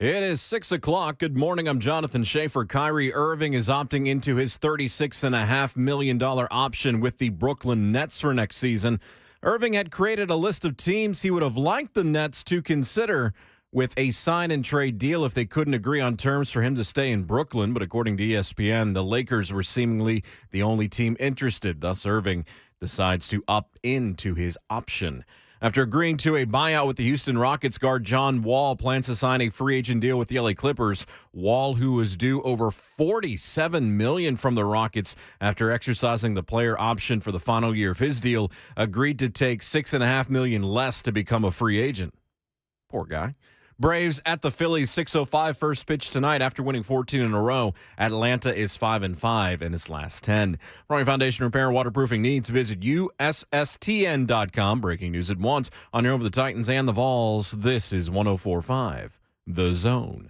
It is 6 o'clock. Good morning. I'm Jonathan Schaefer. Kyrie Irving is opting into his $36.5 million option with the Brooklyn Nets for next season. Irving had created a list of teams he would have liked the Nets to consider with a sign-and-trade deal if they couldn't agree on terms for him to stay in Brooklyn. But according to ESPN, the Lakers were seemingly the only team interested. Thus, Irving decides to opt into his option. After agreeing to a buyout with the Houston Rockets, guard John Wall plans to sign a free agent deal with the LA Clippers. Wall, who was due over $47 million from the Rockets after exercising the player option for the final year of his deal, agreed to take $6.5 million less to become a free agent. Poor guy. Braves at the Phillies, 6:05 first pitch tonight after winning 14 in a row. Atlanta is 5-5 in its last 10. For your foundation repair and waterproofing needs, visit USSTN.com. Breaking news at once on your Over the Titans and the Vols. This is 104.5 The Zone.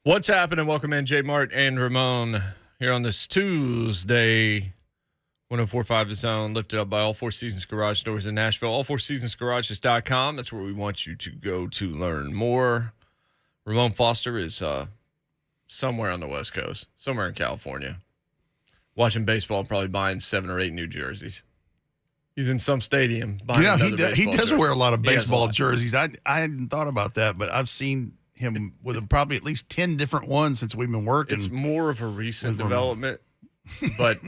What's happening? Welcome in, J. Mart and Ramon here on this Tuesday. 104.5 The Zone, lifted up by All Four Seasons Garage Stores in Nashville. AllFourSeasonsGarages.com. That's where we want you to go to learn more. Ramon Foster is somewhere on the West Coast, somewhere in California, watching baseball and probably buying 7 or 8 new jerseys. He's in some stadium buying he does wear a lot of baseball jerseys. I hadn't thought about that, but I've seen him with probably at least 10 different ones since we've been working. It's more of a recent development, but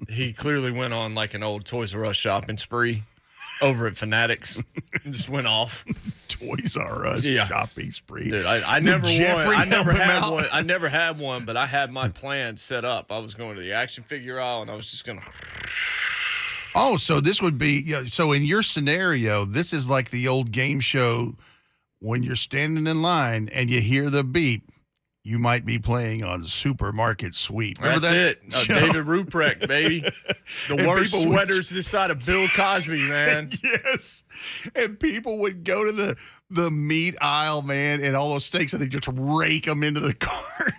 he clearly went on like an old Toys R Us shopping spree over at Fanatics and just went off. Toys R Us shopping spree. Dude, I never won. I never had one. I never had one, but I had my plan set up. I was going to the action figure aisle, and I was just going to. Oh, so this would be so in your scenario, this is like the old game show. When you're standing in line and you hear the beep, you might be playing on Supermarket Sweep. That's it. David Ruprecht, baby. The worst sweaters this side of Bill Cosby, man. Yes. And people would go to the meat aisle, man, and all those steaks, and they just rake them into the cart.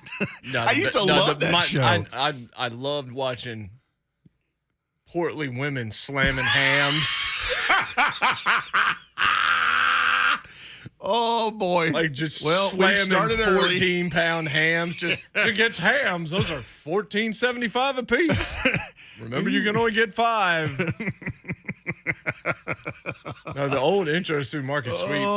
I used to love that show. I loved watching portly women slamming hams. Oh, boy. Like just slamming 14-pound hams. Just against hams. Those are $14.75 a piece. Remember, you can only get 5. Now, the old intro to Supermarket Sweep,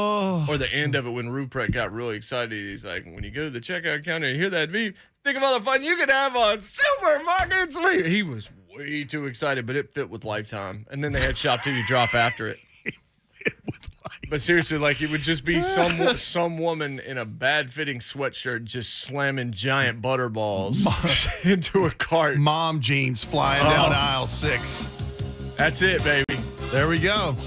or the end of it when Ruprecht got really excited. He's like, when you go to the checkout counter and you hear that beep, think of all the fun you could have on Supermarket Sweep. He was way too excited, but it fit with Lifetime. And then they had Shop Till You Drop after it. But seriously, like it would just be some woman in a bad-fitting sweatshirt just slamming giant butter balls into a cart. Mom jeans flying down aisle 6. That's it, baby. There we go.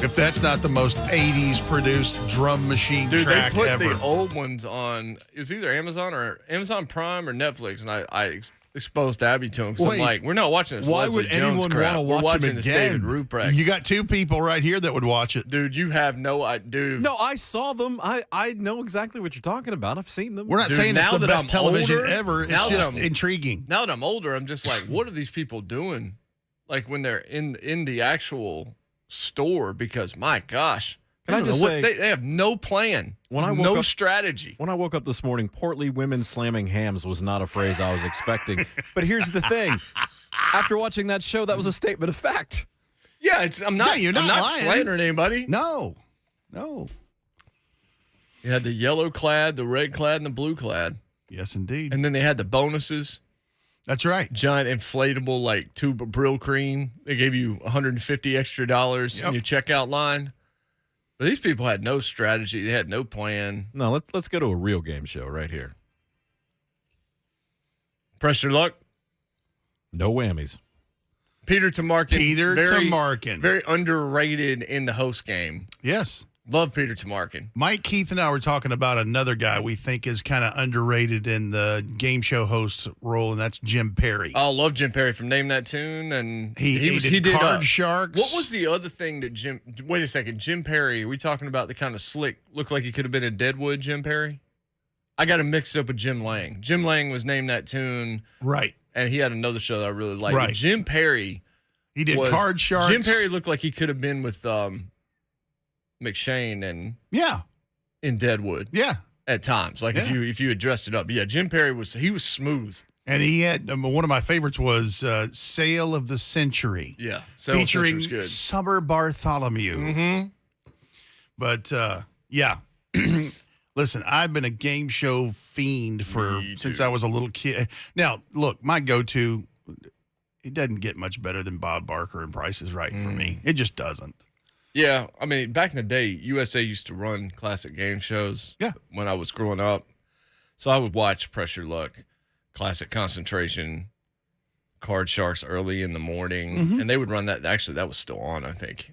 If that's not the most 80s produced drum machine track ever. Dude, they put the old ones on. It was either Amazon Prime or Netflix, and I exposed Abby to him because I'm like, we're not watching this. Why Leslie would Jones anyone crap. want to We're watch watching him this again? David Ruprecht. You got 2 people right here that would watch it. Dude, you have no idea. No, I saw them. I know exactly what you're talking about. I've seen them. We're not saying it's the best television older, ever. It's just intriguing. Now that I'm older, I'm just like, what are these people doing? Like when they're in the actual store, because my gosh. Can I just say, they have no plan. No strategy. When I woke up this morning, portly women slamming hams was not a phrase I was expecting. But here's the thing. After watching that show, that was a statement of fact. Yeah, I'm not slandering anybody. No. You had the yellow clad, the red clad, and the blue clad. Yes, indeed. And then they had the bonuses. That's right. Giant inflatable, like tube of Brill cream. They gave you $150 extra in your checkout line. But these people had no strategy. They had no plan. No, let's go to a real game show right here. Press your luck. No whammies. Peter Tamarkin. Very underrated in the host game. Yes. Love Peter Tamarkin. Mike, Keith, and I were talking about another guy we think is kind of underrated in the game show host role, and that's Jim Perry. Oh, love Jim Perry from Name That Tune. And he did Card Sharks. What was the other thing that wait a second, Jim Perry, are we talking about the kind of slick, looked like he could have been a Deadwood Jim Perry? I got him mixed up with Jim Lang. Jim Lang was Name That Tune. Right. And he had another show that I really liked. Right. Jim Perry. He did Card Sharks. Jim Perry looked like he could have been with McShane and in Deadwood. Yeah. At times. Like if you had dressed it up. Yeah, Jim Perry was smooth. And he had one of my favorites was Sale of the Century. Yeah. Featuring was good. Summer Bartholomew. Mm-hmm. But listen, I've been a game show fiend since I was a little kid. Now, look, my go-to, it doesn't get much better than Bob Barker and Price is Right for me. It just doesn't. Yeah, I mean, back in the day, USA used to run classic game shows when I was growing up. So I would watch Pressure Luck, Classic Concentration, Card Sharks early in the morning. And they would run that. Actually, that was still on, I think,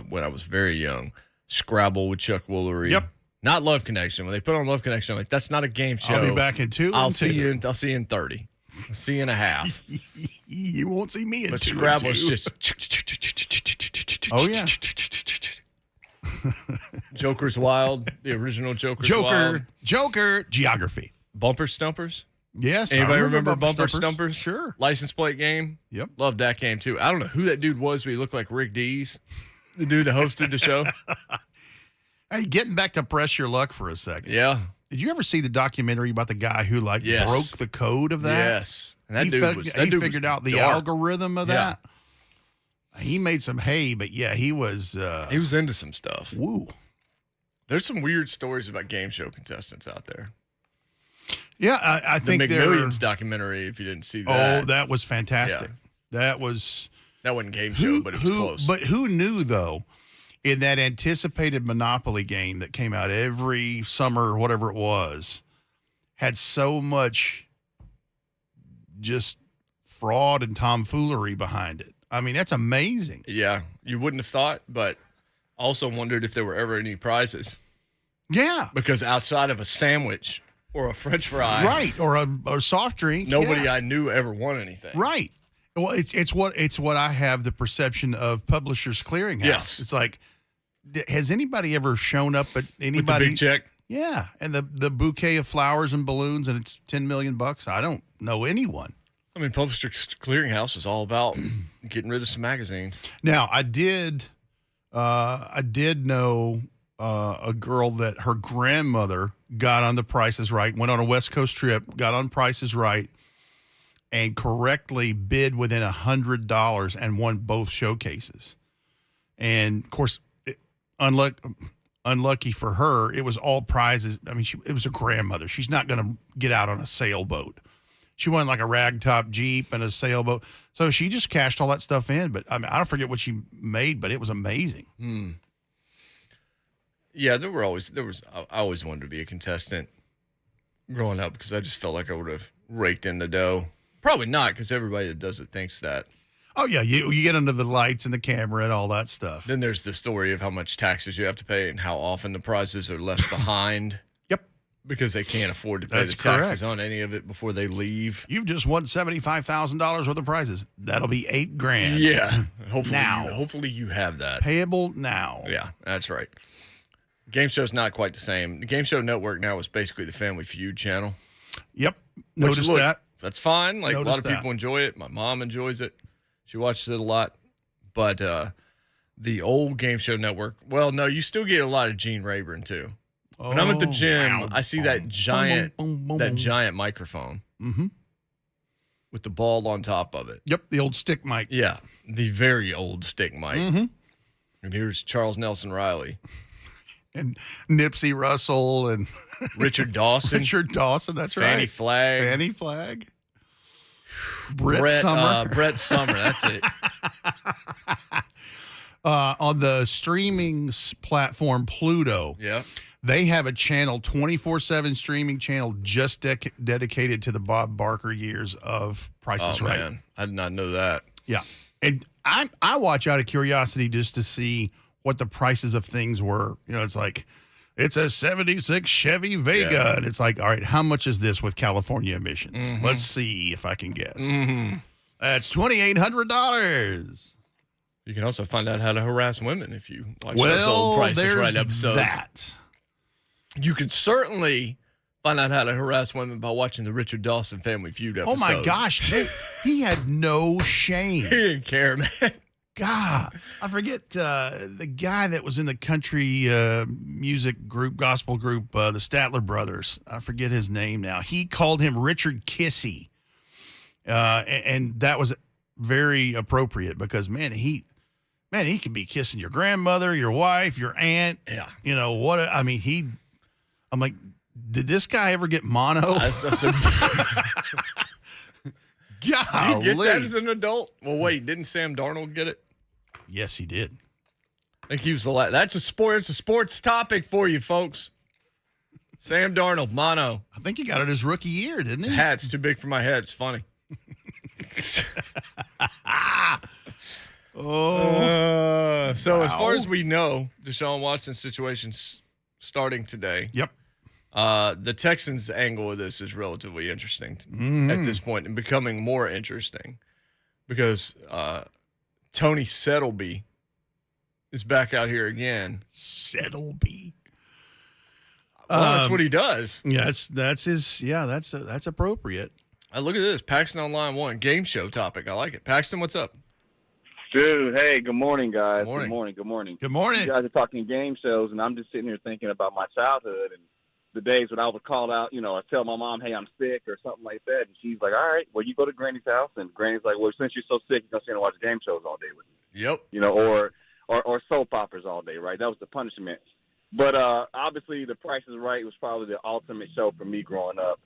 when I was very young. Scrabble with Chuck Woolery. Yep. Not Love Connection. When they put on Love Connection, I'm like, that's not a game show. I'll be back in 2 I'll see you in 30. I'll see you in a half. You won't see me in 2 But Scrabble is just... Oh, yeah. Joker's Wild, the original Joker's Wild. Joker, Geography. Bumper Stumpers? Yes. Anybody remember Bumper Stumpers? Sure. License plate game? Yep. Loved that game, too. I don't know who that dude was, but he looked like Rick Dees, the dude that hosted the show. Hey, getting back to Press Your Luck for a second. Yeah. Did you ever see the documentary about the guy who broke the code of that? Yes. And he figured out the algorithm of that. He made some hay, but he was into some stuff. Woo. There's some weird stories about game show contestants out there. Yeah, I think the McMillions documentary. If you didn't see that, that was fantastic. Yeah. That wasn't game show, but it was close. But who knew though? In that anticipated Monopoly game that came out every summer or whatever it was, had so much just fraud and tomfoolery behind it. I mean, that's amazing. Yeah, you wouldn't have thought, but also wondered if there were ever any prizes. Yeah. Because outside of a sandwich or a French fry. Right, or a soft drink. Nobody I knew ever won anything. Right. Well, it's what I have the perception of Publishers Clearinghouse. Yes. It's like, has anybody ever shown up at anybody? With the big check? Yeah, and the bouquet of flowers and balloons, and it's $10 million. I don't know anyone. I mean, Publishers Clearinghouse is all about getting rid of some magazines. Now, I did know a girl that her grandmother got on the Price is Right, went on a West Coast trip, got on Price is Right, and correctly bid within $100 and won both showcases. And of course, unlucky for her, it was all prizes. I mean, it was her grandmother. She's not going to get out on a sailboat. She won like a ragtop Jeep and a sailboat. So she just cashed all that stuff in. But I mean, I don't forget what she made, but it was amazing. Yeah, I always wanted to be a contestant growing up because I just felt like I would have raked in the dough. Probably not, because everybody that does it thinks that. Oh, yeah, you get under the lights and the camera and all that stuff. Then there's the story of how much taxes you have to pay and how often the prizes are left behind. Yep. Because they can't afford to pay the taxes on any of it before they leave. You've just won $75,000 worth of prizes. That'll be $8,000. Yeah. Hopefully you have that. Payable now. Yeah, that's right. Game show's not quite the same. The Game Show Network now is basically the Family Feud channel. Yep. Notice that. That's fine. Like, a lot of that. people enjoy it. My mom enjoys it. She watches it a lot. But the old Game Show Network, well, no, you still get a lot of Gene Rayburn, too. When I'm at the gym, I see that giant microphone with the ball on top of it. Yep, the old stick mic. Yeah, the very old stick mic. And here's Charles Nelson Riley. And Nipsey Russell and Richard Dawson. That's Fannie right. Flagg. Brett Summer. Brett Summer, that's it. On the streaming platform Pluto, they have a channel, 24/7 streaming channel just dedicated to the Bob Barker years of Price is Right. Man, I did not know that. Yeah. And I watch out of curiosity just to see what the prices of things were. You know, it's like, it's a 76 Chevy Vega. Yeah. And it's like, all right, how much is this with California emissions? Let's see if I can guess. That's $2,800. You can also find out how to harass women if you watch those old Price is Right episodes. That. You could certainly find out how to harass women by watching the Richard Dawson Family Feud episodes. Oh, my gosh. He had no shame. He didn't care, man. God, I forget the guy that was in the country music group, gospel group, the Statler Brothers. I forget his name now. He called him Richard Kissy. And that was very appropriate because, man, he could be kissing your grandmother, your wife, your aunt. Yeah. You know, I'm like, did this guy ever get mono? Golly. Do you get that as an adult? Well, wait, didn't Sam Darnold get it? Yes, he did. I think he was the last. That's a sports topic for you, folks. Sam Darnold, mono. I think he got it his rookie year, didn't he? His hat's too big for my head. It's funny. So as far as we know, Deshaun Watson's situation's starting today. Yep. The Texans' angle of this is relatively interesting at this point and becoming more interesting because Tony Settleby is back out here again. Settleby. Well, that's what he does. Yeah, that's appropriate. Look at this. Paxton Online 1, game show topic. I like it. Paxton, what's up? Dude, hey, good morning, guys. Morning. Good morning. Good morning. You guys are talking game shows, and I'm just sitting here thinking about my childhood and the days when I was called out, you know, I tell my mom, hey, I'm sick or something like that, and she's like, all right, well, you go to Granny's house, and Granny's like, well, since you're so sick, you're going to sit and watch game shows all day with me. Yep. You know, or soap operas all day, right? That was the punishment. But obviously, The Price is Right was probably the ultimate show for me growing up.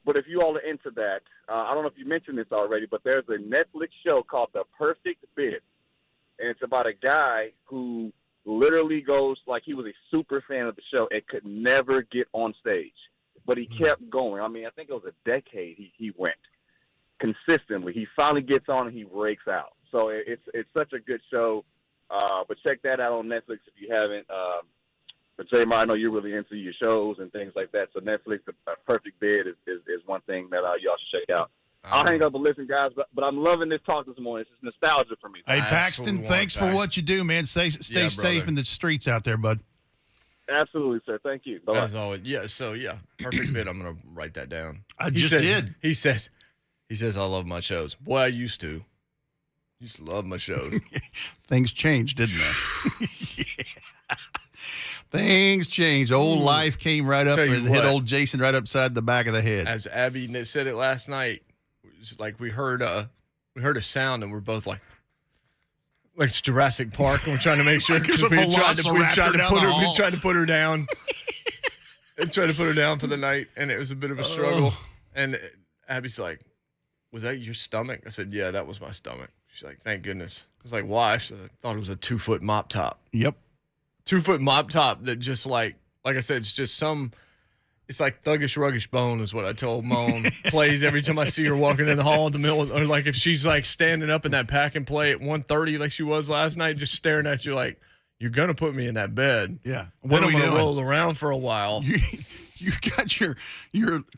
But if you all are into that, I don't know if you mentioned this already, but there's a Netflix show called The Perfect Bid. And it's about a guy who literally goes like he was a super fan of the show and could never get on stage. But he kept going. I mean, I think it was a decade he went consistently. He finally gets on and he breaks out. So it's such a good show. But check that out on Netflix if you haven't. But J-Mar, I know you're really into your shows and things like that. So Netflix, The Perfect Bid is one thing that y'all should check out. I'll hang up and listen, guys, but I'm loving this talk this morning. It's just nostalgia for me. Hey, Paxton, thanks for what you do, man. Stay safe in the streets out there, bud. Absolutely, sir. Thank you. Bye-bye. As always. Yeah, so, Perfect Bid. I'm going to write that down. He did. He says, I love my shows. Boy, I used to. Used to love my shows. Things changed, didn't they? Yeah. Things changed. Old life came right up and hit old Jason right upside the back of the head. As Abby said it last night, it's like we heard a sound and we're both like it's Jurassic Park, and we're trying to make sure because we tried to put her down and try to put her down for the night, and it was a bit of a struggle. And Abby's like, "Was that your stomach?" I said, "Yeah, that was my stomach." She's like, "Thank goodness." I was like, "Why?" She said, "I thought it was a 2-foot mop top." Yep. 2-foot mop top that just like I said, it's just it's like Thuggish Ruggish Bone is what I told Moan. Plays every time I see her walking in the hall in the middle, or like if she's like standing up in that pack and play at 1:30 like she was last night, just staring at you like, you're going to put me in that bed. Yeah. Then I'm going to roll around for a while. You got your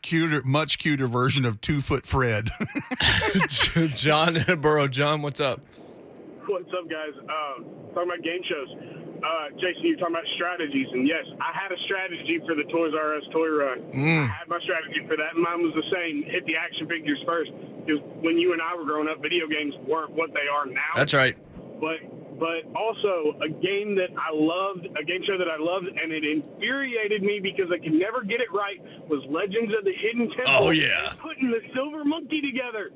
cuter, much cuter version of 2-foot Fred. John Burrow. John, what's up? What's up, guys? Talking about game shows. Jason, you're talking about strategies, and yes, I had a strategy for the Toys R Us toy run. I had my strategy for that, and mine was the same: hit the action figures first. Because when you and I were growing up, video games weren't what they are now. That's right. But also a game that I loved, a game show that I loved, and it infuriated me because I could never get it right, was Legends of the Hidden Temple. Oh, yeah. Putting the Silver Monkey together.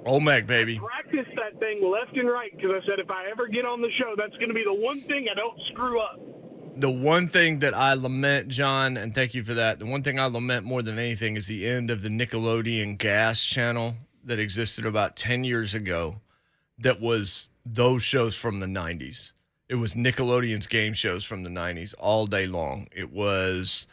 Olmec, baby. Practice that thing left and right because I said if I ever get on the show, that's going to be the one thing I don't screw up. The one thing that I lament, John, and thank you for that, the one thing I lament more than anything is the end of the Nickelodeon Gas channel that existed about 10 years ago that was those shows from the 90s. It was Nickelodeon's game shows from the 90s all day long. It was,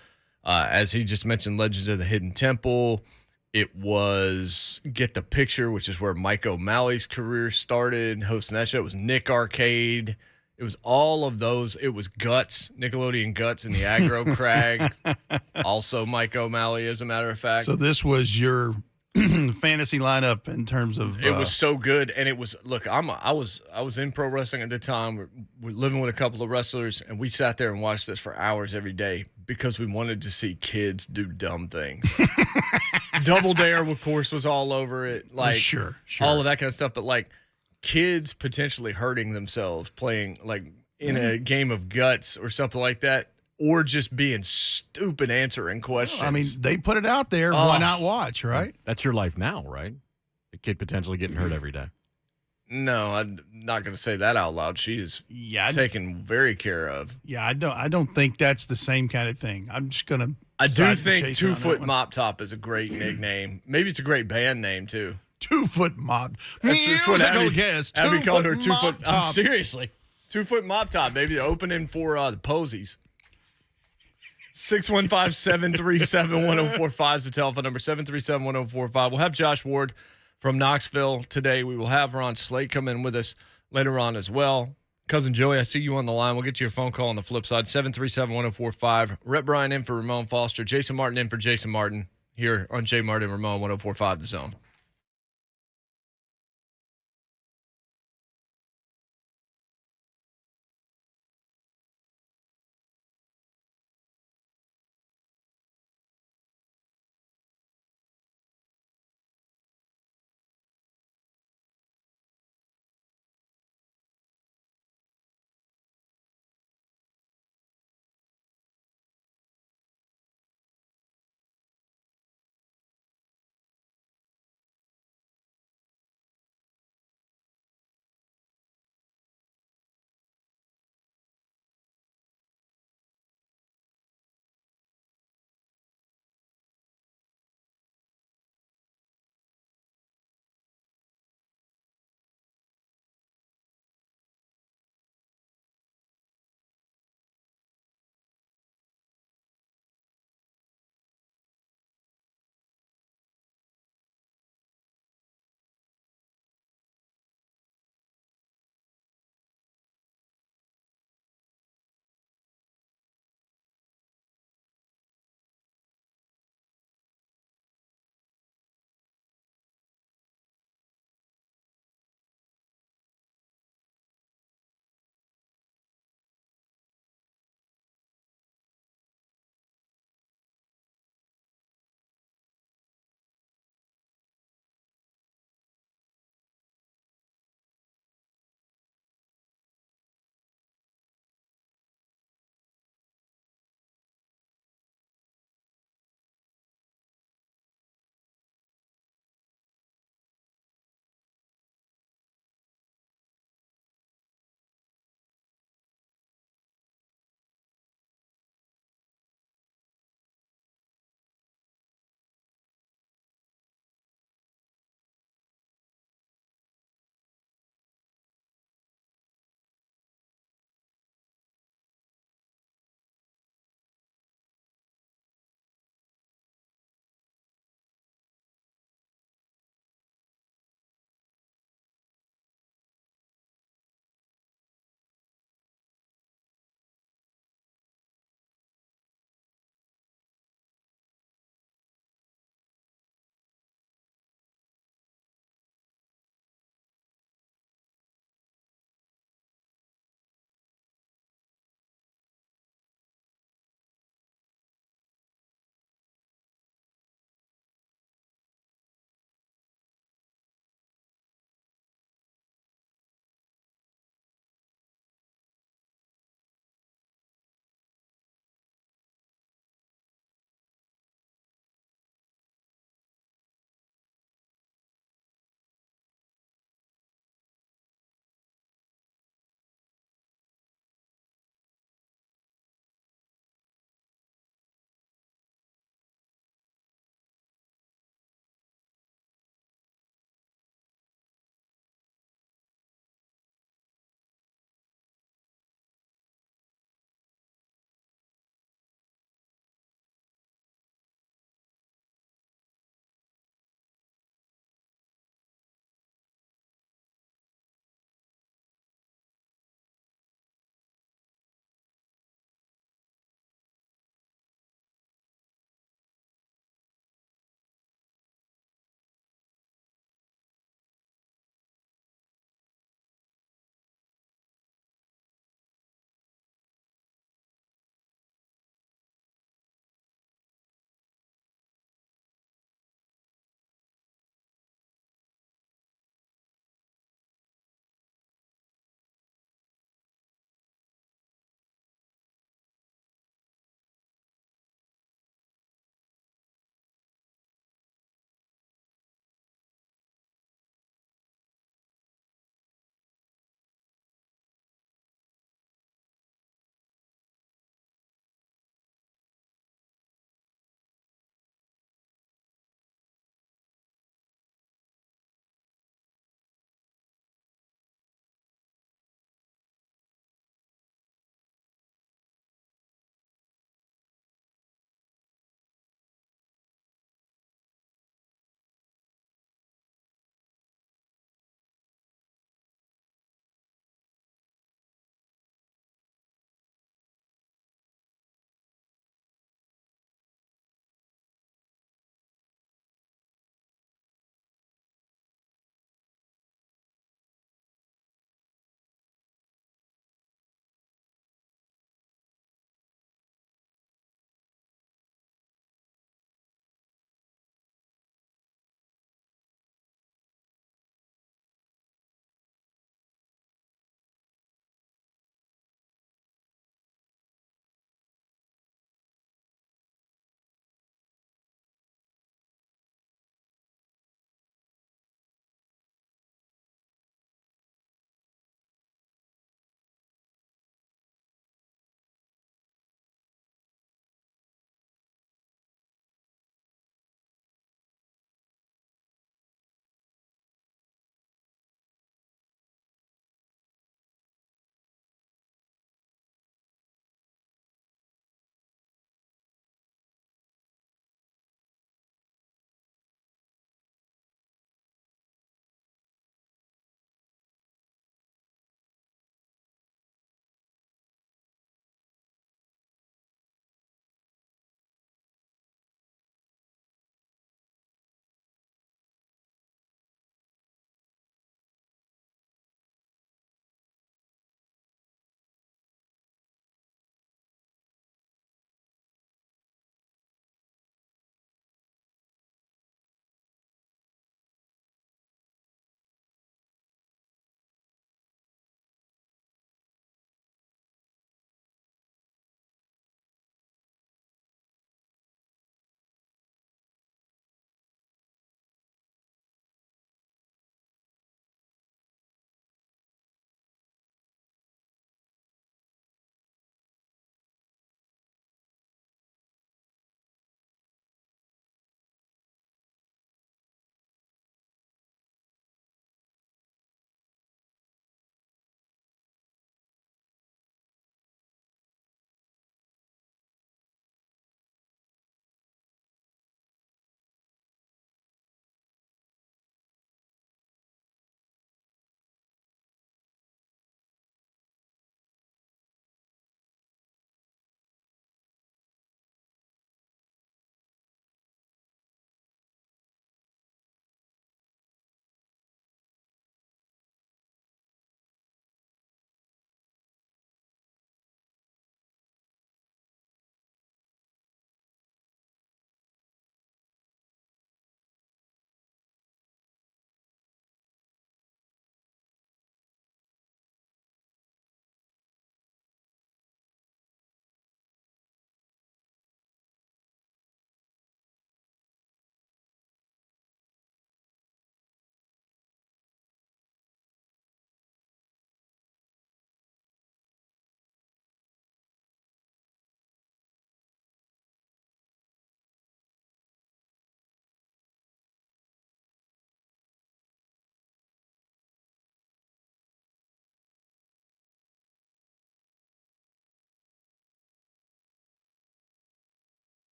as he just mentioned, Legends of the Hidden Temple. It was Get the Picture, which is where Mike O'Malley's career started. Hosting that show, it was Nick Arcade. It was all of those. It was Guts, Nickelodeon Guts, and the Aggro Crag. Also Mike O'Malley, as a matter of fact. So this was your fantasy lineup in terms of it was so good, and it was I was in pro wrestling at the time. We're living with a couple of wrestlers, and we sat there and watched this for hours every day because we wanted to see kids do dumb things. Double Dare, of course, was all over it. Like sure. All of that kind of stuff. But like kids potentially hurting themselves playing like in a game of Guts or something like that, or just being stupid answering questions. I mean, they put it out there. Why not watch, right? That's your life now, right? A kid potentially getting hurt every day. No, I'm not going to say that out loud. She is taken very care of. Yeah, I don't think that's the same kind of thing. I'm just gonna. I do think 2 Foot Mop Top is a great nickname. Maybe it's a great band name too. 2 Foot Mop. That's what Abby, guess. Abby called her 2 Foot. Top. Seriously, 2 Foot Mop Top. Maybe the opening for the Posies. 615-737-1045 is the telephone number. 737-1045. We'll have Josh Ward from Knoxville today. We will have Ron Slate come in with us later on as well. Cousin Joey, I see you on the line. We'll get you a phone call on the flip side. 737-1045. Rhett Bryan in for Ramon Foster. Jason Martin in for Jason Martin here on J. Martin Ramon 1045 The Zone.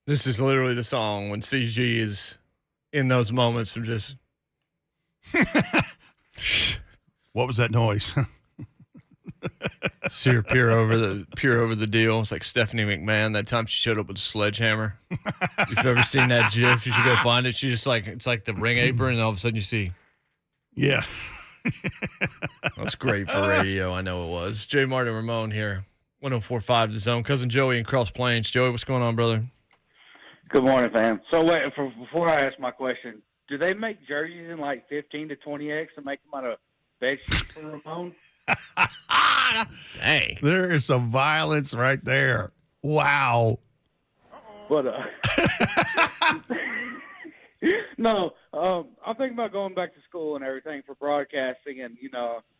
This is literally the song when CG is in those moments of just. What was that noise? See her peer over the deal. It's like Stephanie McMahon that time she showed up with a sledgehammer. If you've ever seen that GIF, you should go find it. She just like it's like the ring apron, and all of a sudden you see. Yeah. That's great for radio. I know it was. J. Martin Ramon here, 104.5 The Zone. Cousin Joey in Cross Plains. Joey, what's going on, brother? Good morning, fam. So wait, before I ask my question, do they make jerseys in like 15 to 20X and make them out of bed sheets for Ramon? Dang. There is some violence right there. Wow. But no, I'm thinking about going back to school and everything for broadcasting, and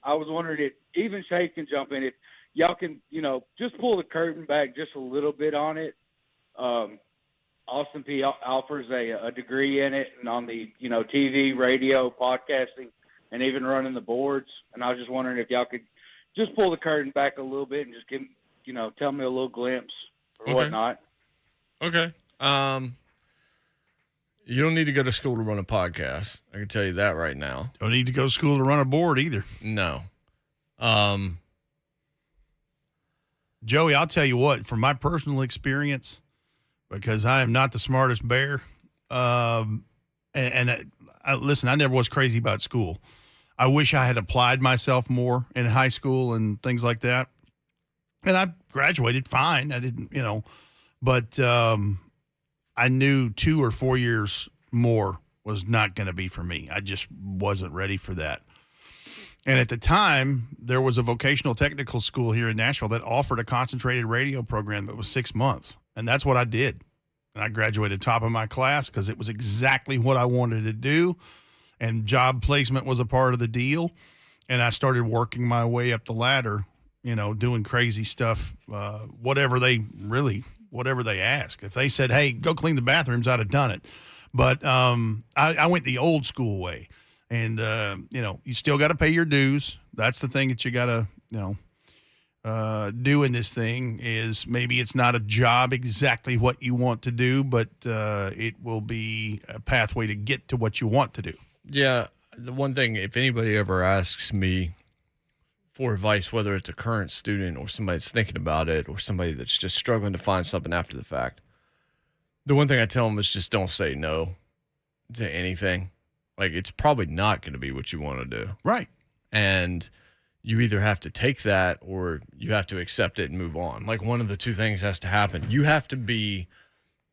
I was wondering if even Shay can jump in, if y'all can, just pull the curtain back just a little bit on it. Austin P offers a degree in it, and on the TV, radio, podcasting, and even running the boards. And I was just wondering if y'all could just pull the curtain back a little bit and just give tell me a little glimpse or whatnot. Okay. You don't need to go to school to run a podcast. I can tell you that right now. Don't need to go to school to run a board either. No. Joey, I'll tell you what, from my personal experience, because I am not the smartest bear, listen, I never was crazy about school. I wish I had applied myself more in high school and things like that. And I graduated fine. I didn't, but I knew 2 or 4 years more was not going to be for me. I just wasn't ready for that. And at the time, there was a vocational technical school here in Nashville that offered a concentrated radio program that was 6 months. And that's what I did. And I graduated top of my class because it was exactly what I wanted to do. And job placement was a part of the deal. And I started working my way up the ladder, doing crazy stuff, whatever they ask. If they said, hey, go clean the bathrooms, I'd have done it. But I went the old school way. And, you still got to pay your dues. That's the thing that you got to, do in this thing is maybe it's not a job exactly what you want to do, but it will be a pathway to get to what you want to do. Yeah. The one thing, if anybody ever asks me for advice, whether it's a current student or somebody that's thinking about it or somebody that's just struggling to find something after the fact, the one thing I tell them is just don't say no to anything. Like, it's probably not going to be what you want to do. Right. And you either have to take that or you have to accept it and move on. Like, one of the two things has to happen. You have to be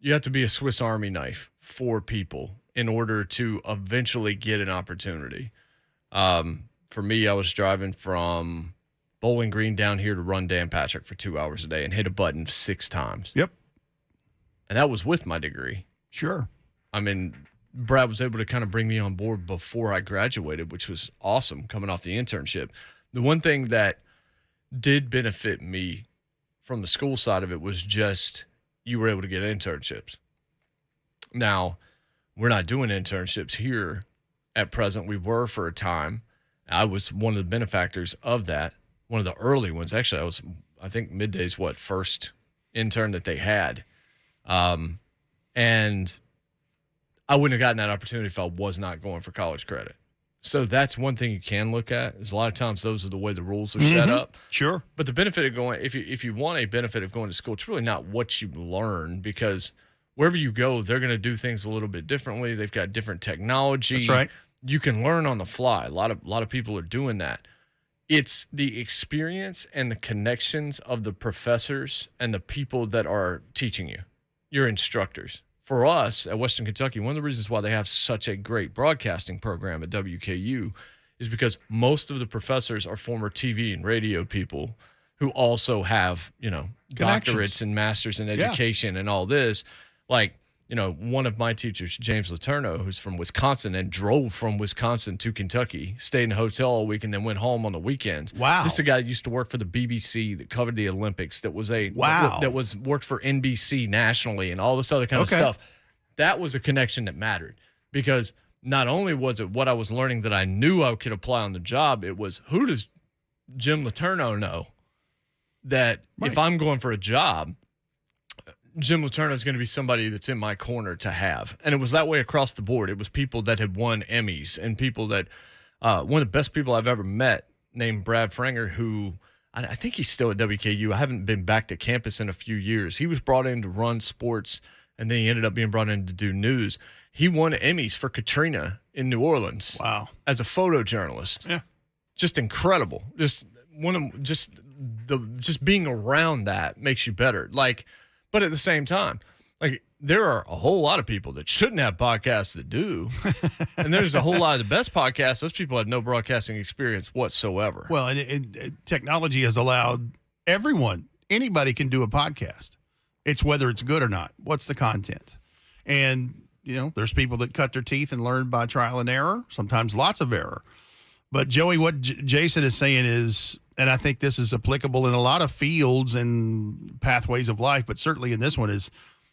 a Swiss Army knife for people in order to eventually get an opportunity. For me, I was driving from Bowling Green down here to run Dan Patrick for 2 hours a day and hit a button 6 times. Yep. And that was with my degree. Sure. I mean, Brad was able to kind of bring me on board before I graduated, which was awesome coming off the internship. The one thing that did benefit me from the school side of it was just you were able to get internships. Now, we're not doing internships here at present. We were for a time. I was one of the benefactors of that, one of the early ones. Actually, I think Midday's first intern that they had. And I wouldn't have gotten that opportunity if I was not going for college credit. So that's one thing you can look at, is a lot of times those are the way the rules are set up. Sure. But the benefit of going, if you want a benefit of going to school, it's really not what you learn, because wherever you go, they're going to do things a little bit differently. They've got different technology. That's right. You can learn on the fly. A lot of people are doing that. It's the experience and the connections of the professors and the people that are teaching you, your instructors. For us at Western Kentucky, one of the reasons why they have such a great broadcasting program at WKU is because most of the professors are former TV and radio people who also have, doctorates and masters in education and all this. Like, one of my teachers, James Letourneau, who's from Wisconsin and drove from Wisconsin to Kentucky, stayed in a hotel all week and then went home on the weekends. Wow. This is a guy that used to work for the BBC that covered the Olympics, that was worked for NBC nationally and all this other kind of stuff. That was a connection that mattered, because not only was it what I was learning that I knew I could apply on the job, it was, who does Jim Letourneau know that if I'm going for a job, Jim Laterna is going to be somebody that's in my corner to have. And it was that way across the board. It was people that had won Emmys and people that one of the best people I've ever met named Brad Franger, who I think he's still at WKU. I haven't been back to campus in a few years. He was brought in to run sports, and then he ended up being brought in to do news. He won Emmys for Katrina in New Orleans. Wow. As a photojournalist. Yeah. Just incredible. Just being around that makes you better. Like, but at the same time, like, there are a whole lot of people that shouldn't have podcasts that do. And there's a whole lot of the best podcasts. Those people have no broadcasting experience whatsoever. Well, and technology has allowed anybody can do a podcast. It's whether it's good or not. What's the content? And, there's people that cut their teeth and learn by trial and error, sometimes lots of error. But, Joey, what Jason is saying is, and I think this is applicable in a lot of fields and pathways of life, but certainly in this one, is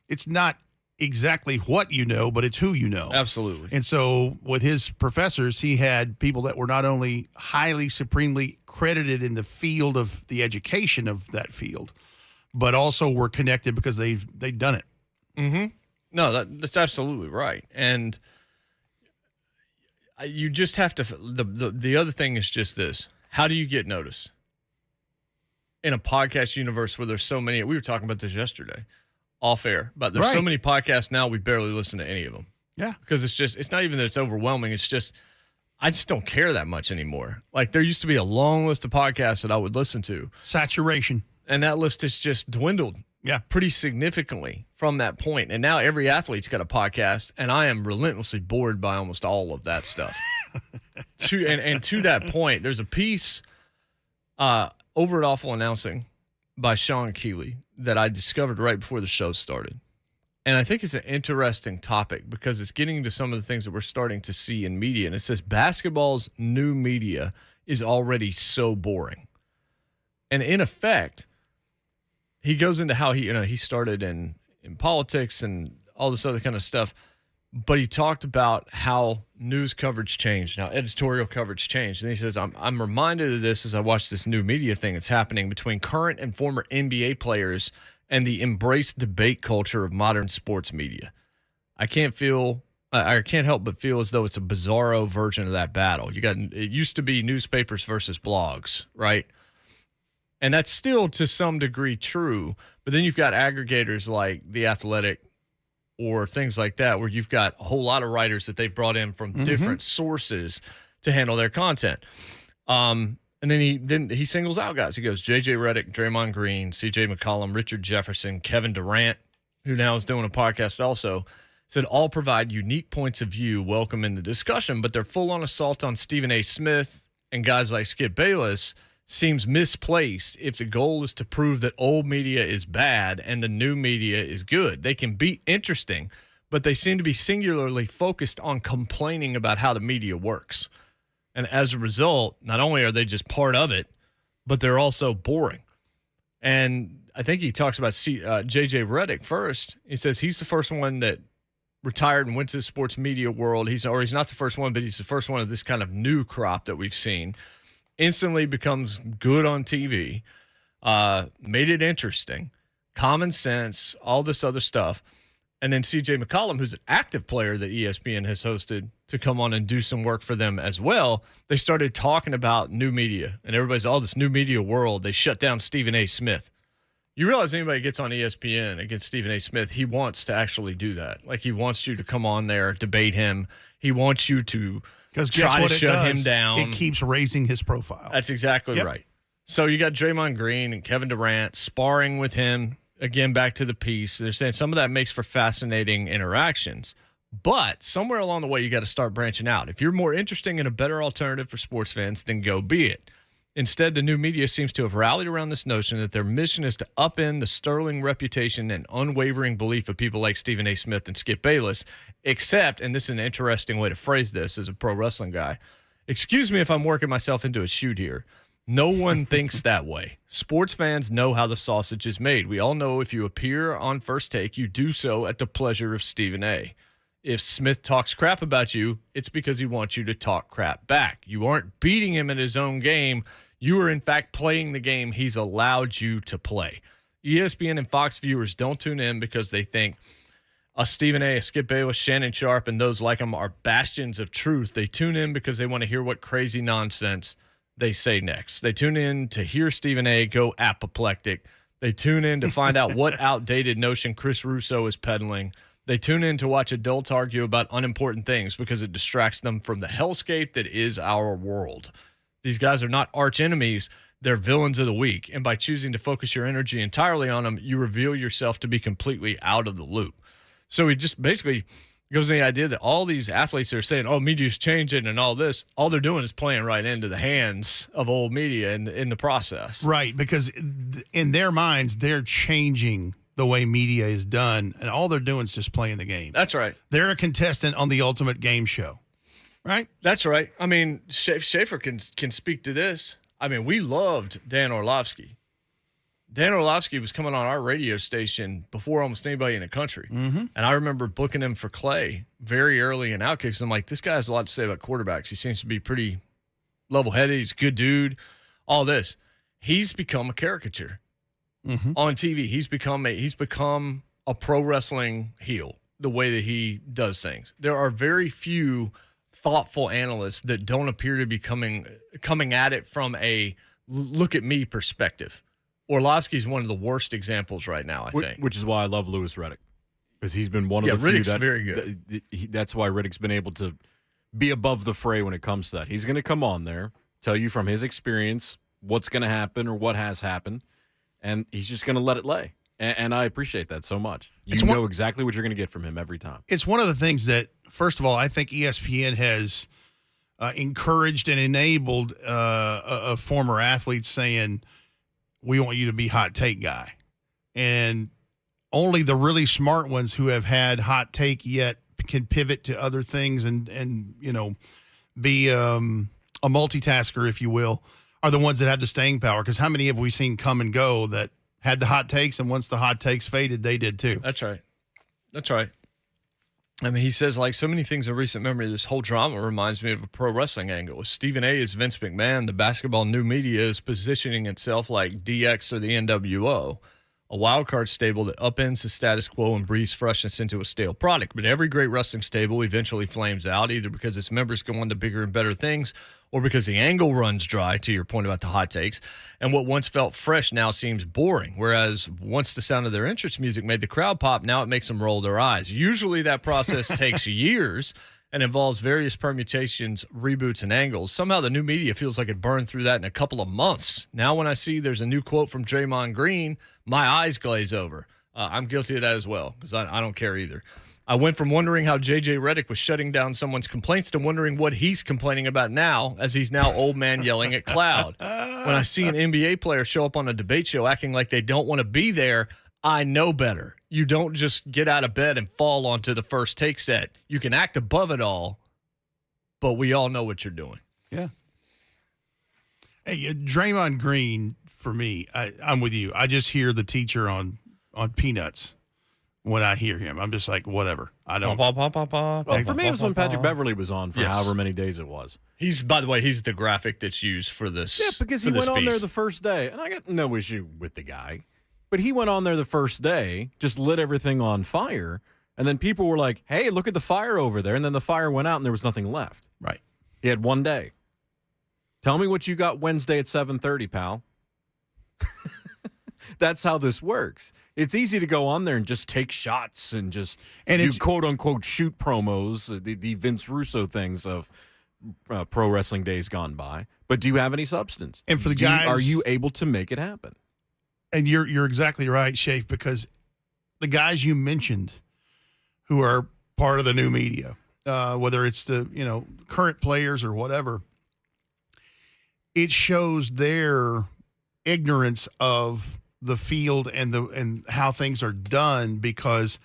it's not exactly what you know, but it's who you know. Absolutely. And so with his professors, he had people that were not only highly, supremely credited in the field of the education of that field, but also were connected because they've done it. Mm-hmm. No, that's absolutely right. And you just have to the other thing is just this. How do you get noticed? In a podcast universe where there's so many, we were talking about this yesterday, off air, but there's so many podcasts now we barely listen to any of them. Yeah. Because it's not even that it's overwhelming. It's just, I just don't care that much anymore. Like, there used to be a long list of podcasts that I would listen to. Saturation. And that list has just dwindled. Yeah. Pretty significantly from that point. And now every athlete's got a podcast, and I am relentlessly bored by almost all of that stuff. To that point, there's a piece over at Awful Announcing by Sean Keeley that I discovered right before the show started. And I think it's an interesting topic because it's getting into some of the things that we're starting to see in media. And it says basketball's new media is already so boring. And in effect, he goes into how he started in politics and all this other kind of stuff, but he talked about how news coverage changed, how editorial coverage changed. And he says, I'm reminded of this as I watch this new media thing that's happening between current and former NBA players and the embraced debate culture of modern sports media. I can't help but feel as though it's a bizarro version of that battle. It used to be newspapers versus blogs, right? And that's still to some degree true, but then you've got aggregators like The Athletic or things like that where you've got a whole lot of writers that they've brought in from different sources to handle their content. And then he singles out guys. He goes J.J. Redick, Draymond Green, C.J. McCollum, Richard Jefferson, Kevin Durant, who now is doing a podcast also, said all provide unique points of view, welcome in the discussion, but their full-on assault on Stephen A. Smith and guys like Skip Bayless seems misplaced if the goal is to prove that old media is bad and the new media is good. They can be interesting, but they seem to be singularly focused on complaining about how the media works. And as a result, not only are they just part of it, but they're also boring. And I think he talks about J.J. Redick first. He says he's the first one that retired and went to the sports media world. He's not the first one, but he's the first one of this kind of new crop that we've seen. Instantly becomes good on TV, made it interesting, common sense, all this other stuff. And then C.J. McCollum, who's an active player that ESPN has hosted to come on and do some work for them as well, they started talking about new media. And everybody's all this new media world. They shut down Stephen A. Smith. You realize anybody gets on ESPN against Stephen A. Smith, he wants to actually do that. Like, he wants you to come on there, debate him. He wants you to try to shut him down. It keeps raising his profile. That's exactly right. So you got Draymond Green and Kevin Durant sparring with him. Again, back to the piece. They're saying some of that makes for fascinating interactions. But somewhere along the way, you got to start branching out. If you're more interesting and a better alternative for sports fans, then go be it. Instead, the new media seems to have rallied around this notion that their mission is to upend the sterling reputation and unwavering belief of people like Stephen A. Smith and Skip Bayless, except, and this is an interesting way to phrase this as a pro wrestling guy, excuse me if I'm working myself into a shoot here. No one thinks that way. Sports fans know how the sausage is made. We all know if you appear on First Take, you do so at the pleasure of Stephen A. If Smith talks crap about you, it's because he wants you to talk crap back. You aren't beating him at his own game. You are, in fact, playing the game he's allowed you to play. ESPN and Fox viewers don't tune in because they think Stephen A., Skip Bayless, Shannon Sharp, and those like them are bastions of truth. They tune in because they want to hear what crazy nonsense they say next. They tune in to hear Stephen A. go apoplectic. They tune in to find out what outdated notion Chris Russo is peddling. They tune in to watch adults argue about unimportant things because it distracts them from the hellscape that is our world. These guys are not arch enemies. They're villains of the week. And by choosing to focus your energy entirely on them, you reveal yourself to be completely out of the loop. So he just basically goes to the idea that all these athletes are saying, oh, media's changing and all this, all they're doing is playing right into the hands of old media in the process. Right, because in their minds, they're changing the way media is done, and all they're doing is just playing the game. That's right. They're a contestant on the ultimate game show, right? That's right. I mean, Schaefer can speak to this. I mean, we loved Dan Orlovsky. Dan Orlovsky was coming on our radio station before almost anybody in the country. Mm-hmm. And I remember booking him for Clay very early in Outkicks. I'm like, this guy has a lot to say about quarterbacks. He seems to be pretty level-headed. He's a good dude, all this. He's become a caricature on TV. He's become a pro wrestling heel, the way that he does things. There are very few thoughtful analysts that don't appear to be coming at it from a look-at-me perspective. Orlovsky's one of the worst examples right now, I think. Which is why I love Lewis Riddick, because he's been one of the Riddick's few that very good. That's why Riddick's been able to be above the fray when it comes to that. He's going to come on there, tell you from his experience what's going to happen or what has happened, and he's just going to let it lay. And I appreciate that so much. You know exactly what you're going to get from him every time. It's one of the things that, first of all, I think ESPN has encouraged and enabled a former athlete saying, we want you to be hot take guy. And only the really smart ones who have had hot take yet can pivot to other things and you know, be a multitasker, if you will, are the ones that have the staying power. Because how many have we seen come and go that had the hot takes, and once the hot takes faded, they did too. That's right. That's right. I mean, he says, like so many things in recent memory, this whole drama reminds me of a pro wrestling angle. Stephen A. is Vince McMahon. The basketball new media is positioning itself like DX or the NWO, a wild card stable that upends the status quo and breathes freshness into a stale product. But every great wrestling stable eventually flames out, either because its members go on to bigger and better things or because the angle runs dry, to your point about the hot takes, and what once felt fresh now seems boring, whereas once the sound of their entrance music made the crowd pop, now it makes them roll their eyes. Usually that process takes years and involves various permutations, reboots, and angles. Somehow the new media feels like it burned through that in a couple of months. Now when I see there's a new quote from Draymond Green, my eyes glaze over. I'm guilty of that as well, because I don't care either. I went from wondering how J.J. Redick was shutting down someone's complaints to wondering what he's complaining about now, as he's now old man yelling at cloud. When I see an NBA player show up on a debate show acting like they don't want to be there, I know better. You don't just get out of bed and fall onto the first take set. You can act above it all, but we all know what you're doing. Yeah. Hey, Draymond Green, for me, I'm with you. I just hear the teacher on Peanuts. When I hear him, I'm just like, whatever. I don't. Well, for me, it was when Patrick Beverly was on for however many days it was. By the way, he's the graphic that's used for this. Yeah, because he went on there the first day, and I got no issue with the guy, but he went on there the first day, just lit everything on fire, and then people were like, "Hey, look at the fire over there," and then the fire went out, and there was nothing left. Right. He had one day. Tell me what you got Wednesday at 7:30, pal. That's how this works. It's easy to go on there and just take shots and just do quote-unquote shoot promos, the Vince Russo things of pro wrestling days gone by. But do you have any substance? And for the guys, are you able to make it happen? And you're exactly right, Shafe, because the guys you mentioned who are part of the new media, whether it's the current players or whatever, it shows their ignorance of the field and how things are done, because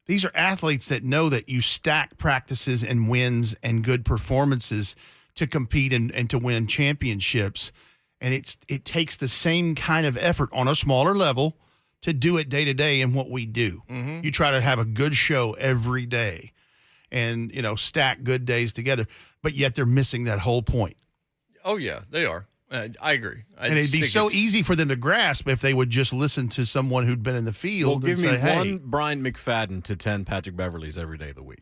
these are athletes that know that you stack practices and wins and good performances to compete and to win championships. And it takes the same kind of effort on a smaller level to do it day to day in what we do. Mm-hmm. You try to have a good show every day and, stack good days together, but yet they're missing that whole point. Oh, yeah, they are. I agree. And it'd be so easy for them to grasp if they would just listen to someone who'd been in the field Well, and give me say, hey. one Brian McFadden to 10 Patrick Beverleys every day of the week.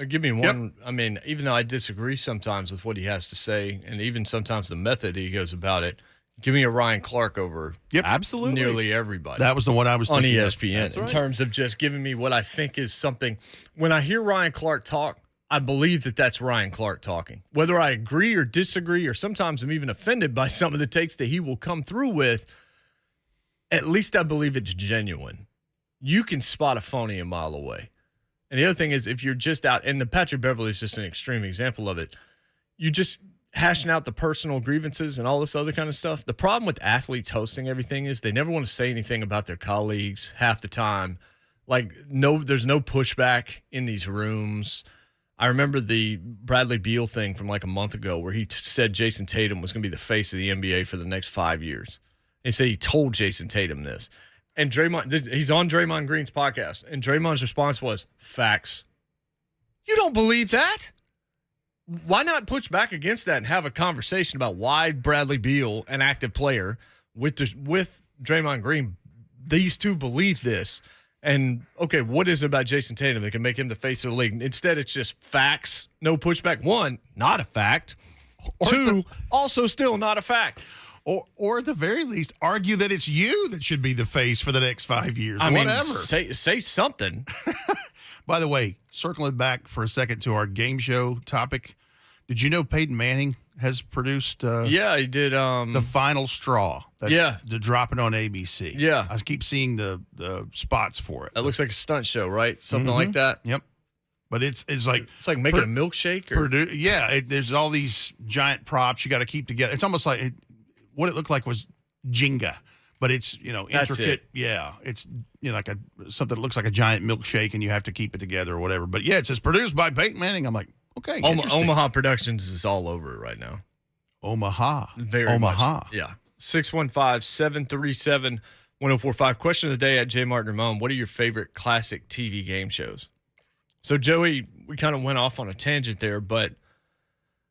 Give me one. I mean, even though I disagree sometimes with what he has to say, and even sometimes the method he goes about it, give me a Ryan Clark over Absolutely. nearly everybody. That was the one I was on thinking ESPN in terms of just giving me what I think is something. When I hear Ryan Clark talk, I believe that that's Ryan Clark talking. Whether I agree or disagree, or sometimes I'm even offended by some of the takes that he will come through with, at least I believe it's genuine. You can spot a phony a mile away. And the other thing is, if you're just out, and the Patrick Beverley is just an extreme example of it, you just hashing out the personal grievances and all this other kind of stuff. The problem with athletes hosting everything is they never want to say anything about their colleagues half the time. Like, there's no pushback in these rooms. I remember the Bradley Beal thing from like a month ago where he said Jason Tatum was going to be the face of the NBA for the next 5 years. He said he told Jason Tatum this. And Draymond, he's on Draymond Green's podcast, and Draymond's response was, facts. You don't believe that? Why not push back against that and have a conversation about why Bradley Beal, an active player, with Draymond Green, these two believe this? And, okay, what is it about Jason Tatum that can make him the face of the league? Instead, it's just facts, no pushback. One, not a fact. Two, also still not a fact. Or at the very least, argue that it's you that should be the face for the next 5 years. I mean, whatever. Say something. By the way, circling back for a second to our game show topic, did you know Peyton Manning has produced yeah, he did The Final Straw? That's to drop it on ABC. Yeah. I keep seeing the spots for it. That looks like a stunt show, right? Something like that. Yep. But it's like making a milkshake. Or? There's all these giant props you got to keep together. It's almost like what it looked like was Jenga, but it's intricate. Yeah, it's like something that looks like a giant milkshake, and you have to keep it together or whatever. But yeah, it says produced by Peyton Manning. I'm like, okay, Omaha Productions is all over it right now. Omaha, very Omaha, much. Yeah. 615-737-1045. Question of the day at J. Martin Ramon. What are your favorite classic TV game shows? So Joey, we kind of went off on a tangent there, but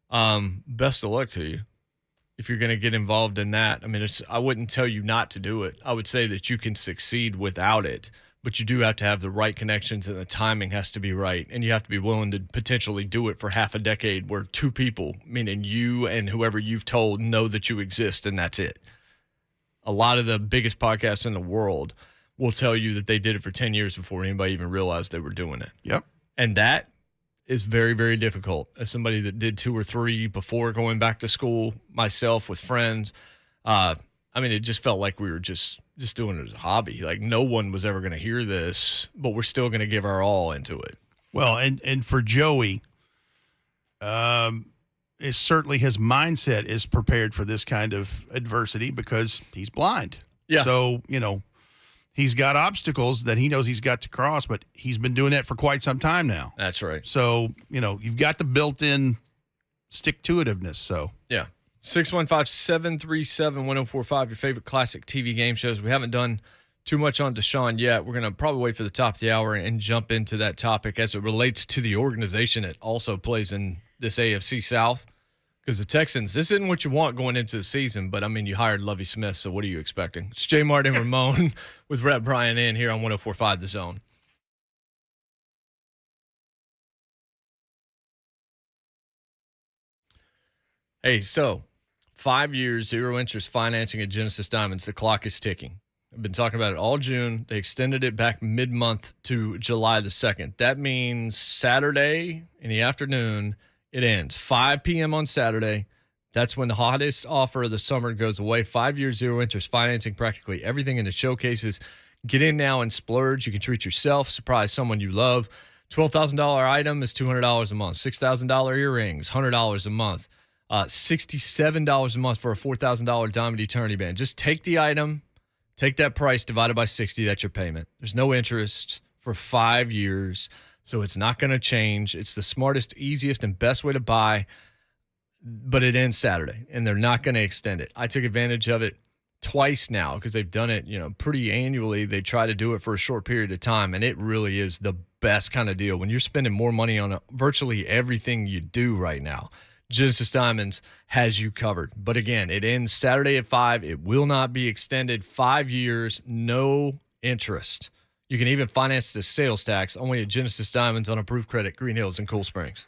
best of luck to you. If you're going to get involved in that, I mean, I wouldn't tell you not to do it. I would say that you can succeed without it, but you do have to have the right connections and the timing has to be right. And you have to be willing to potentially do it for half a decade where two people, meaning you and whoever you've told, know that you exist and that's it. A lot of the biggest podcasts in the world will tell you that they did it for 10 years before anybody even realized they were doing it. Yep. And that is very, very difficult. As somebody that did 2 or 3 before going back to school, myself with friends, I mean, it just felt like we were just doing it as a hobby. Like no one was ever going to hear this, but we're still going to give our all into it. Well, and for Joey, it's certainly his mindset is prepared for this kind of adversity because he's blind. Yeah. So, he's got obstacles that he knows he's got to cross, but he's been doing that for quite some time now. That's right. So, you've got the built-in stick-to-itiveness. So, yeah. 615-737-1045, your favorite classic TV game shows. We haven't done too much on Deshaun yet. We're going to probably wait for the top of the hour and jump into that topic as it relates to the organization that also plays in this AFC South. Because the Texans, this isn't what you want going into the season, but, I mean, you hired Lovie Smith, so what are you expecting? It's J. Martin Ramon with Rhett Bryan in here on 104.5 The Zone. Hey, so 5 years, 0 interest financing at Genesis Diamonds. The clock is ticking. I've been talking about it all June. They extended it back mid-month to July the 2nd. That means Saturday in the afternoon, it ends 5 p.m. on Saturday. That's when the hottest offer of the summer goes away. 5 years, 0 interest financing, practically everything in the showcases. Get in now and splurge. You can treat yourself, surprise someone you love. $12,000 item is $200 a month. $6,000 earrings, $100 a month. $67 a month for a $4,000 Diamond Eternity Band. Just take the item, take that price divided by 60. That's your payment. There's no interest for 5 years. So it's not going to change. It's the smartest, easiest, and best way to buy, but it ends Saturday, and they're not going to extend it. I took advantage of it twice now because they've done it, pretty annually. They try to do it for a short period of time, and it really is the best kind of deal. When you're spending more money on virtually everything you do right now, Genesis Diamonds has you covered. But again, it ends Saturday at 5. It will not be extended. 5 years, no interest. You can even finance the sales tax only at Genesis Diamonds on approved credit, Green Hills and Cool Springs.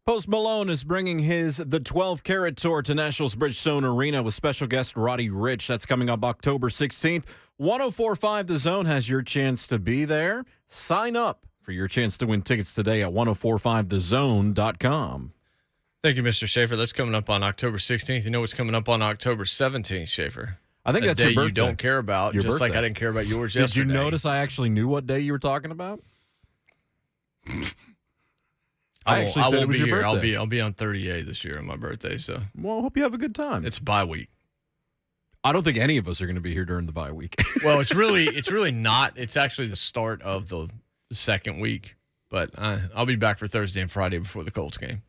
Post Malone is bringing the 12 Carat Tour to Nashville's Bridgestone Arena with special guest Roddy Ricch. That's coming up October 16th. 104.5 The Zone has your chance to be there. Sign up for your chance to win tickets today at 1045thezone.com. Thank you, Mr. Schaefer. That's coming up on October 16th. You know what's coming up on October 17th, Schaefer? I think that's day your birthday. You don't care about, your just birthday. like I didn't care about yours Did yesterday. you notice I actually knew what day you were talking about? I actually said it was your birthday. I'll be on 38 this year on my birthday, so. Well, I hope you have a good time. It's a bye week. I don't think any of us are going to be here during the bye week. Well, it's really not. It's actually the start of the second week, but I'll be back for Thursday and Friday before the Colts game.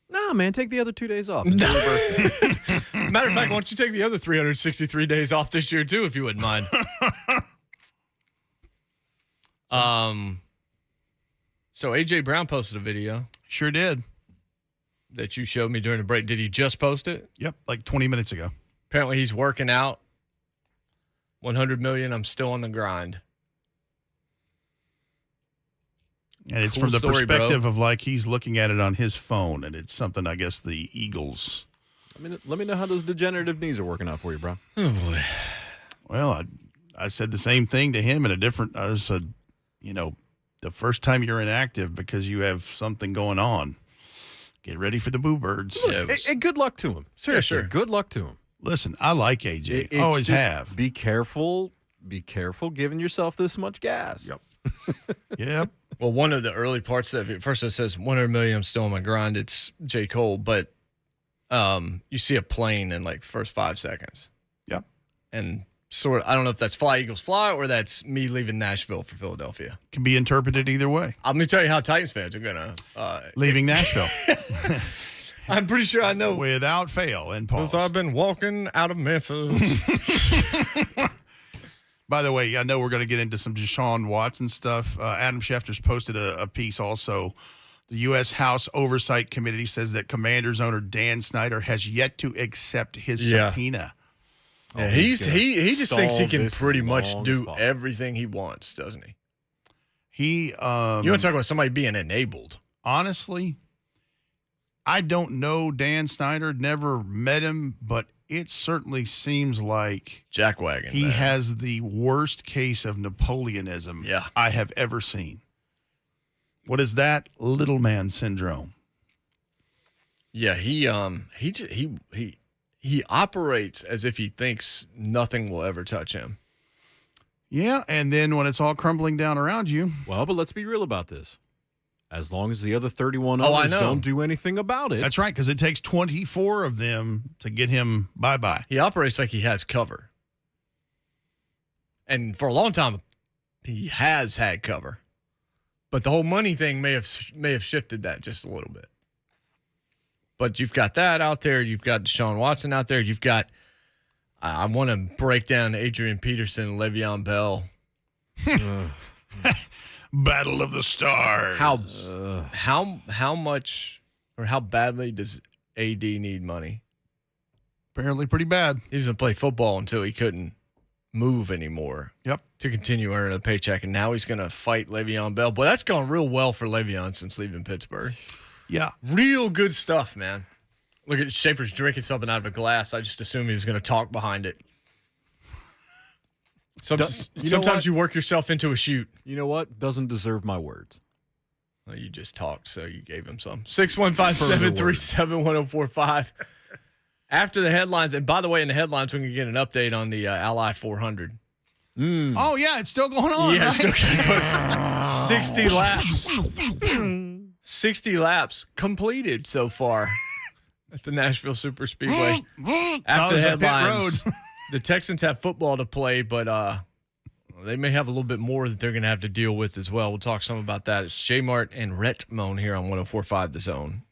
Nah, man, take the other 2 days off. Enjoy your birthday. Matter of fact, why don't you take the other 363 days off this year too, if you wouldn't mind? So AJ Brown posted a video Sure did. that you showed me during the break. Did he just post it? Yep, like 20 minutes ago. Apparently he's working out. 100 million, I'm still on the grind. And it's Cool from the story, perspective of like he's looking at it on his phone, and it's something I guess the Eagles. Let me know how those degenerative knees are working out for you, bro. Oh, boy. Well, I said the same thing to him in a different. I said, the first time you're inactive because you have something going on, get ready for the boo birds. Yeah, And good luck to him. Seriously, sure. Good luck to him. Listen, I like AJ. It's Always just have. Be careful. Be careful giving yourself this much gas. Yep. Yep. Well, one of the early parts that at first it says 100 million, I'm still on my grind. It's J. Cole, but you see a plane in like the first 5 seconds. Yep. And sort of, I don't know if that's Fly Eagles Fly or that's me leaving Nashville for Philadelphia. Can be interpreted either way. I'm going to tell you how Titans fans are going to. Leaving Nashville I'm pretty sure I know. without fail and pause. Because I've been walking out of Memphis. By the way, I know we're going to get into some Deshaun Watson stuff. Adam Schefter's posted a piece also. The U.S. House Oversight Committee says that Commanders owner Dan Snyder has yet to accept his subpoena. Yeah, he just thinks he can this pretty as much long as do possible. everything he wants, doesn't he? He, You want to talk about somebody being enabled? honestly, I don't know Dan Snyder, never met him, but it certainly seems like Jackwagon. he man. has the worst case of Napoleonism I have ever seen. What is that? Little man syndrome. Yeah, he operates as if he thinks nothing will ever touch him. Yeah, and then when it's all crumbling down around you, Well, but let's be real about this. As long as the other 31 Oh, I others know. don't do anything about it. that's right, because it takes 24 of them to get him bye-bye. He operates like he has cover. And for a long time, he has had cover. But the whole money thing may have shifted that just a little bit. But you've got that out there. You've got Deshaun Watson out there. You've got, I want to break down Adrian Peterson and Le'Veon Bell. Battle of the Stars. How much or how badly does AD need money? Apparently pretty bad. He was going to play football until he couldn't move anymore. Yep. To continue earning a paycheck, and now he's going to fight Le'Veon Bell. Boy, that's gone real well for Le'Veon since leaving Pittsburgh. Yeah. Real good stuff, man. Look at Schaefer's drinking something out of a glass. I just assumed he was going to talk behind it. Sometimes what? you work yourself into a shoot. You know what? Doesn't deserve my words. Well, you just talked, so you gave him some. 615-737-1045. After the headlines, and by the way, in the headlines, we can get an update on the Ally 400. Oh, yeah, it's still going on. Yeah, right? it's still going to go 60 laps. 60 laps completed so far at the Nashville Super Speedway. After the that was a pit headlines, the Texans have football to play, but they may have a little bit more that they're going to have to deal with as well. We'll talk some about that. It's J Mart and Rhett Moan here on 104.5 The Zone.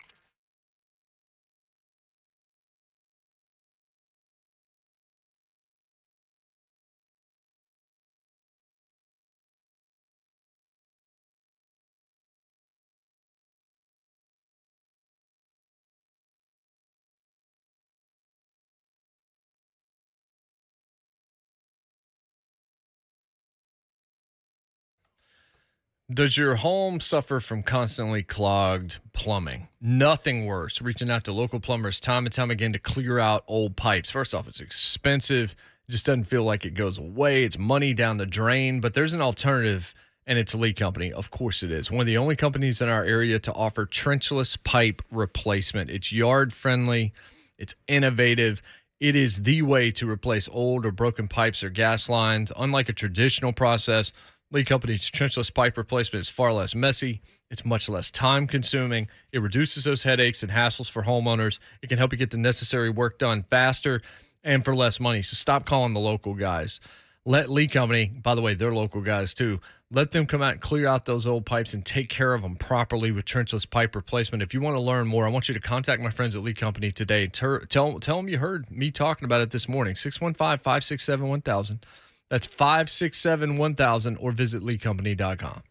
Does your home suffer from constantly clogged plumbing? Nothing worse. Reaching out to local plumbers time and time again to clear out old pipes. First off, it's expensive. It just doesn't feel like it goes away. It's money down the drain, but there's an alternative, and it's Lee Company. Of course it is. One of the only companies in our area to offer trenchless pipe replacement. It's yard friendly. It's innovative. It is the way to replace old or broken pipes or gas lines. Unlike a traditional process, Lee Company's trenchless pipe replacement is far less messy. It's much less time consuming. It reduces those headaches and hassles for homeowners. It can help you get the necessary work done faster and for less money. So stop calling the local guys. Let Lee Company, by the way, they're local guys too, let them come out and clear out those old pipes and take care of them properly with trenchless pipe replacement. If you want to learn more, I want you to contact my friends at Lee Company today. Tell them you heard me talking about it this morning. 615-567-1000. That's 567-1000, or visit leecompany.com.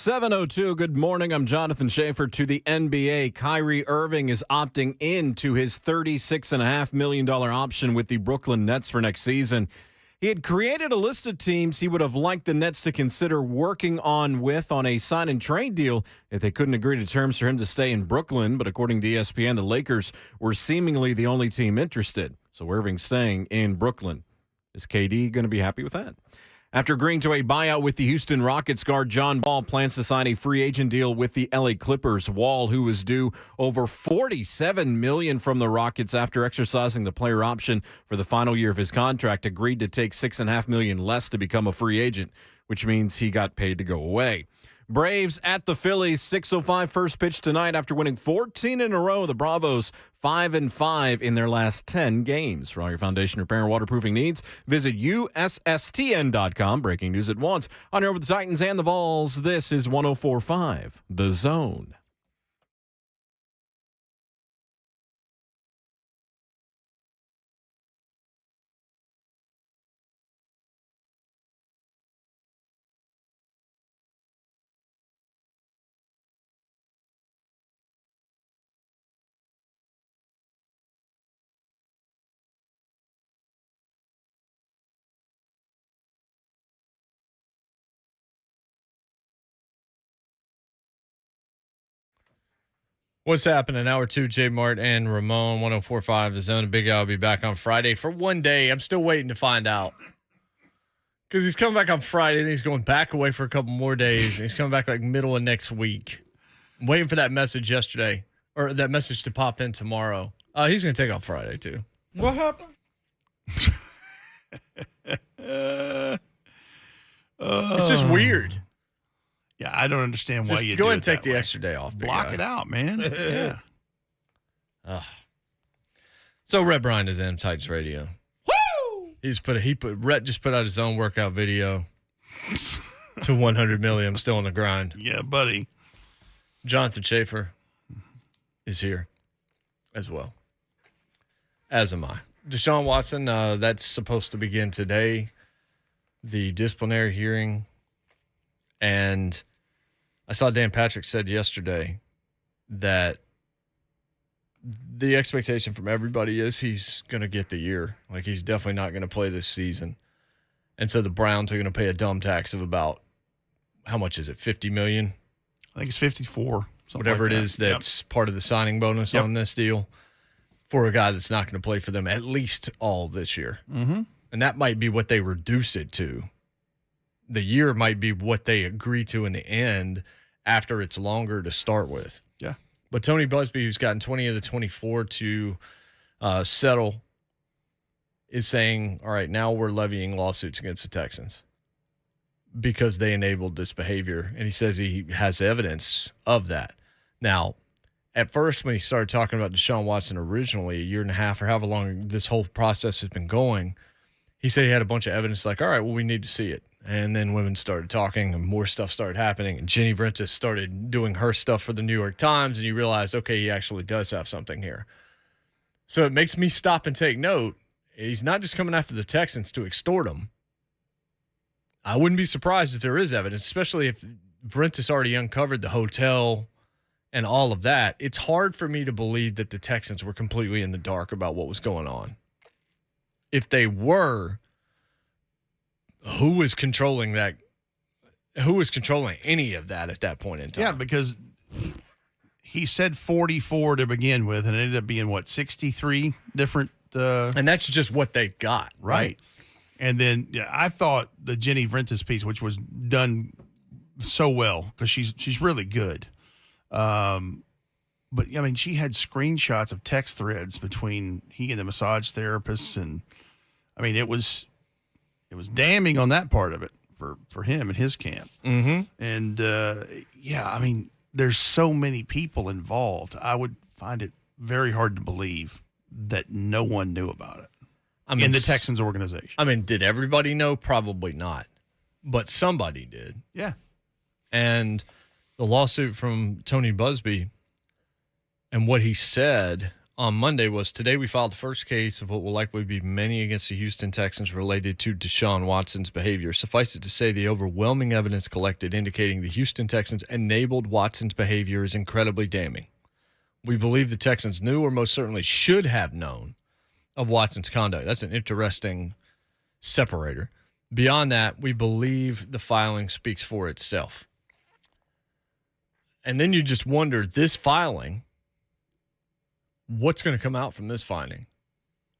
7:02. Good morning. I'm Jonathan Schaefer. To the NBA, Kyrie Irving is opting into his $36.5 million option with the Brooklyn Nets for next season. He had created a list of teams he would have liked the Nets to consider working on a sign and trade deal if they couldn't agree to terms for him to stay in Brooklyn. But according to ESPN, the Lakers were seemingly the only team interested. So Irving's staying in Brooklyn. Is KD going to be happy with that? After agreeing to a buyout with the Houston Rockets, guard John Wall plans to sign a free agent deal with the LA Clippers. Wall, who was due over $47 million from the Rockets after exercising the player option for the final year of his contract, agreed to take $6.5 million less to become a free agent, which means he got paid to go away. Braves at the Phillies, 6:05 first pitch tonight after winning 14 in a row. The Bravos 5-5 in their last 10 games. For all your foundation repair and waterproofing needs, visit USSTN.com. Breaking news at once. On here with the Titans and the Vols, this is 104.5 The Zone. What's happening? Hour 2, J Mart and Ramon, 104.5 The Zone. Big Al will be back on Friday for one day. I'm still waiting to find out. Because he's coming back on Friday, then he's going back away for a couple more days. And he's coming back like middle of next week. I'm waiting for that message yesterday, or that message to pop in tomorrow. He's going to take off Friday, too. What happened? It's just weird. Yeah, I don't understand why Just you go do ahead and it take that the way. extra day off. Block it out, man. Yeah. So Red Bryant is in Titans Radio. Woo! Rhett just put out his own workout video to 100 million. I'm still on the grind. Yeah, buddy. Jonathan Schaefer is here as well. As am I. Deshaun Watson, that's supposed to begin today. The disciplinary hearing. And I saw Dan Patrick said yesterday that the expectation from everybody is he's going to get the year. Like, he's definitely not going to play this season. And so the Browns are going to pay a dumb tax of about, how much is it, $50 million? I think it's 54. Whatever it is that's part of the signing bonus on this deal for a guy that's not going to play for them at least all this year. Mm-hmm. And that might be what they reduce it to. The year might be what they agree to in the end after it's longer to start with. Yeah. But Tony Busby, who's gotten 20 of the 24 to settle, is saying, all right, now we're levying lawsuits against the Texans because they enabled this behavior. And he says he has evidence of that. Now, at first, when he started talking about Deshaun Watson originally, a year and a half or however long this whole process has been going, he said he had a bunch of evidence like, all right, well, we need to see it. And then women started talking and more stuff started happening. And Jenny Vrentas started doing her stuff for the New York Times. And you realized, okay, he actually does have something here. So it makes me stop and take note. He's not just coming after the Texans to extort them. I wouldn't be surprised if there is evidence, especially if Vrentas already uncovered the hotel and all of that. It's hard for me to believe that the Texans were completely in the dark about what was going on. If they were, who was controlling that? Who was controlling any of that at that point in time? Yeah, because he said 44 to begin with, and it ended up being, 63 different? And that's just what they got, right? And then I thought the Jenny Vrentas piece, which was done so well, because she's really good. But, I mean, she had screenshots of text threads between he and the massage therapists, and, I mean, it was damning on that part of it for him and his camp. Mm-hmm. And, I mean, there's so many people involved. I would find it very hard to believe that no one knew about it in the Texans organization. I mean, did everybody know? Probably not. But somebody did. Yeah. And the lawsuit from Tony Busby and what he said on Monday was, today we filed the first case of what will likely be many against the Houston Texans related to Deshaun Watson's behavior. Suffice it to say, the overwhelming evidence collected indicating the Houston Texans enabled Watson's behavior is incredibly damning. We believe the Texans knew or most certainly should have known of Watson's conduct. That's an interesting separator. Beyond that, we believe the filing speaks for itself. And then you just wonder, this filing, what's going to come out from this finding,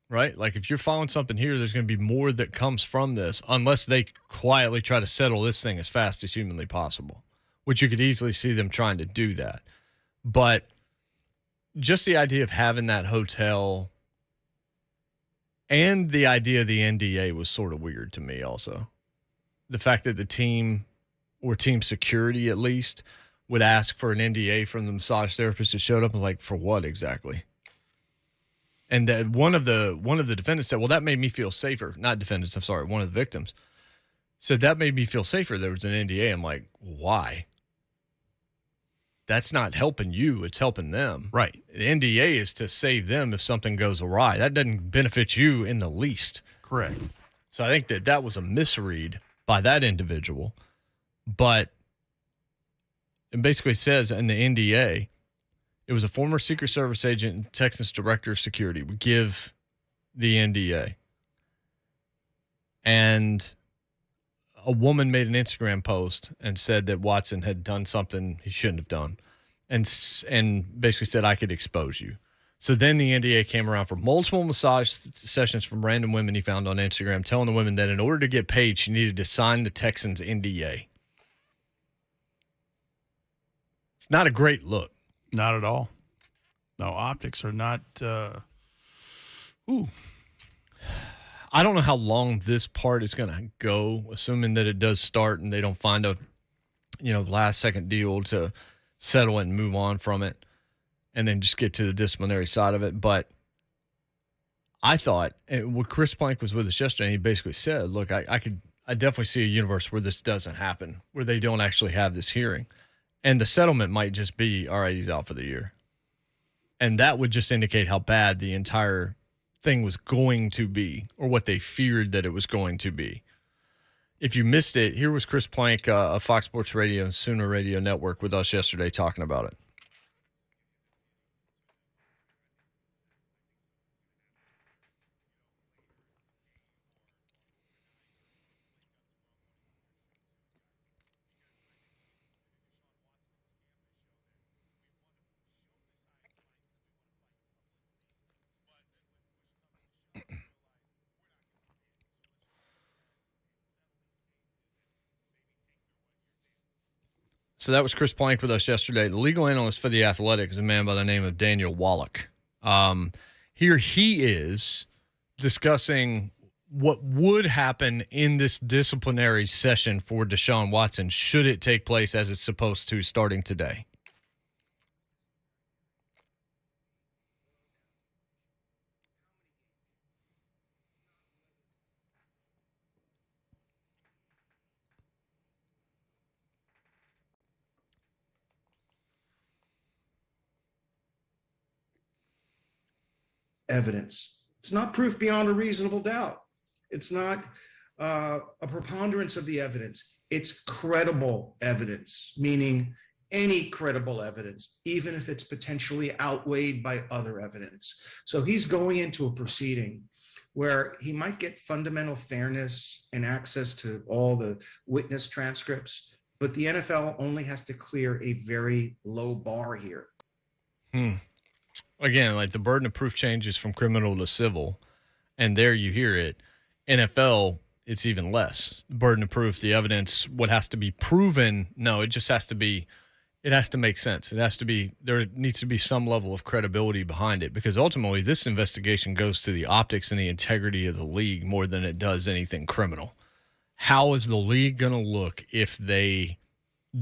right? Like if you're filing something here, there's going to be more that comes from this unless they quietly try to settle this thing as fast as humanly possible, which you could easily see them trying to do that. But just the idea of having that hotel and the idea of the NDA was sort of weird to me also. The fact that the team or team security at least would ask for an NDA from the massage therapist that showed up and like, for what exactly? And that one of the defendants said, well, that made me feel safer. Not defendants, I'm sorry, one of the victims said that made me feel safer. There was an NDA. I'm like, why? That's not helping you. It's helping them. Right. The NDA is to save them if something goes awry. That doesn't benefit you in the least. Correct. So I think that was a misread by that individual. But it basically says in the NDA, it was a former Secret Service agent and Texas Director of Security would give the NDA. And a woman made an Instagram post and said that Watson had done something he shouldn't have done and basically said, I could expose you. So then the NDA came around for multiple massage sessions from random women he found on Instagram, telling the women that in order to get paid, she needed to sign the Texans NDA. It's not a great look. Not at all. No, optics are not. I don't know how long this part is going to go, assuming that it does start and they don't find a, last second deal to settle it and move on from it and then just get to the disciplinary side of it. But I thought, and what Chris Plank was with us yesterday, he basically said, look, I definitely see a universe where this doesn't happen, where they don't actually have this hearing. And the settlement might just be, all right, he's out for the year. And that would just indicate how bad the entire thing was going to be, or what they feared that it was going to be. If you missed it, here was Chris Plank of Fox Sports Radio and Sooner Radio Network with us yesterday talking about it. So that was Chris Plank with us yesterday. The legal analyst for The Athletic is a man by the name of Daniel Wallach. Here he is discussing what would happen in this disciplinary session for Deshaun Watson should it take place as it's supposed to starting today. Evidence. It's not proof beyond a reasonable doubt. It's not a preponderance of the evidence. It's credible evidence, meaning any credible evidence, even if it's potentially outweighed by other evidence. So he's going into a proceeding where he might get fundamental fairness and access to all the witness transcripts, but the NFL only has to clear a very low bar here. Again, like the burden of proof changes from criminal to civil, and there you hear it. NFL, it's even less. Burden of proof, the evidence, what has to be proven, no, it just has to be, it has to make sense. It has to be, there needs to be some level of credibility behind it, because ultimately this investigation goes to the optics and the integrity of the league more than it does anything criminal. How is the league going to look if they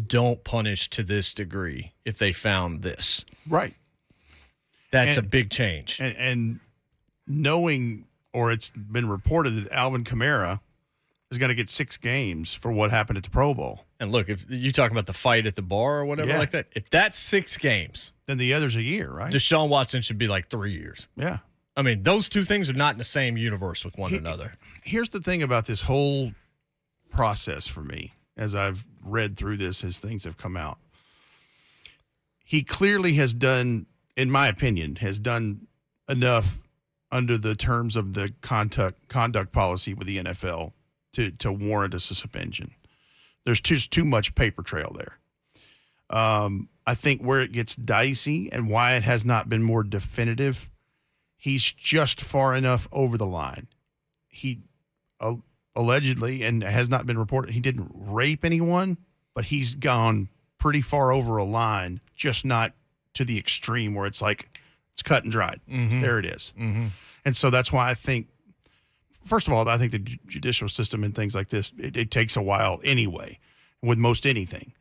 don't punish to this degree, if they found this? Right. That's a big change. And knowing, or it's been reported that Alvin Kamara is is going to get 6 games for what happened at the Pro Bowl. And look, if you talk about the fight at the bar or whatever like that, if that's 6 games, then the other's a year, right? Deshaun Watson should be like 3 years. Yeah. I mean, those two things are not in the same universe with one another. Here's the thing about this whole process for me, as I've read through this, as things have come out. He clearly has done, in my opinion, has done enough under the terms of the conduct policy with the NFL to warrant a suspension. There's just too much paper trail there. I think where it gets dicey and why it has not been more definitive, he's just far enough over the line. He allegedly, and has not been reported, he didn't rape anyone, but he's gone pretty far over a line, just not to the extreme where it's like it's cut and dried. Mm-hmm. There it is. Mm-hmm. And so that's why I think, first of all, I think the judicial system and things like this, it takes a while anyway with most anything.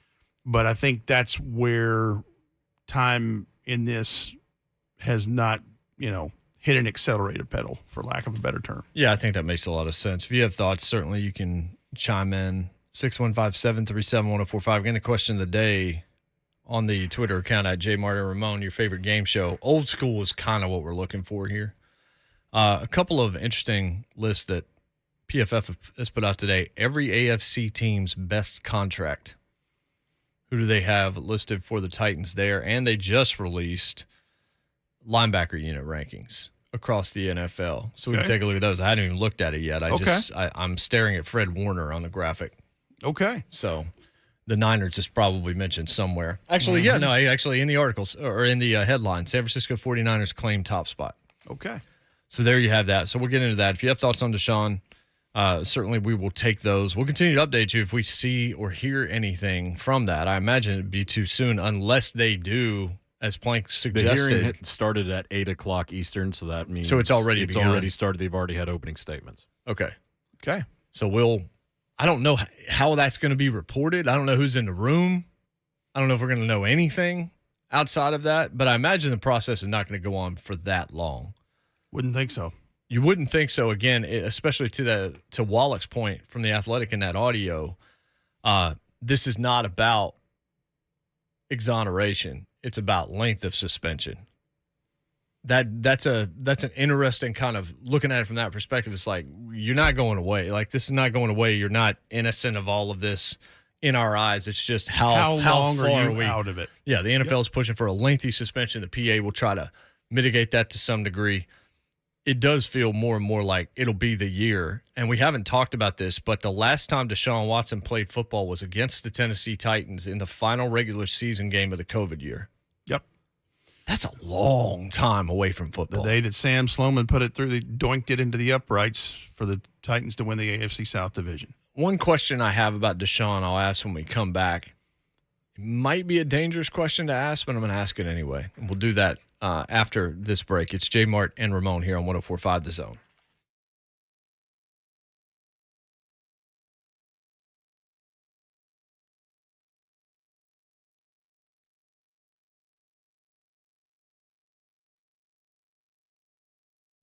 But I think that's where time in this has not, hit an accelerated pedal, for lack of a better term. Yeah, I think that makes a lot of sense. If you have thoughts, certainly you can chime in. 615-737-1045. Again, the question of the day on the Twitter account at @JMartinRamon, your favorite game show. Old school is kind of what we're looking for here. A couple of interesting lists that PFF has put out today. Every AFC team's best contract. Who do they have listed for the Titans there? And they just released linebacker unit rankings across the NFL. So we can take a look at those. I hadn't even looked at it yet. I'm staring at Fred Warner on the graphic. Okay. So the Niners is probably mentioned somewhere. Actually, actually in the articles or in the headline, San Francisco 49ers claim top spot. Okay. So there you have that. So we'll get into that. If you have thoughts on Deshaun, certainly we will take those. We'll continue to update you if we see or hear anything from that. I imagine it'd be too soon unless they do, as Plank suggested. The hearing started at 8 o'clock Eastern, so that means it's already started. They've already had opening statements. Okay. So I don't know how that's going to be reported. I don't know who's in the room. I don't know if we're going to know anything outside of that, but I imagine the process is not going to go on for that long. Wouldn't think so. You wouldn't think so. Again, especially to Wallach's point from The Athletic in that audio, this is not about exoneration. It's about length of suspension. That's an interesting kind of looking at it from that perspective. It's like, you're not going away. Like, this is not going away. You're not innocent of all of this in our eyes. It's just how long far are you we out of it? Yeah, the NFL is pushing for a lengthy suspension. The PA will try to mitigate that to some degree. It does feel more and more like it'll be the year. And we haven't talked about this, but the last time Deshaun Watson played football was against the Tennessee Titans in the final regular season game of the COVID year. Yep. That's a long time away from football. The day that Sam Sloman put it through, doinked it into the uprights for the Titans to win the AFC South division. One question I have about Deshaun, I'll ask when we come back. It might be a dangerous question to ask, but I'm going to ask it anyway. And we'll do that after this break. It's J. Mart and Ramon here on 104.5 The Zone.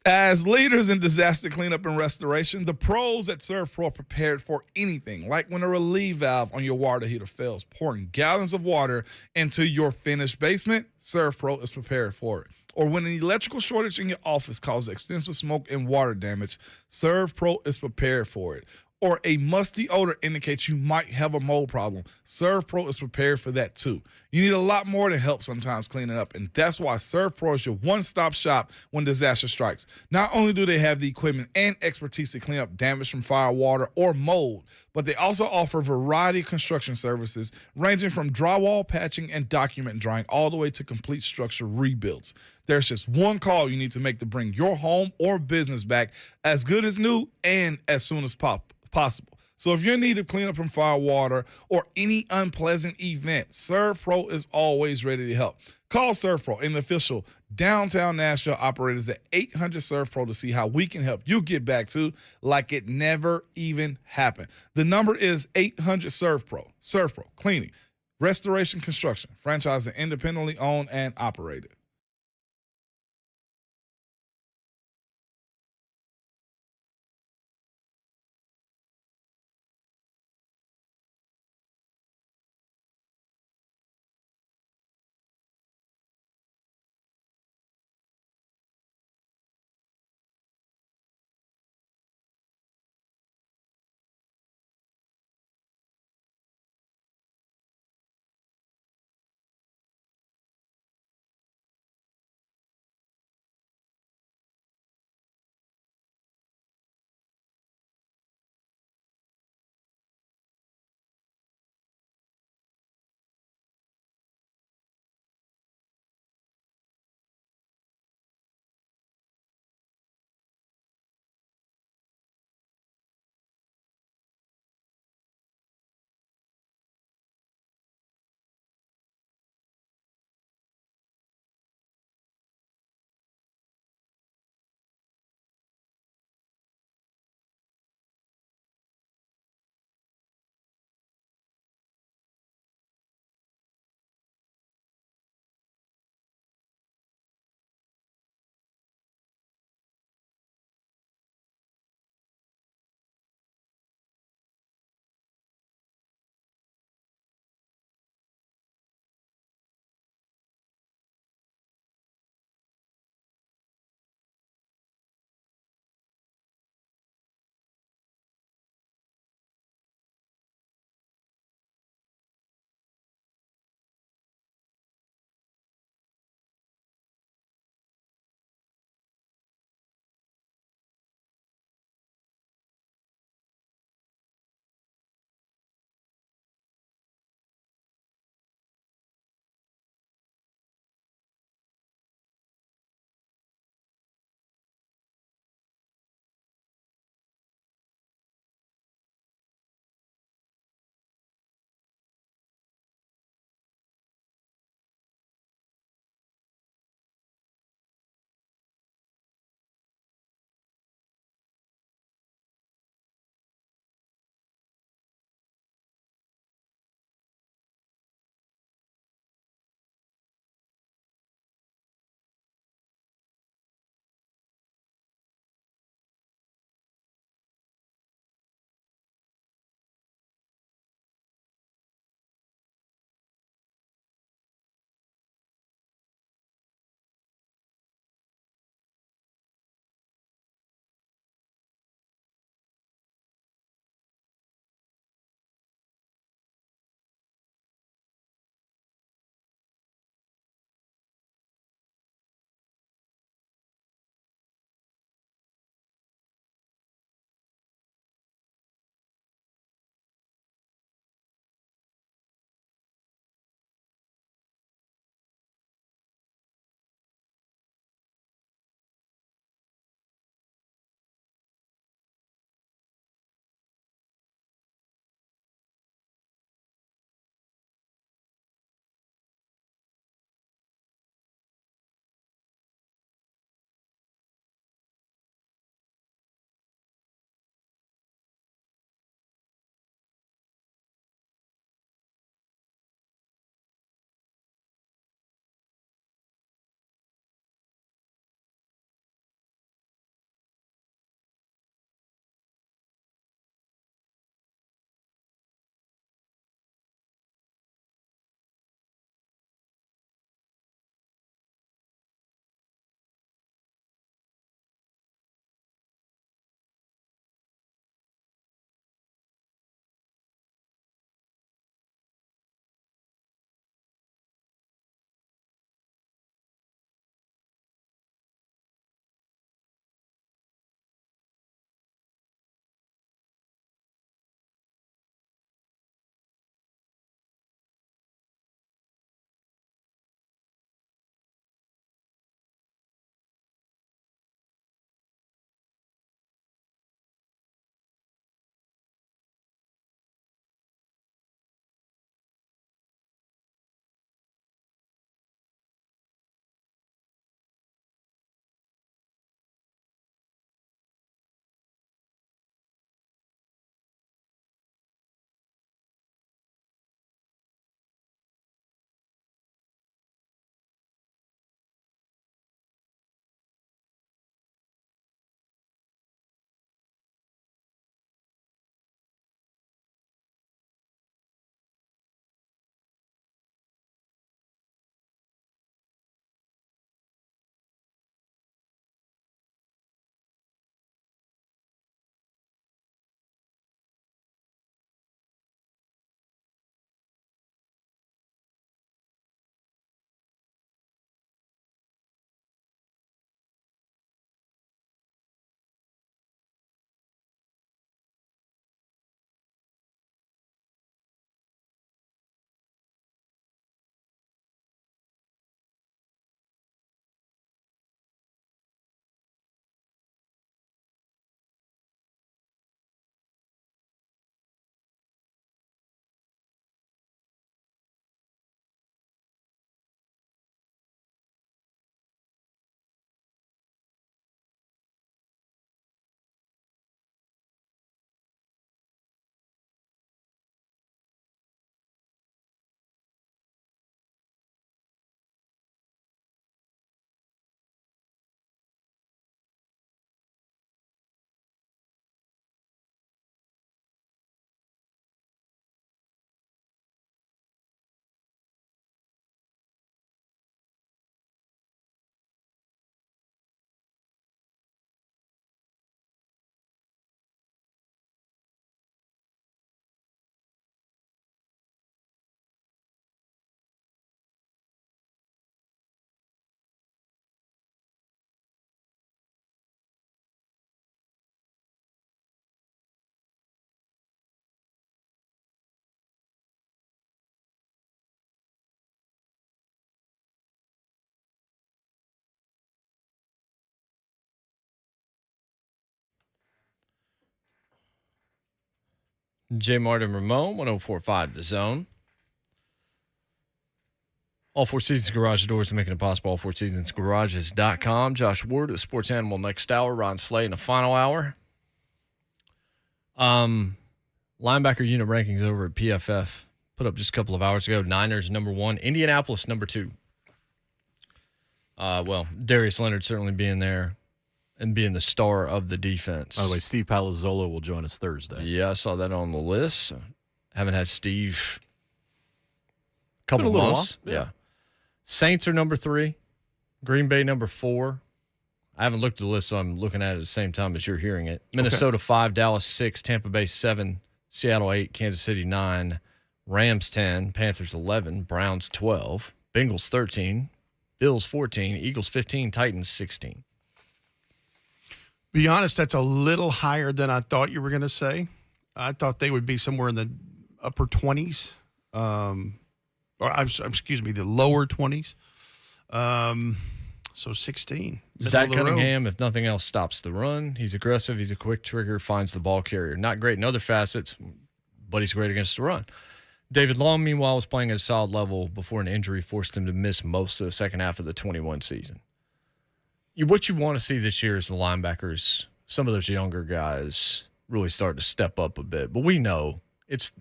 As leaders in disaster cleanup and restoration, the pros at ServPro are prepared for anything, like when a relief valve on your water heater fails, pouring gallons of water into your finished basement, ServPro is prepared for it. Or when an electrical shortage in your office causes extensive smoke and water damage, ServPro is prepared for it. Or a musty odor indicates you might have a mold problem, ServPro is prepared for that too. You need a lot more than help sometimes cleaning up, and that's why ServPro is your one-stop shop when disaster strikes. Not only do they have the equipment and expertise to clean up damage from fire, water, or mold, but they also offer a variety of construction services ranging from drywall patching and document drying all the way to complete structure rebuilds. There's just one call you need to make to bring your home or business back as good as new and as soon as possible. So if you're in need of cleanup from fire, water, or any unpleasant event, ServPro is always ready to help. Call ServPro, an official downtown Nashville operators at 800 ServPro to see how we can help you get back to like it never even happened. The number is 800 ServPro. ServPro, cleaning, restoration, construction, franchising, independently owned and operated. J. Martin Ramon, 104.5 The Zone. All Four Seasons Garage Doors are making it possible. AllFourSeasonsGarages.com. Josh Ward, a sports animal next hour. Ron Slay in the final hour. Linebacker unit rankings over at PFF. Put up just a couple of hours ago. Niners number 1. Indianapolis number 2. Darius Leonard certainly being there and being the star of the defense. By the way, Steve Palazzolo will join us Thursday. Yeah, I saw that on the list. Haven't had Steve a couple Been a little months. while. Yeah. Saints are number 3. Green Bay number 4. I haven't looked at the list, so I'm looking at it at the same time as you're hearing it. Minnesota 5, Dallas 6, Tampa Bay 7, Seattle 8, Kansas City 9, Rams 10, Panthers 11, Browns 12, Bengals 13, Bills 14, Eagles 15, Titans 16. Be honest, that's a little higher than I thought you were going to say. I thought they would be somewhere in the upper 20s, the lower 20s. So 16. Zach Cunningham, if nothing else, stops the run. He's aggressive. He's a quick trigger, finds the ball carrier. Not great in other facets, but he's great against the run. David Long, meanwhile, was playing at a solid level before an injury forced him to miss most of the second half of the 21 season. What you want to see this year is the linebackers, some of those younger guys, really start to step up a bit. But we know it's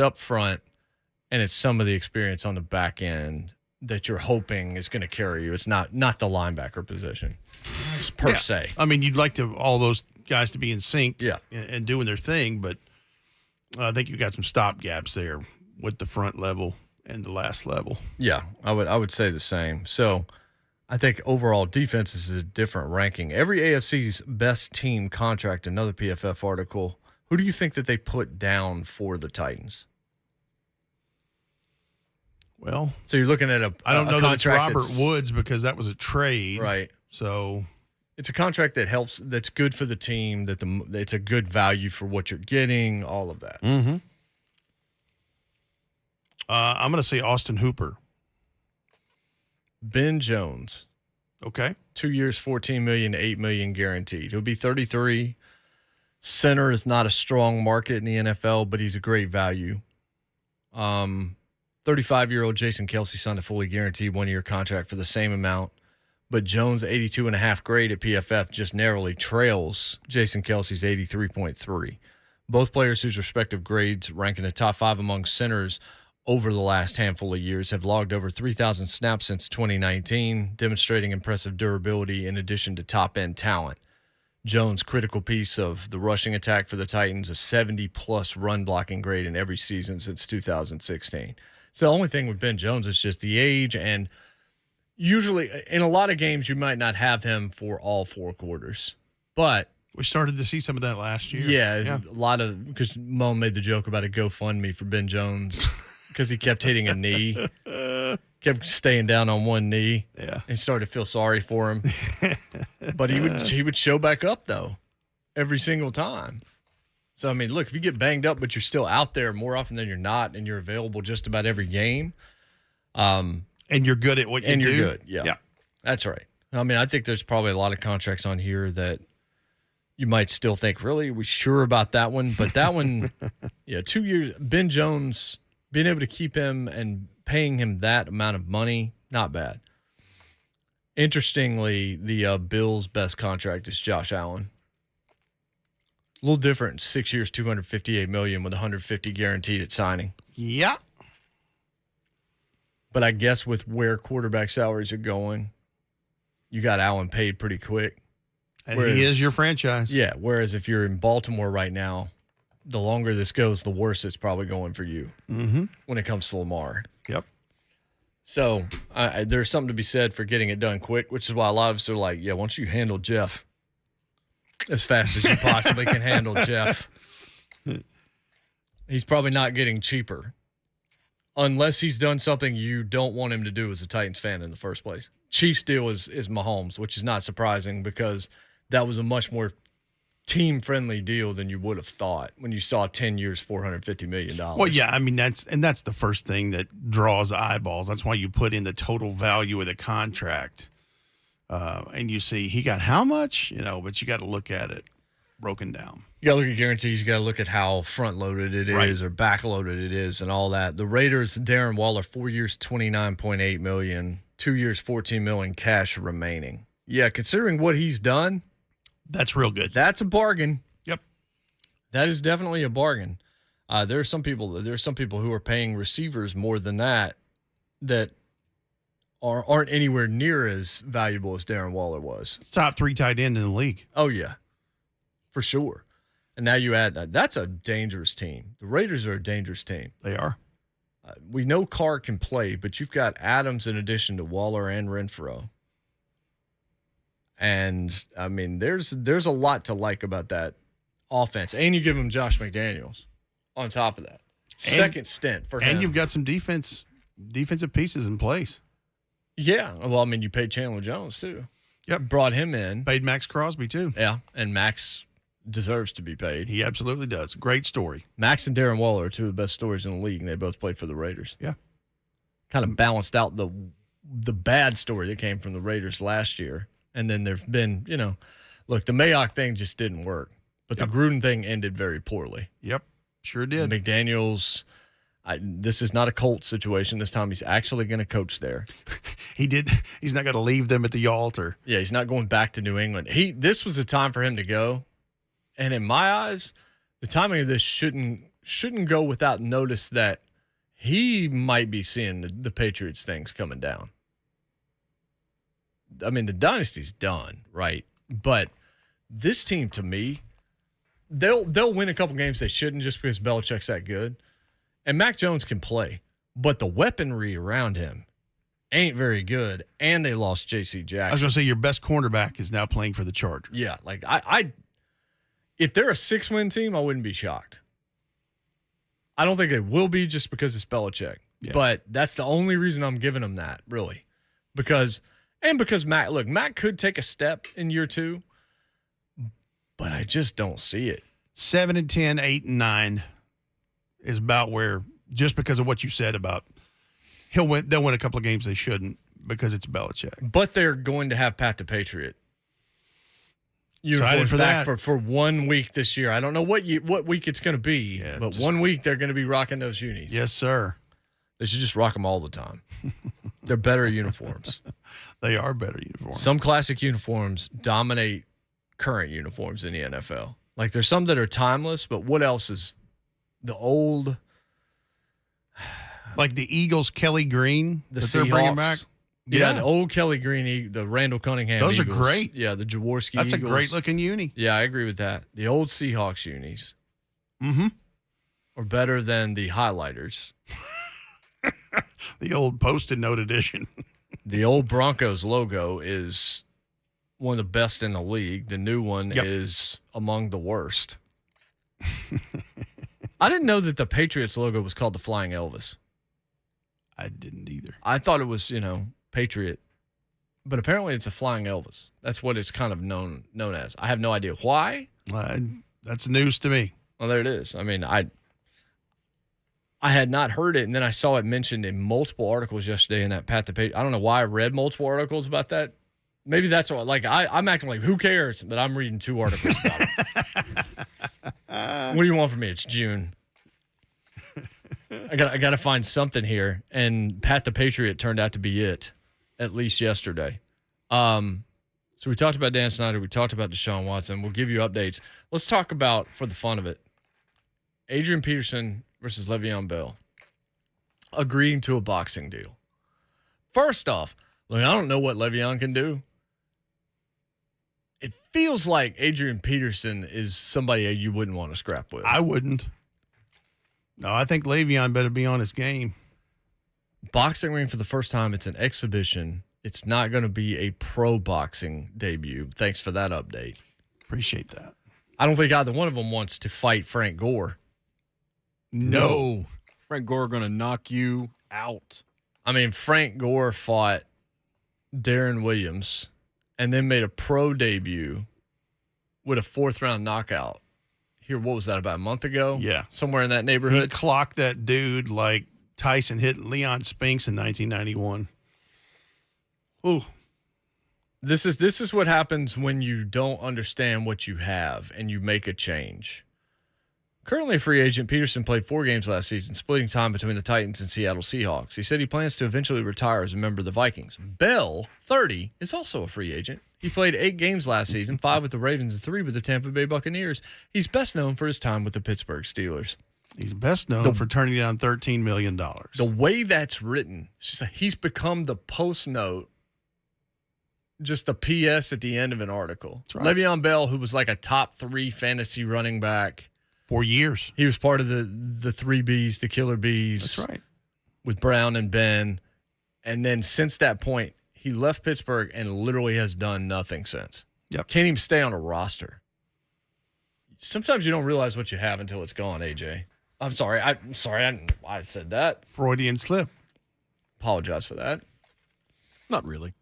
up front, and it's some of the experience on the back end that you're hoping is going to carry you. It's not the linebacker position per se. I mean, you'd like all those guys to be in sync Yeah. and doing their thing, but I think you got some stop gaps there with the front level and the last level. Yeah, I would say the same. So I think overall defense is a different ranking. Every AFC's best team contract, another PFF article. Who do you think that they put down for the Titans? Well, So you're looking at I don't know that it's contract Robert that's- Woods because that was a trade. Right. So It's a contract that helps, that's good for the team, it's a good value for what you're getting, all of that. I'm going to say Austin Hooper. Ben Jones, Okay. 2 years, $14 million to $8 million guaranteed. He'll be 33. Center is not a strong market in the NFL, but he's a great value. 35-year-old Jason Kelce signed a fully guaranteed 1-year contract for the same amount, but Jones' 82.5 grade at PFF just narrowly trails Jason Kelce's 83.3. Both players whose respective grades rank in the top 5 among centers over the last handful of years have logged over 3,000 snaps since 2019, demonstrating impressive durability in addition to top-end talent. Jones, critical piece of the rushing attack for the Titans, a 70-plus run blocking grade in every season since 2016. So the only thing with Ben Jones is just the age, and usually in a lot of games you might not have him for all 4 quarters. But We started to see some of that last year. yeah. A lot of, because Mo made the joke about a GoFundMe for Ben Jones because he kept hitting a knee, kept staying down on one knee. Yeah. And started to feel sorry for him. But he would show back up though every single time. So I mean, look, if you get banged up but you're still out there more often than you're not, and you're available just about every game, And you're good at what you do. and you're good. Yeah. Yeah. That's right. I mean, I think there's probably a lot of contracts on here that you might still think, really, are we sure about that one? But that one, 2 years, Ben Jones, being able to keep him and paying him that amount of money, not bad. Interestingly, the Bills' best contract is Josh Allen. A little different, 6 years, $258 million with $150 guaranteed at signing. Yeah. But I guess with where quarterback salaries are going, you got Allen paid pretty quick. And he is your franchise. Yeah, whereas if you're in Baltimore right now, the longer this goes, the worse it's probably going for you when it comes to Lamar. Yep. So there's something to be said for getting it done quick, which is why a lot of us are like, yeah, why don't you handle Jeff as fast as you possibly can handle Jeff? He's probably not getting cheaper unless he's done something you don't want him to do as a Titans fan in the first place. Chiefs deal is Mahomes, which is not surprising because that was a much more team-friendly deal than you would have thought when you saw 10 years, $450 million. Well, yeah, I mean, that's the first thing that draws eyeballs. That's why you put in the total value of the contract. And you see he got how much, but you got to look at it broken down. You got to look at guarantees. You got to look at how front loaded it is or back loaded it is and all that. The Raiders, Darren Waller, 4 years, $29.8 million, 2 years, $14 million cash remaining. Yeah, considering what he's done, that's real good. That's a bargain. Yep, that is definitely a bargain. There are some people who are paying receivers more than that aren't anywhere near as valuable as Darren Waller was. Top 3 tight end in the league. Oh yeah, for sure. And now you add that's a dangerous team. The Raiders are a dangerous team. They are. We know Carr can play, but you've got Adams in addition to Waller and Renfro. And I mean, there's a lot to like about that offense. And you give him Josh McDaniels on top of that. Second stint for him. And you've got some defensive pieces in place. Yeah. Well, I mean, you paid Chandler Jones too. Yep. Brought him in. Paid Max Crosby too. Yeah. And Max deserves to be paid. He absolutely does. Great story. Max and Darren Waller are two of the best stories in the league, and they both played for the Raiders. Yeah. Kind of balanced out the bad story that came from the Raiders last year. And then there's been, look, the Mayock thing just didn't work. But the Gruden thing ended very poorly. Yep. Sure did. McDaniels, this is not a Colts situation. This time he's actually going to coach there. He's not going to leave them at the altar. Yeah, he's not going back to New England. This was a time for him to go. And in my eyes, the timing of this shouldn't go without notice that he might be seeing the Patriots things coming down. I mean, the dynasty's done, right? But this team, to me, they'll win a couple games they shouldn't just because Belichick's that good. And Mac Jones can play, but the weaponry around him ain't very good. And they lost J.C. Jackson. I was going to say your best cornerback is now playing for the Chargers. Yeah, like if they're a 6-win team, I wouldn't be shocked. I don't think they will be just because it's Belichick. Yeah. But that's the only reason I'm giving them that, really. Because Mac could take a step in year 2, but I just don't see it. 7-10, 8-9 is about where, just because of what you said about they'll win a couple of games they shouldn't because it's Belichick. But they're going to have Pat the Patriot. Excited for back that for 1 week this year. I don't know what week it's going to be, but 1 week they're going to be rocking those unis. Yes, sir. They should just rock them all the time. They're better uniforms. They are better uniforms. Some classic uniforms dominate current uniforms in the NFL. Like there's some that are timeless, but what else is the old? Like the Eagles, Kelly Green, the that Seahawks. They're bringing back. Yeah, the old Kelly Green, the Randall Cunningham. Those Eagles. are great. Yeah, the Jaworski. That's Eagles. a great looking uni. Yeah, I agree with that. The old Seahawks unis. Mm-hmm. Are better than the highlighters. The old Post-it note edition. The old Broncos logo is one of the best in the league. The new one is among the worst. I didn't know that the Patriots logo was called the Flying Elvis. I didn't either. I thought it was, Patriot. But apparently it's a Flying Elvis. That's what it's kind of known as. I have no idea why. That's news to me. Well, there it is. I mean, I had not heard it, and then I saw it mentioned in multiple articles yesterday in that Pat the Patriot. I don't know why I read multiple articles about that. Maybe that's what, I'm acting like, who cares? But I'm reading 2 articles about it. What do you want from me? It's June. I got to find something here, and Pat the Patriot turned out to be it, at least yesterday. So we talked about Dan Snyder. We talked about Deshaun Watson. We'll give you updates. Let's talk about, for the fun of it, Adrian Peterson versus Le'Veon Bell agreeing to a boxing deal. First off, look, I don't know what Le'Veon can do. It feels like Adrian Peterson is somebody you wouldn't want to scrap with. I wouldn't. No, I think Le'Veon better be on his game. Boxing ring for the first time. It's an exhibition. It's not going to be a pro boxing debut. Thanks for that update. Appreciate that. I don't think either one of them wants to fight Frank Gore. No. Frank Gore going to knock you out. I mean, Frank Gore fought Darren Williams and then made a pro debut with a 4th-round knockout. Here, what was that, about a month ago? Yeah. Somewhere in that neighborhood? He clocked that dude like Tyson hit Leon Spinks in 1991. Ooh. This is what happens when you don't understand what you have and you make a change. Currently a free agent, Peterson played 4 games last season, splitting time between the Titans and Seattle Seahawks. He said he plans to eventually retire as a member of the Vikings. Bell, 30, is also a free agent. He played 8 games last season, 5 with the Ravens and 3 with the Tampa Bay Buccaneers. He's best known for his time with the Pittsburgh Steelers. He's best known for turning down $13 million. The way that's written, it's just like he's become the post note, just the PS at the end of an article. That's right. Le'Veon Bell, who was like a top 3 fantasy running back. 4 years. He was part of the 3 Bs, the Killer Bees. That's right. With Brown and Ben. And then since that point, he left Pittsburgh and literally has done nothing since. Yep. Can't even stay on a roster. Sometimes you don't realize what you have until it's gone, AJ. I'm sorry. I said that. Freudian slip. Apologize for that. Not really.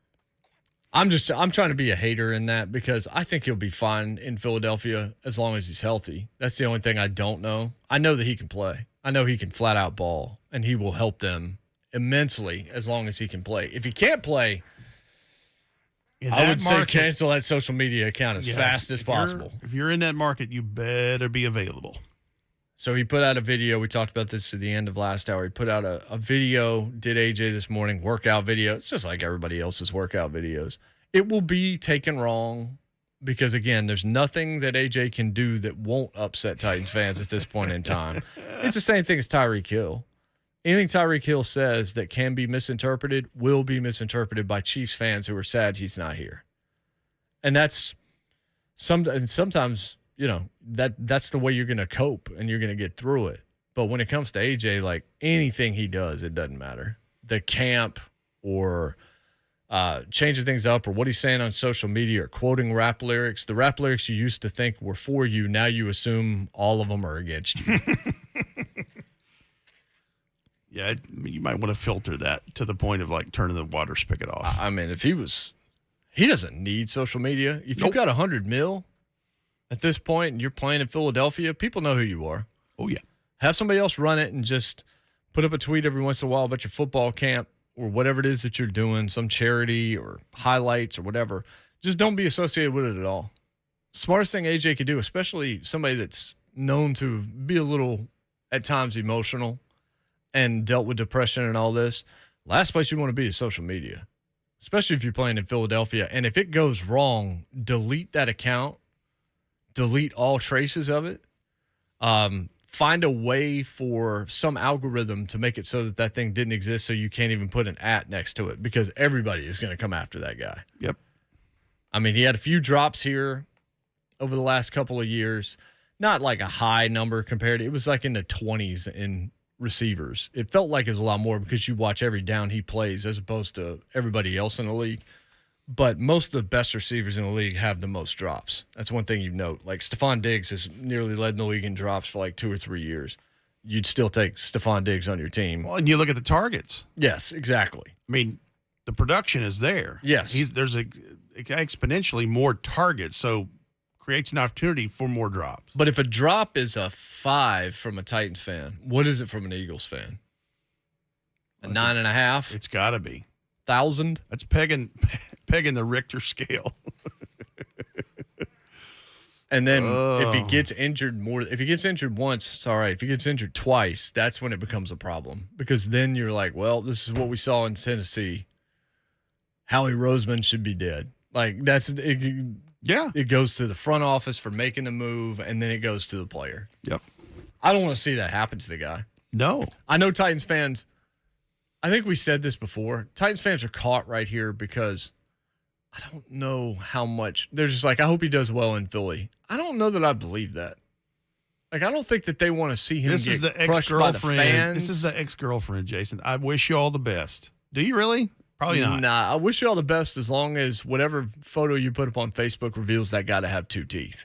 I'm trying to be a hater in that because I think he'll be fine in Philadelphia as long as he's healthy. That's the only thing I don't know. I know that he can play. I know he can flat out ball, and he will help them immensely as long as he can play. If he can't play, I would say cancel that social media account as fast as possible. If you're in that market, you better be available. So he put out a video. We talked about this at the end of last hour. He put out a video, did AJ this morning, workout video. It's just like everybody else's workout videos. It will be taken wrong because, again, there's nothing that AJ can do that won't upset Titans fans at this point in time. It's the same thing as Tyreek Hill. Anything Tyreek Hill says that can be misinterpreted will be misinterpreted by Chiefs fans who are sad he's not here. And that's sometimes, you know, that's the way you're going to cope and you're going to get through it. But when it comes to AJ, like anything he does, it doesn't matter. The camp or changing things up or what he's saying on social media or quoting rap lyrics, the rap lyrics you used to think were for you, now you assume all of them are against you. Yeah, you might want to filter that to the point of like turning the water spigot off. I mean, if he doesn't need social media. If you've got $100 million at this point and you're playing in Philadelphia, people know who you are. Oh, yeah. Have somebody else run it and just put up a tweet every once in a while about your football camp or whatever it is that you're doing, some charity or highlights or whatever. Just don't be associated with it at all. Smartest thing AJ could do, especially somebody that's known to be a little, at times, emotional and dealt with depression and all this, last place you want to be is social media, especially if you're playing in Philadelphia. And if it goes wrong, delete that account, delete all traces of it. Find a way for some algorithm to make it so that thing didn't exist so you can't even put an @ next to it because everybody is going to come after that guy. Yep. I mean, he had a few drops here over the last couple of years. Not like a high number compared to, it was like in the 20s in receivers. It felt like it was a lot more because you watch every down he plays as opposed to everybody else in the league. But most of the best receivers in the league have the most drops. That's one thing you note. Like Stephon Diggs has nearly led the league in drops for like 2 or 3 years. You'd still take Stephon Diggs on your team. Well, and you look at the targets. Yes, exactly. I mean, the production is there. Yes. There's exponentially more targets, so creates an opportunity for more drops. But if a drop is a 5 from a Titans fan, what is it from an Eagles fan? A 9.5? It's got to be 1,000? That's pegging the Richter scale. And then if he gets injured once, it's all right. If he gets injured twice, that's when it becomes a problem. Because then you're like, well, this is what we saw in Tennessee. Howie Roseman should be dead. Like that's it. Yeah. It goes to the front office for making the move, and then it goes to the player. Yep. I don't want to see that happen to the guy. No. I know Titans fans, I think we said this before. Titans fans are caught right here because I don't know how much. They're just like, I hope he does well in Philly. I don't know that I believe that. Like, I don't think that they want to see him get crushed by the fans. This is the ex-girlfriend, Jason. I wish you all the best. Do you really? Probably not. Nah, I wish you all the best as long as whatever photo you put up on Facebook reveals that guy to have 2 teeth.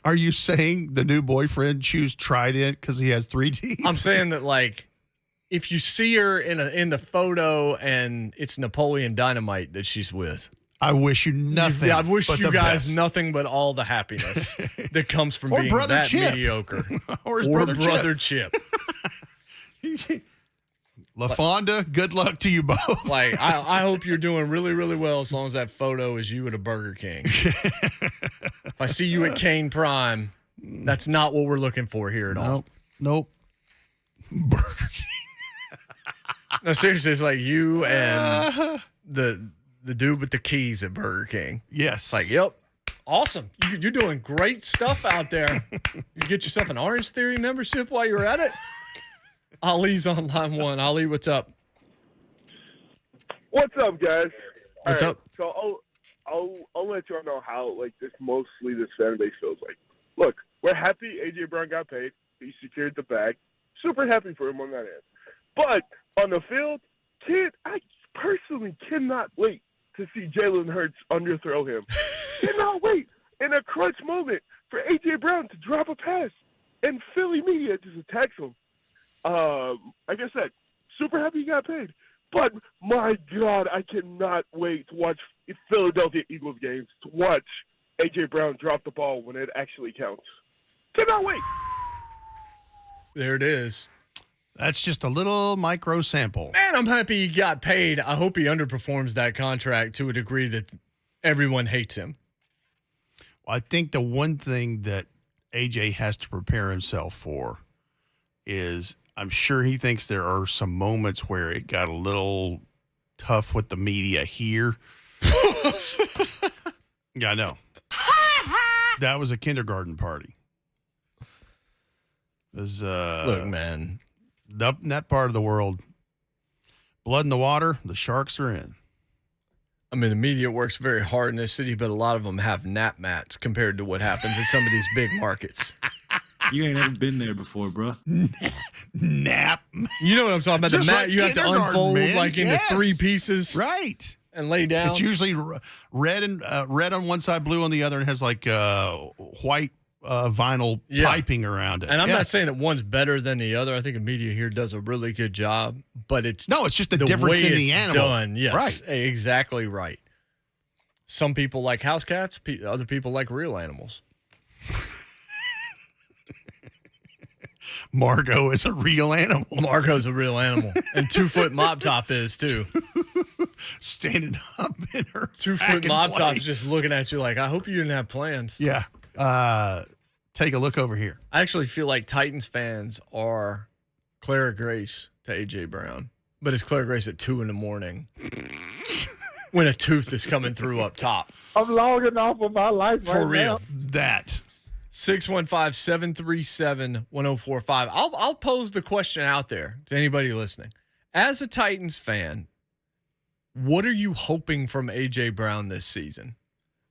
Are you saying the new boyfriend choose Trident because he has 3 teeth? I'm saying that, like, if you see her in the photo and it's Napoleon Dynamite that she's with, I wish you nothing. I wish but you the guys best. nothing but all the happiness that comes from being Brother that Chip. mediocre. or his or brother Chip. LaFonda, good luck to you both. Like, I hope you're doing really, really well as long as that photo is you at a Burger King. If I see you at Kane Prime, that's not what we're looking for here at all. Nope. Burger King. No, seriously, it's like you and the dude with the keys at Burger King. Yes. It's like, yep, awesome. You're doing great stuff out there. You get yourself an Orange Theory membership while you're at it. Ali's on line one. Ali, what's up? What's up, guys? What's up? So I'll let y'all know how this fan base feels like. Look, we're happy AJ Brown got paid. He secured the bag. Super happy for him on that end. But on the field, I personally cannot wait to see Jalen Hurts underthrow him. Cannot wait in a crunch moment for AJ Brown to drop a pass and Philly media just attacks him. Like I said, super happy he got paid. But my God, I cannot wait to watch Philadelphia Eagles games, to watch AJ Brown drop the ball when it actually counts. Cannot wait. There it is. That's just a little micro sample. Man, I'm happy he got paid. I hope he underperforms that contract to a degree that everyone hates him. Well, I think the one thing that AJ has to prepare himself for is I'm sure he thinks there are some moments where it got a little tough with the media here. Yeah, I know. That was a kindergarten party. Look, man. Up in that part of the world, blood in the water, the sharks are in. I mean, the media works very hard in this city, but a lot of them have nap mats compared to what happens in some of these big markets. You ain't ever been there before, bro. Nap. You know what I'm talking about? The Just mat like you have to kindergarten, unfold man. into Yes. 3 pieces, Right. and lay down. It's usually red on one side, blue on the other, and has like white vinyl piping around it. And I'm not saying that one's better than the other. I think the media here does a really good job, but it's just the the difference way in the it's animal. done. Yes, Right. Exactly right. Some people like house cats. Other people like real animals. Margot is a real animal. Margot's a real animal, and 2-foot mop top is too. Standing up in her 2-foot mop top's just looking at you like, I hope you didn't have plans. Yeah. Take a look over here. I actually feel like Titans fans are Clara Grace to AJ Brown, but it's Clara Grace at 2 a.m. when a tooth is coming through up top. I'm logging off of my life For right real. now. That. 615-737-1045. I'll pose the question out there to anybody listening. As a Titans fan, what are you hoping from A.J. Brown this season?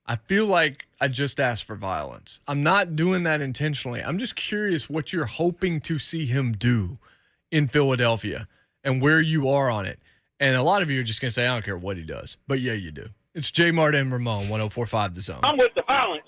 I feel like I just asked for violence. I'm not doing that intentionally. I'm just curious what you're hoping to see him do in Philadelphia and where you are on it. And a lot of you are just going to say, I don't care what he does. But yeah, you do. It's J. Martin and Ramon, 104.5 The Zone. I'm with the violence.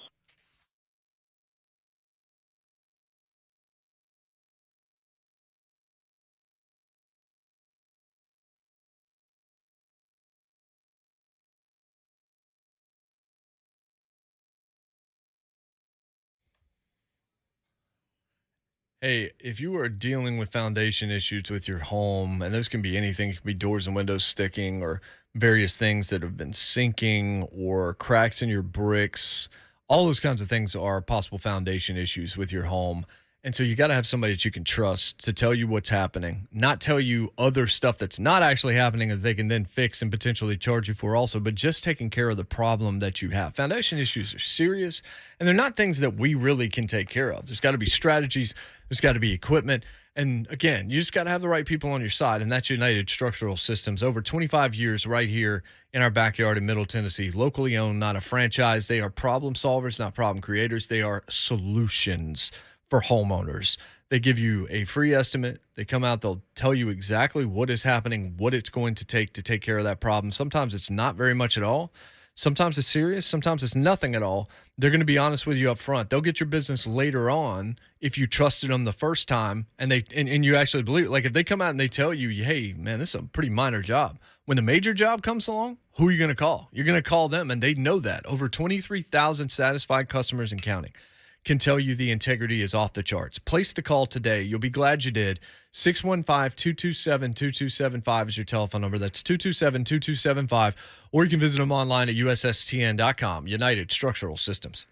Hey, if you are dealing with foundation issues with your home, and those can be anything, it can be doors and windows sticking or various things that have been sinking or cracks in your bricks, all those kinds of things are possible foundation issues with your home. And so you got to have somebody that you can trust to tell you what's happening, not tell you other stuff that's not actually happening that they can then fix and potentially charge you for also, but just taking care of the problem that you have. Foundation issues are serious, and they're not things that we really can take care of. There's got to be strategies. There's got to be equipment. And again, you just got to have the right people on your side, and that's United Structural Systems. Over 25 years right here in our backyard in Middle Tennessee, locally owned, not a franchise. They are problem solvers, not problem creators. They are solutions for homeowners. They give you a free estimate. They come out, they'll tell you exactly what is happening, what it's going to take care of that problem. Sometimes it's not very much at all. Sometimes it's serious. Sometimes it's nothing at all. They're going to be honest with you up front. They'll get your business later on if you trusted them the first time and you actually believe it. Like if they come out and they tell you, hey, man, this is a pretty minor job. When the major job comes along, who are you going to call? You're going to call them, and they know that. Over 23,000 satisfied customers and counting. can tell you the integrity is off the charts. Place the call today. You'll be glad you did. 615-227-2275 is your telephone number. That's 227-2275. Or you can visit them online at ussTN.com. United Structural Systems.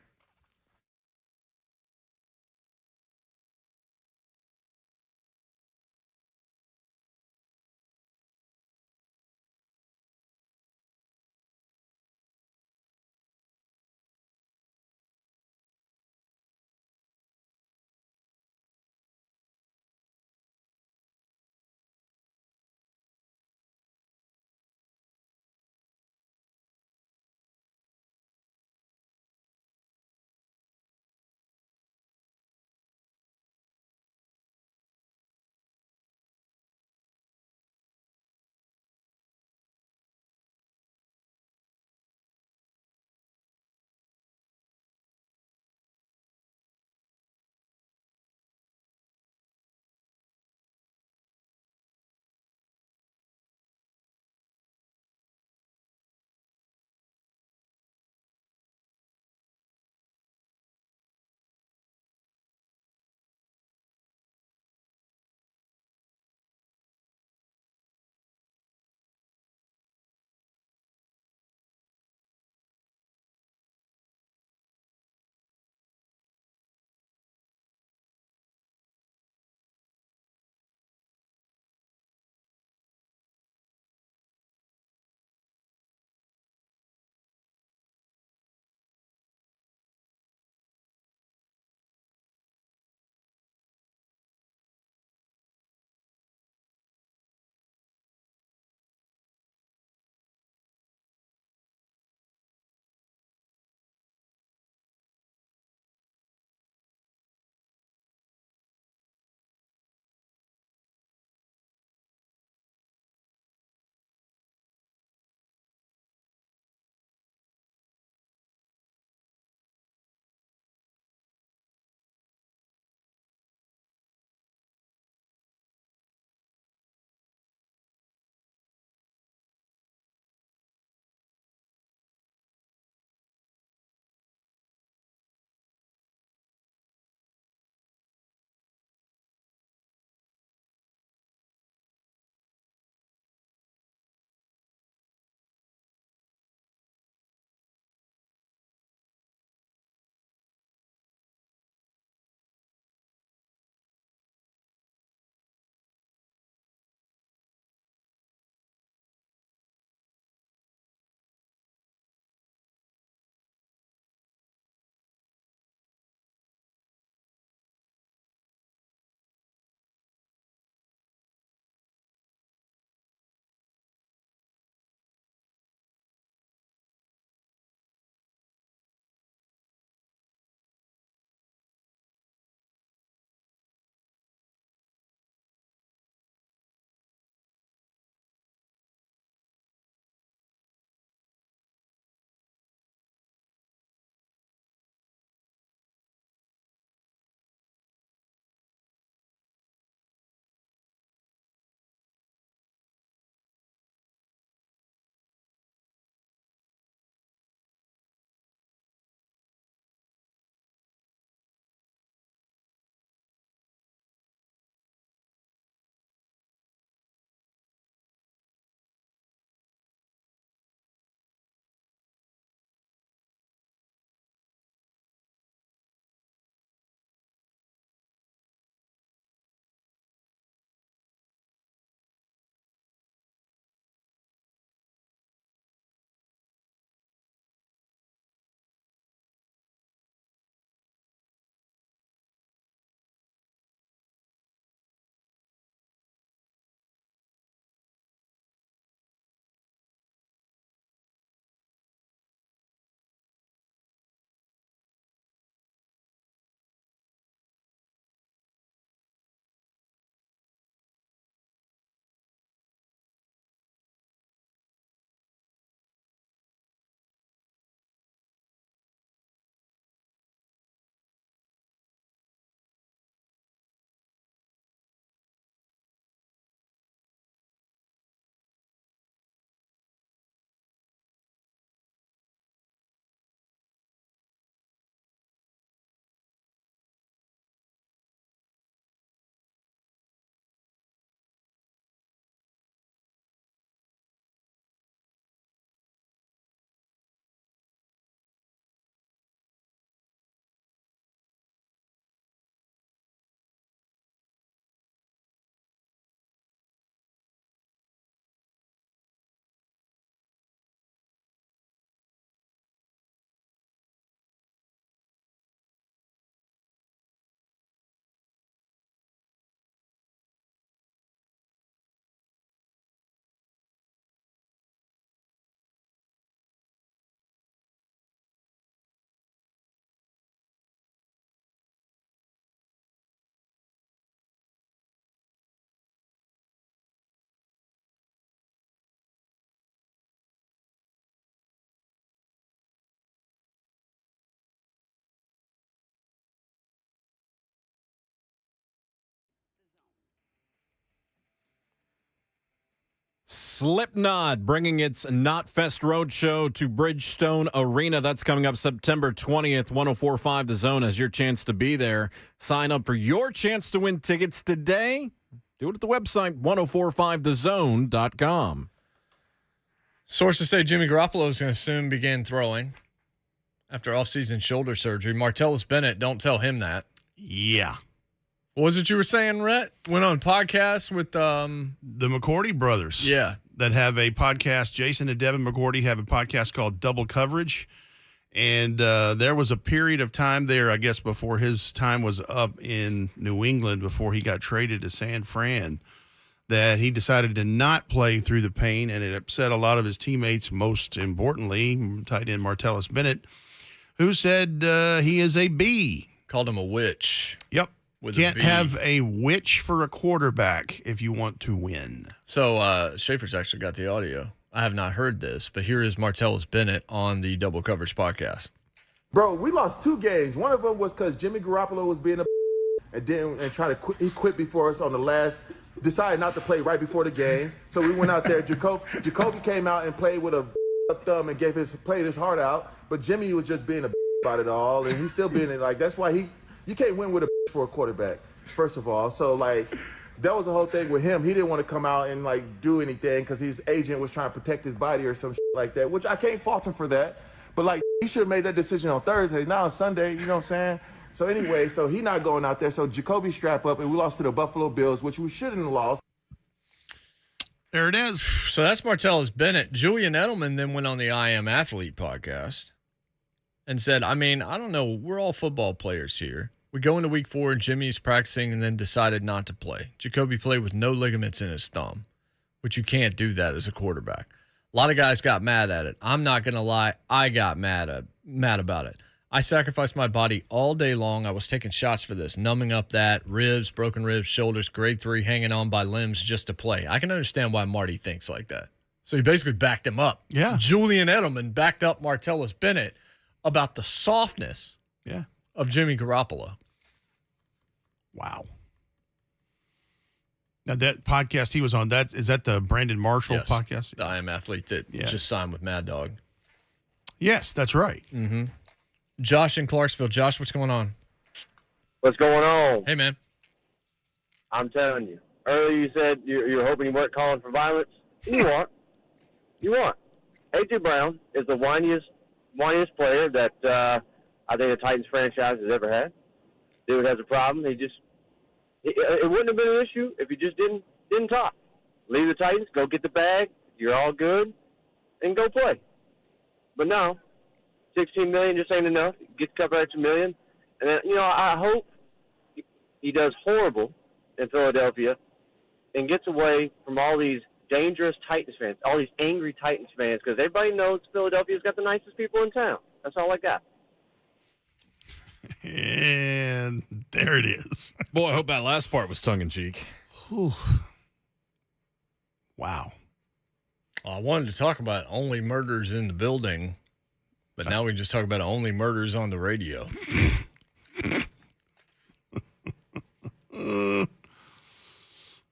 Slipknot bringing its Knotfest Roadshow to Bridgestone Arena. That's coming up September 20th. 104.5 The Zone has your chance to be there. Sign up for your chance to win tickets today. Do it at the website, 1045thezone.com. Sources say Jimmy Garoppolo is going to soon begin throwing after offseason shoulder surgery. Martellus Bennett, don't tell him that. Yeah. What was it you were saying, Rhett? Went on podcast with the McCourty brothers. Yeah. That have a podcast. Jason and Devin McCourty have a podcast called Double Coverage. And there was a period of time there, I guess, before his time was up in New England, before he got traded to San Fran, that he decided to not play through the pain, and it upset a lot of his teammates, most importantly, tight end Martellus Bennett, who said he is a B. Called him a witch. Yep. With Can't a B. have a witch for a quarterback if you want to win. So Schaefer's actually got the audio. I have not heard this, but here is Martellus Bennett on the Double Coverage podcast. Bro, we lost 2 games. One of them was because Jimmy Garoppolo was being a and trying to quit. He quit before us on the last. Decided not to play right before the game. So we went out there. Jacoby came out and played with a thumb and played his heart out. But Jimmy was just being a about it all, and he's still being like. That's why you can't win with a for a quarterback. First of all, so like. That was the whole thing with him. He didn't want to come out and like do anything because his agent was trying to protect his body or some shit like that, which I can't fault him for that. But like he should have made that decision on Thursday, not on Sunday. You know what I'm saying? So anyway, so he not going out there. So Jacoby strap up, and we lost to the Buffalo Bills, which we shouldn't have lost. There it is. So that's Martellus Bennett. Julian Edelman then went on the I Am Athlete podcast and said, I mean, I don't know. We're all football players here. We go into week 4 and Jimmy's practicing and then decided not to play. Jacoby played with no ligaments in his thumb, which you can't do that as a quarterback. A lot of guys got mad at it. I'm not going to lie. I got mad about it. I sacrificed my body all day long. I was taking shots for this, numbing up that, ribs, broken ribs, shoulders, grade 3, hanging on by limbs just to play. I can understand why Marty thinks like that. So he basically backed him up. Yeah. Julian Edelman backed up Martellus Bennett about the softness of Jimmy Garoppolo. Wow. Now that podcast he was on, is that the Brandon Marshall podcast? The I Am Athlete that just signed with Mad Dog. Yes, that's right. Mm-hmm. Josh in Clarksville. Josh, what's going on? What's going on? Hey, man. I'm telling you. Earlier you said you're hoping you weren't calling for violence. You want. A.J. Brown is the whiniest player that I think the Titans franchise has ever had. Dude has a problem. It wouldn't have been an issue if he just didn't talk. Leave the Titans, go get the bag. You're all good, and go play. But no, $16 million just ain't enough. Get a couple extra million, and then, I hope he does horrible in Philadelphia and gets away from all these dangerous Titans fans, all these angry Titans fans, because everybody knows Philadelphia's got the nicest people in town. That's all I got. And there it is. Boy, I hope that last part was tongue-in-cheek. Wow. I wanted to talk about only murders in the building, but now we can just talk about only murders on the radio.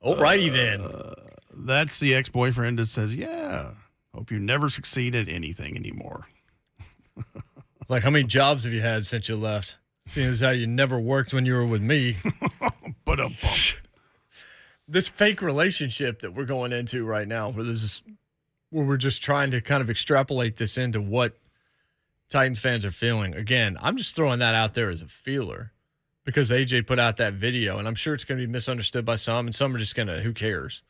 Alrighty then. That's the ex-boyfriend that says, yeah, hope you never succeed at anything anymore. Like, how many jobs have you had since you left? Seeing as how you never worked when you were with me. But this fake relationship that we're going into right now, where we're just trying to kind of extrapolate this into what Titans fans are feeling. Again, I'm just throwing that out there as a feeler because AJ put out that video, and I'm sure it's going to be misunderstood by some, and some are just going to, who cares?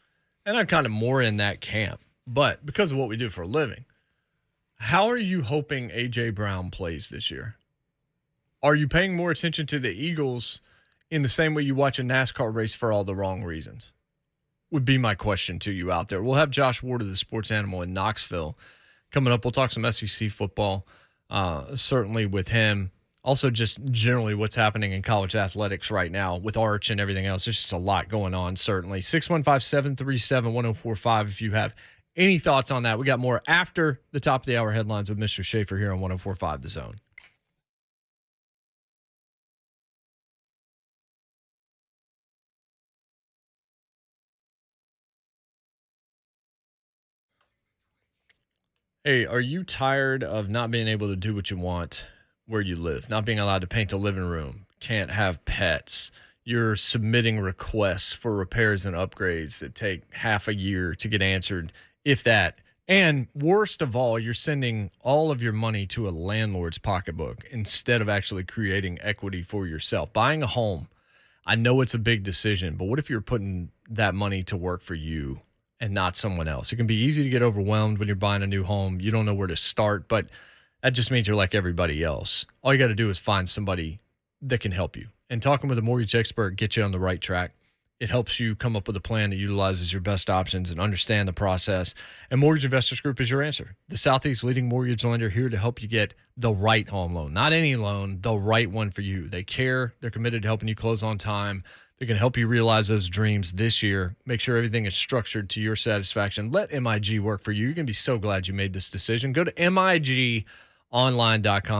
And I'm kind of more in that camp. But because of what we do for a living, how are you hoping A.J. Brown plays this year? Are you paying more attention to the Eagles in the same way you watch a NASCAR race for all the wrong reasons? Would be my question to you out there. We'll have Josh Ward of the Sports Animal in Knoxville coming up. We'll talk some SEC football, certainly with him. Also, just generally what's happening in college athletics right now with Arch and everything else. There's just a lot going on, certainly. 615-737-1045 if you have any thoughts on that. We got more after the top of the hour headlines with Mr. Schaefer here on 1045 The Zone. Hey, are you tired of not being able to do what you want where you live, not being allowed to paint the living room, can't have pets? You're submitting requests for repairs and upgrades that take half a year to get answered, if that. And worst of all, you're sending all of your money to a landlord's pocketbook instead of actually creating equity for yourself. Buying a home, I know it's a big decision, but what if you're putting that money to work for you and not someone else? It can be easy to get overwhelmed when you're buying a new home. You don't know where to start, but that just means you're like everybody else. All you got to do is find somebody that can help you. And talking with a mortgage expert gets you on the right track. It helps you come up with a plan that utilizes your best options and understand the process. And Mortgage Investors Group is your answer. The Southeast's leading mortgage lender, here to help you get the right home loan. Not any loan, the right one for you. They care. They're committed to helping you close on time. They can help you realize those dreams this year. Make sure everything is structured to your satisfaction. Let MIG work for you. You're going to be so glad you made this decision. Go to migonline.com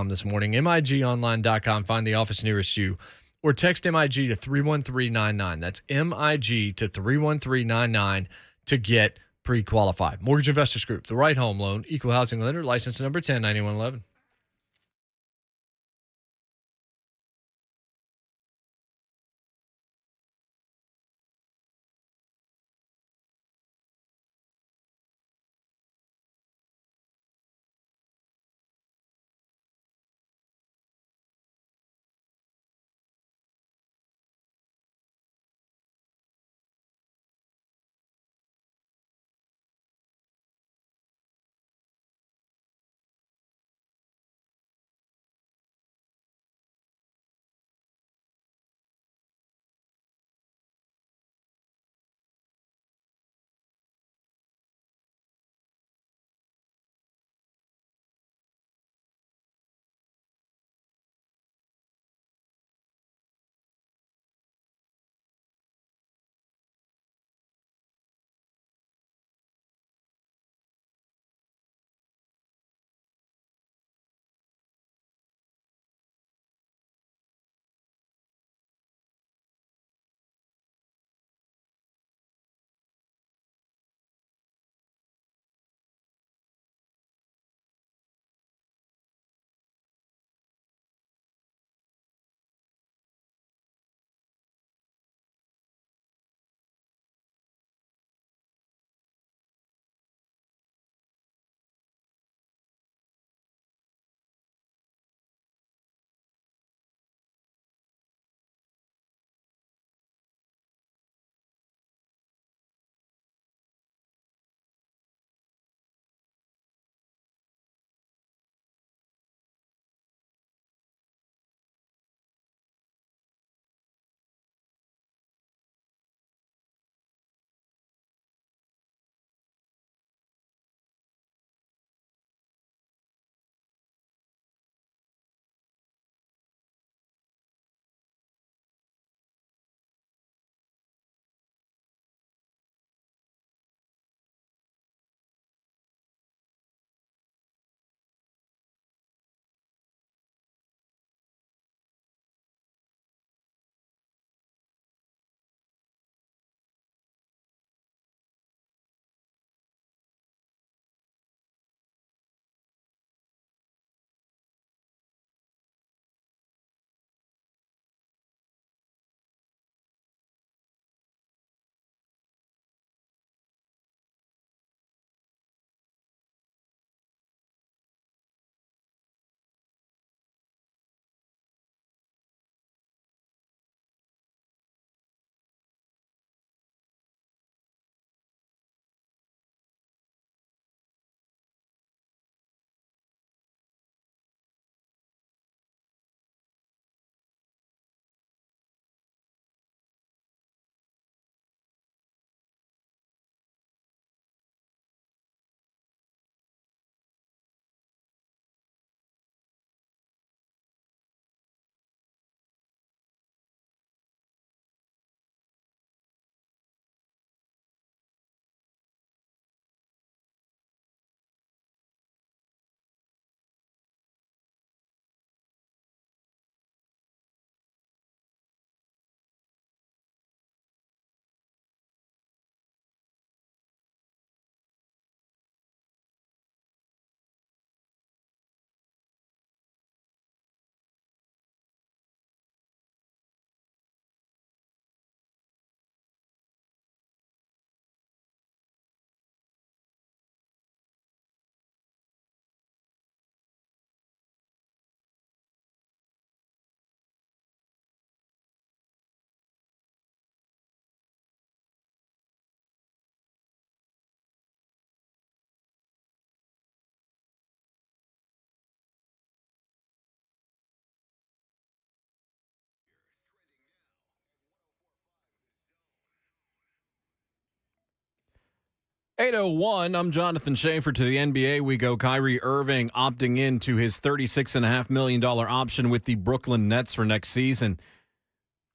this morning. migonline.com. Find the office nearest you. Or text MIG to 31399. That's MIG to 31399 to get pre-qualified. Mortgage Investors Group, the right home loan, equal housing lender, license number 109111. 8:01, I'm Jonathan Schaefer. To the NBA we go. Kyrie Irving opting into his $36.5 million option with the Brooklyn Nets for next season.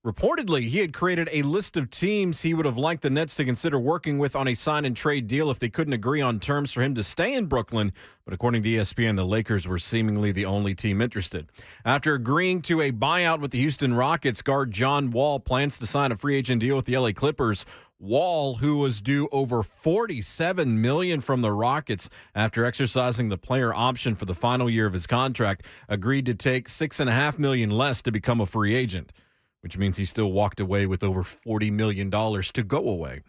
Reportedly, he had created a list of teams he would have liked the Nets to consider working with on a sign-and-trade deal if they couldn't agree on terms for him to stay in Brooklyn. But according to ESPN, the Lakers were seemingly the only team interested. After agreeing to a buyout with the Houston Rockets, guard John Wall plans to sign a free agent deal with the LA Clippers. Wall, who was due over $47 million from the Rockets after exercising the player option for the final year of his contract, agreed to take $6.5 million less to become a free agent, which means he still walked away with over $40 million to go away.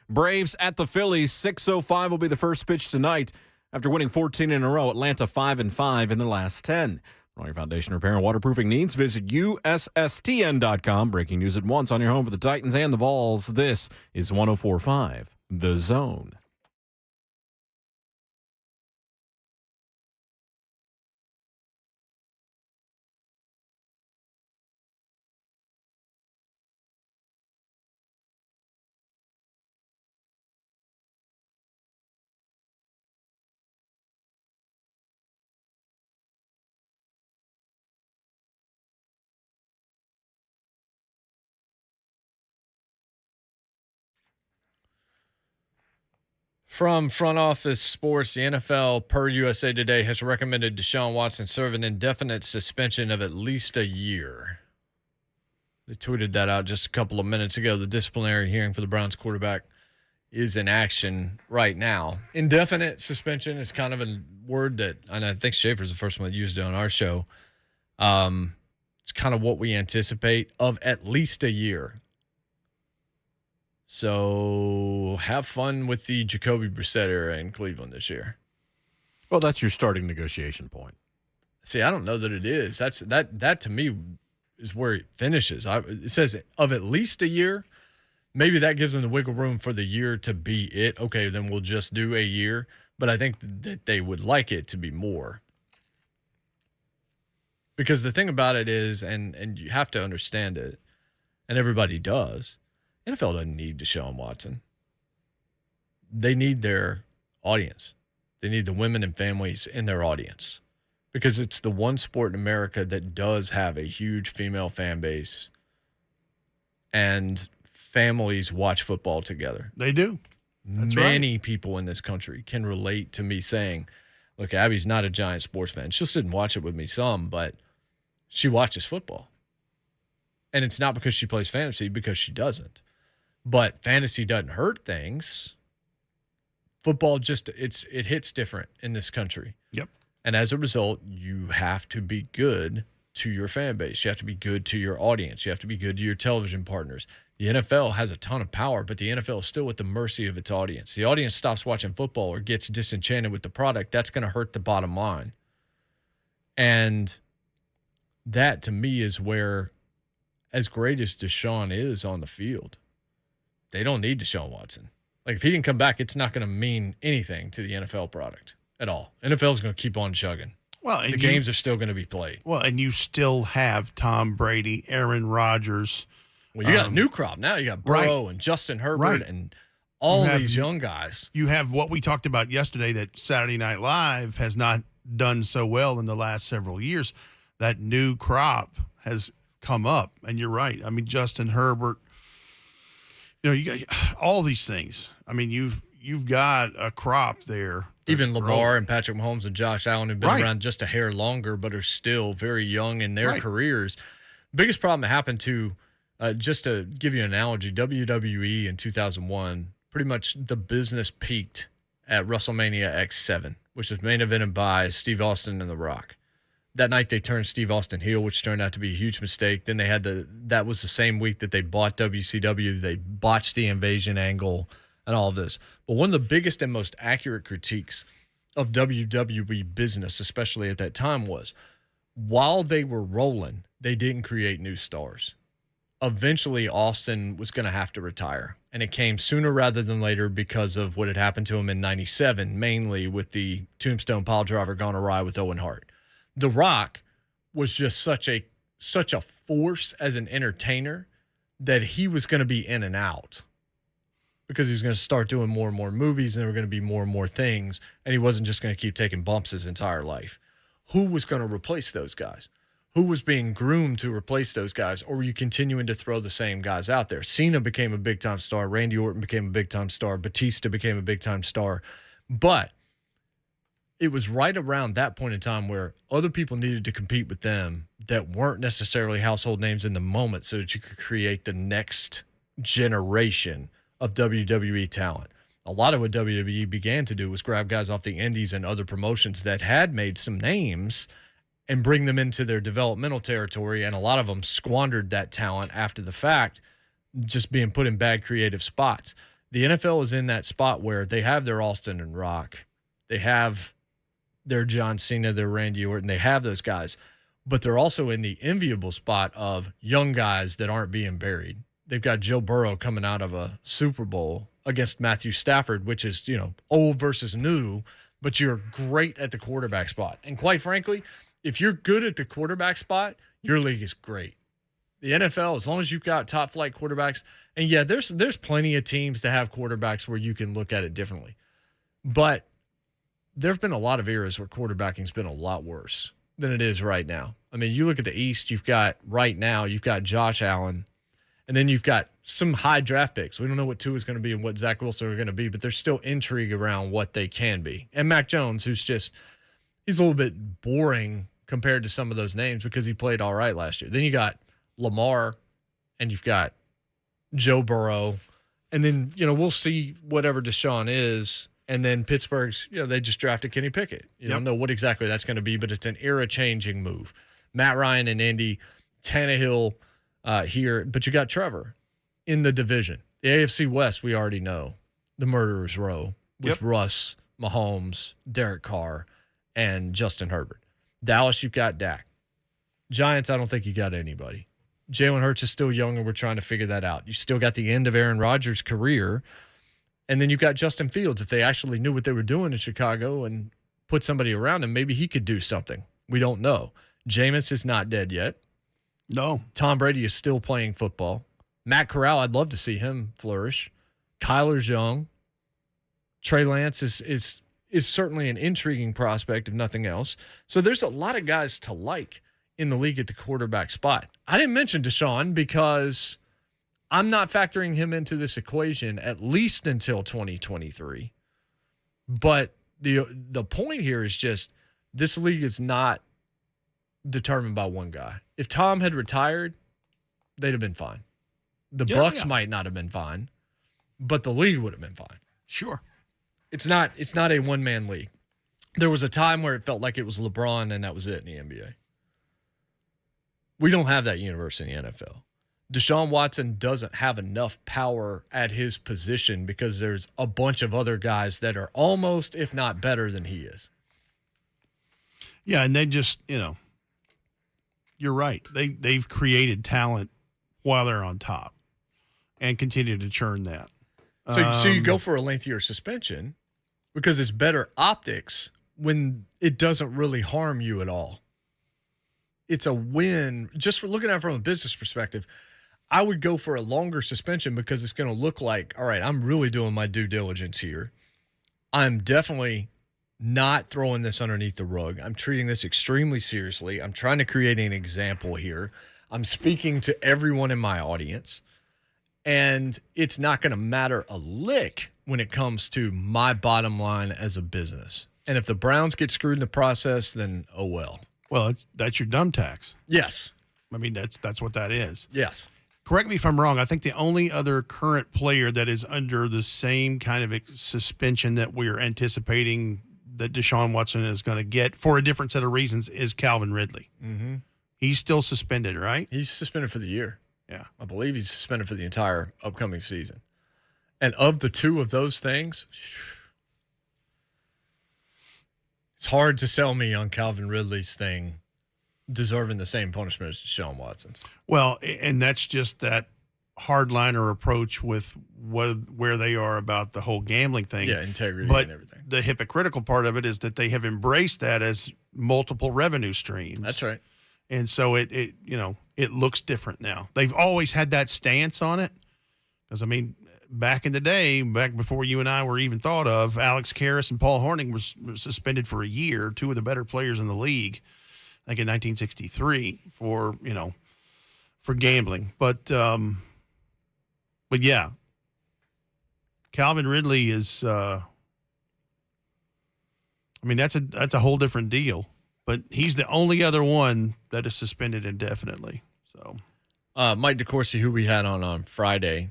Braves at the Phillies, 6:05 will be the first pitch tonight. After winning 14 in a row, Atlanta 5-5 in their last 10. For all your foundation repair and waterproofing needs, visit USSTN.com. Breaking news at once on your home for the Titans and the Vols. This is 104.5 The Zone. From Front Office Sports, the NFL, per USA Today, has recommended Deshaun Watson serve an indefinite suspension of at least a year. They tweeted that out just a couple of minutes ago. The disciplinary hearing for the Browns quarterback is in action right now. Indefinite suspension is kind of a word that, and I think Schaefer's the first one that used it on our show. It's kind of what we anticipate, of at least a year. So have fun with the Jacoby Brissett era in Cleveland this year. Well, that's your starting negotiation point. See, I don't know that it is. That to me is where it finishes. It says of at least a year. Maybe that gives them the wiggle room for the year to be it. Okay, then we'll just do a year. But I think that they would like it to be more. Because the thing about it is, and you have to understand it, and everybody does, NFL doesn't need Deshaun Watson. They need their audience. They need the women and families in their audience, because it's the one sport in America that does have a huge female fan base, and families watch football together. They do. That's Many people in this country can relate to me saying, look, Abby's not a giant sports fan. She'll sit and watch it with me some, but she watches football. And it's not because she plays fantasy, because she doesn't. But fantasy doesn't hurt things. Football just, it hits different in this country. Yep. And as a result, you have to be good to your fan base. You have to be good to your audience. You have to be good to your television partners. The NFL has a ton of power, but the NFL is still at the mercy of its audience. The audience stops watching football or gets disenchanted with the product, that's going to hurt the bottom line. And that, to me, is where, as great as Deshaun is on the field, they don't need Deshaun Watson. Like, if he didn't come back, it's not going to mean anything to the NFL product at all. NFL is going to keep on chugging. Well, the games are still going to be played. Well, and you still have Tom Brady, Aaron Rodgers. Well, you got a new crop now. You got Burrow and Justin Herbert and all these young guys. You have what we talked about yesterday, that Saturday Night Live has not done so well in the last several years. That new crop has come up, and you're right. I mean, Justin Herbert, you got all these things. I mean, you've got a crop there. Even Lamar and Patrick Mahomes and Josh Allen have been around just a hair longer, but are still very young in their careers. Biggest problem that happened to, just to give you an analogy, WWE in 2001, pretty much the business peaked at WrestleMania X7, which was main evented by Steve Austin and The Rock. That night they turned Steve Austin heel, which turned out to be a huge mistake. Then they had that was the same week that they bought WCW. They botched the invasion angle and all of this. But one of the biggest and most accurate critiques of WWE business, especially at that time, was while they were rolling, they didn't create new stars. Eventually, Austin was going to have to retire. And it came sooner rather than later because of what had happened to him in 97, mainly with the Tombstone Piledriver gone awry with Owen Hart. The Rock was just such a force as an entertainer that he was going to be in and out. because he was going to start doing more and more movies, and there were going to be more and more things, and he wasn't just going to keep taking bumps his entire life. Who was going to replace those guys? Who was being groomed to replace those guys, or were you continuing to throw the same guys out there? Cena became a big-time star. Randy Orton became a big-time star. Batista became a big-time star. But it was right around that point in time where other people needed to compete with them that weren't necessarily household names in the moment so that you could create the next generation of WWE talent. A lot of what WWE began to do was grab guys off the indies and other promotions that had made some names and bring them into their developmental territory, and a lot of them squandered that talent after the fact, just being put in bad creative spots. The NFL is in that spot where they have their Austin and Rock. They have their John Cena, their Randy Orton. They have those guys. But they're also in the enviable spot of young guys that aren't being buried. They've got Joe Burrow coming out of a Super Bowl against Matthew Stafford, which is, old versus new, but you're great at the quarterback spot. And quite frankly, if you're good at the quarterback spot, your league is great. The NFL, as long as you've got top flight quarterbacks, and yeah, there's plenty of teams that have quarterbacks where you can look at it differently. But there have been a lot of eras where quarterbacking's been a lot worse than it is right now. I mean, you look at the East, you've got Josh Allen, and then you've got some high draft picks. We don't know what Tua is going to be and what Zach Wilson are going to be, but there's still intrigue around what they can be. And Mac Jones, he's a little bit boring compared to some of those names because he played all right last year. Then you got Lamar, and you've got Joe Burrow, and then, we'll see whatever Deshaun is. And then Pittsburgh's, they just drafted Kenny Pickett. You don't know what exactly that's going to be, but it's an era-changing move. Matt Ryan in Indy, Tannehill here, but you got Trevor in the division. The AFC West, we already know. The murderer's row with Russ, Mahomes, Derek Carr, and Justin Herbert. Dallas, you've got Dak. Giants, I don't think you got anybody. Jalen Hurts is still young, and we're trying to figure that out. You still got the end of Aaron Rodgers' career. And then you've got Justin Fields. If they actually knew what they were doing in Chicago and put somebody around him, maybe he could do something. We don't know. Jameis is not dead yet. No. Tom Brady is still playing football. Matt Corral, I'd love to see him flourish. Kyler's young. Trey Lance is certainly an intriguing prospect, if nothing else. So there's a lot of guys to like in the league at the quarterback spot. I didn't mention Deshaun because I'm not factoring him into this equation at least until 2023. But the point here is just this league is not determined by one guy. If Tom had retired, they'd have been fine. The Bucks might not have been fine, but the league would have been fine. Sure. It's not a one-man league. There was a time where it felt like it was LeBron and that was it in the NBA. We don't have that universe in the NFL. Deshaun Watson doesn't have enough power at his position because there's a bunch of other guys that are almost, if not better than he is. Yeah, and they just, you're right. They've created talent while they're on top and continue to churn that. So you go for a lengthier suspension because it's better optics when it doesn't really harm you at all. It's a win. Just for looking at it from a business perspective, I would go for a longer suspension because it's going to look like, all right, I'm really doing my due diligence here. I'm definitely not throwing this underneath the rug. I'm treating this extremely seriously. I'm trying to create an example here. I'm speaking to everyone in my audience. And it's not going to matter a lick when it comes to my bottom line as a business. And if the Browns get screwed in the process, then oh well. Well, that's your dumb tax. Yes. I mean, that's what that is. Yes. Correct me if I'm wrong. I think the only other current player that is under the same kind of suspension that we're anticipating that Deshaun Watson is going to get for a different set of reasons is Calvin Ridley. Mm-hmm. He's still suspended, right? He's suspended for the year. Yeah. I believe he's suspended for the entire upcoming season. And of the two of those things, it's hard to sell me on Calvin Ridley's thing deserving the same punishment as Deshaun Watson's. Well, and that's just that hardliner approach with where they are about the whole gambling thing. Yeah, integrity but and everything. The hypocritical part of it is that they have embraced that as multiple revenue streams. That's right. And so it looks different now. They've always had that stance on it. Because, I mean, back in the day, back before you and I were even thought of, Alex Karras and Paul Hornung were suspended for a year, two of the better players in the league, I think in 1963 for gambling. But yeah, Calvin Ridley is, that's a whole different deal. But he's the only other one that is suspended indefinitely. So, Mike DeCourcy, who we had on Friday,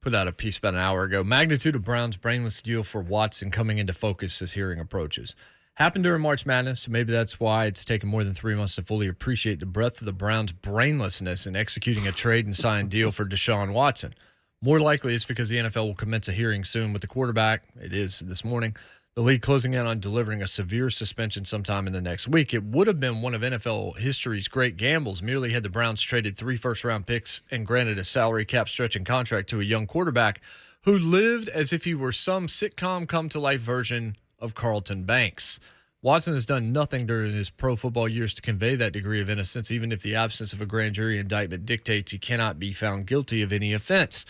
put out a piece about an hour ago. Magnitude of Brown's brainless deal for Watson coming into focus as hearing approaches. Happened during March Madness, so maybe that's why it's taken more than 3 months to fully appreciate the breadth of the Browns' brainlessness in executing a trade and sign deal for Deshaun Watson. More likely, it's because the NFL will commence a hearing soon with the quarterback. It is this morning. The league closing in on delivering a severe suspension sometime in the next week. It would have been one of NFL history's great gambles merely had the Browns traded 3 first-round picks and granted a salary cap stretching contract to a young quarterback who lived as if he were some sitcom come-to-life version of Carlton Banks. Watson has done nothing during his pro football years to convey that degree of innocence, even if the absence of a grand jury indictment dictates he cannot be found guilty of any offense.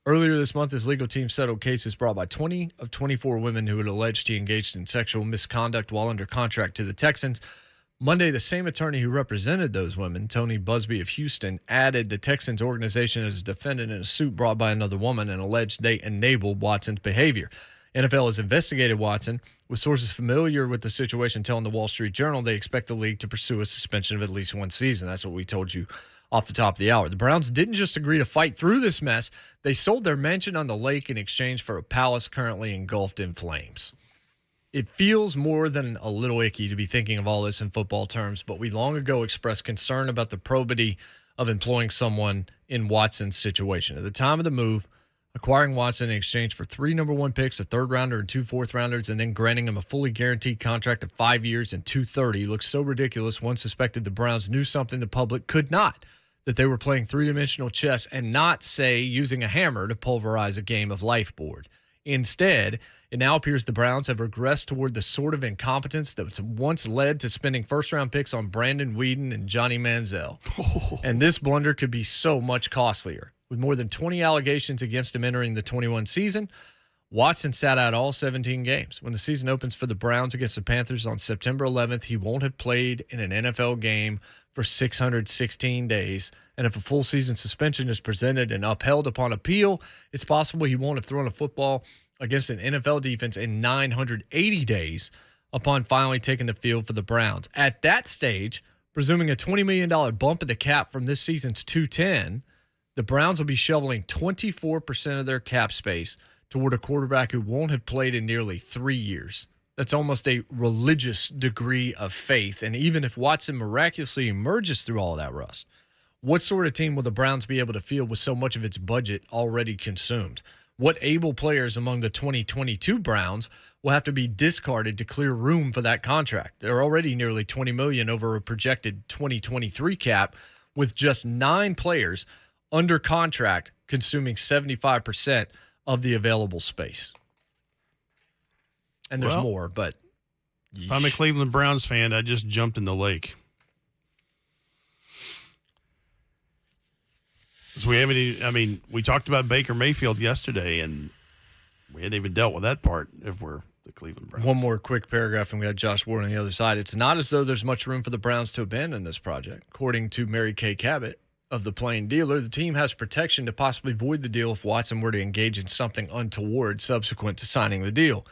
Earlier this month, his legal team settled cases brought by 20 of 24 women who had alleged he engaged in sexual misconduct while under contract to the Texans. Monday, the same attorney who represented those women, Tony Busby of Houston, added the Texans organization as a defendant in a suit brought by another woman and alleged they enabled Watson's behavior. NFL has investigated Watson, with sources familiar with the situation telling the Wall Street Journal they expect the league to pursue a suspension of at least 1 season. That's what we told you off the top of the hour. The Browns didn't just agree to fight through this mess. They sold their mansion on the lake in exchange for a palace currently engulfed in flames. It feels more than a little icky to be thinking of all this in football terms, but we long ago expressed concern about the probity of employing someone in Watson's situation. At the time of the move, acquiring Watson in exchange for 3 number 1 picks, a third-rounder and 2 fourth-rounders, and then granting him a fully guaranteed contract of 5 years and $230 looks so ridiculous one suspected the Browns knew something the public could not, that they were playing three-dimensional chess and not, say, using a hammer to pulverize a game of life board. Instead, it now appears the Browns have regressed toward the sort of incompetence that once led to spending first-round picks on Brandon Weeden and Johnny Manziel. And this blunder could be so much costlier. With more than 20 allegations against him entering the 21 season, Watson sat out all 17 games. When the season opens for the Browns against the Panthers on September 11th, he won't have played in an NFL game for 616 days. And if a full season suspension is presented and upheld upon appeal, it's possible he won't have thrown a football against an NFL defense in 980 days upon finally taking the field for the Browns. At that stage, presuming a $20 million bump in the cap from this season's $210, the Browns will be shoveling 24% of their cap space toward a quarterback who won't have played in nearly 3 years. That's almost a religious degree of faith. And even if Watson miraculously emerges through all of that rust, what sort of team will the Browns be able to field with so much of its budget already consumed? What able players among the 2022 Browns will have to be discarded to clear room for that contract? They're already nearly $20 million over a projected 2023 cap, with just 9 players under contract consuming 75% of the available space. And there's more, but if I'm a Cleveland Browns fan, I just jumped in the lake. So we talked about Baker Mayfield yesterday, and we hadn't even dealt with that part if we're the Cleveland Browns. One more quick paragraph, and we got Josh Ward on the other side. It's not as though there's much room for the Browns to abandon this project. According to Mary Kay Cabot of the Plain Dealer, the team has protection to possibly void the deal if Watson were to engage in something untoward subsequent to signing the deal.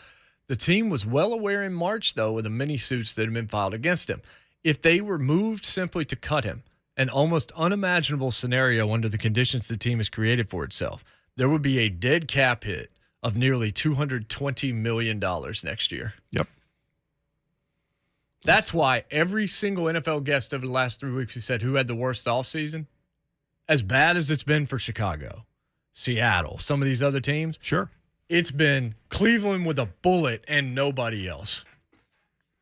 The team was well aware in March, though, of the many suits that had been filed against him. If they were moved simply to cut him, an almost unimaginable scenario under the conditions the team has created for itself, there would be a dead cap hit of nearly $220 million next year. Yep. That's why every single NFL guest over the last 3 weeks who said who had the worst offseason, as bad as it's been for Chicago, Seattle, some of these other teams, sure, it's been Cleveland with a bullet and nobody else.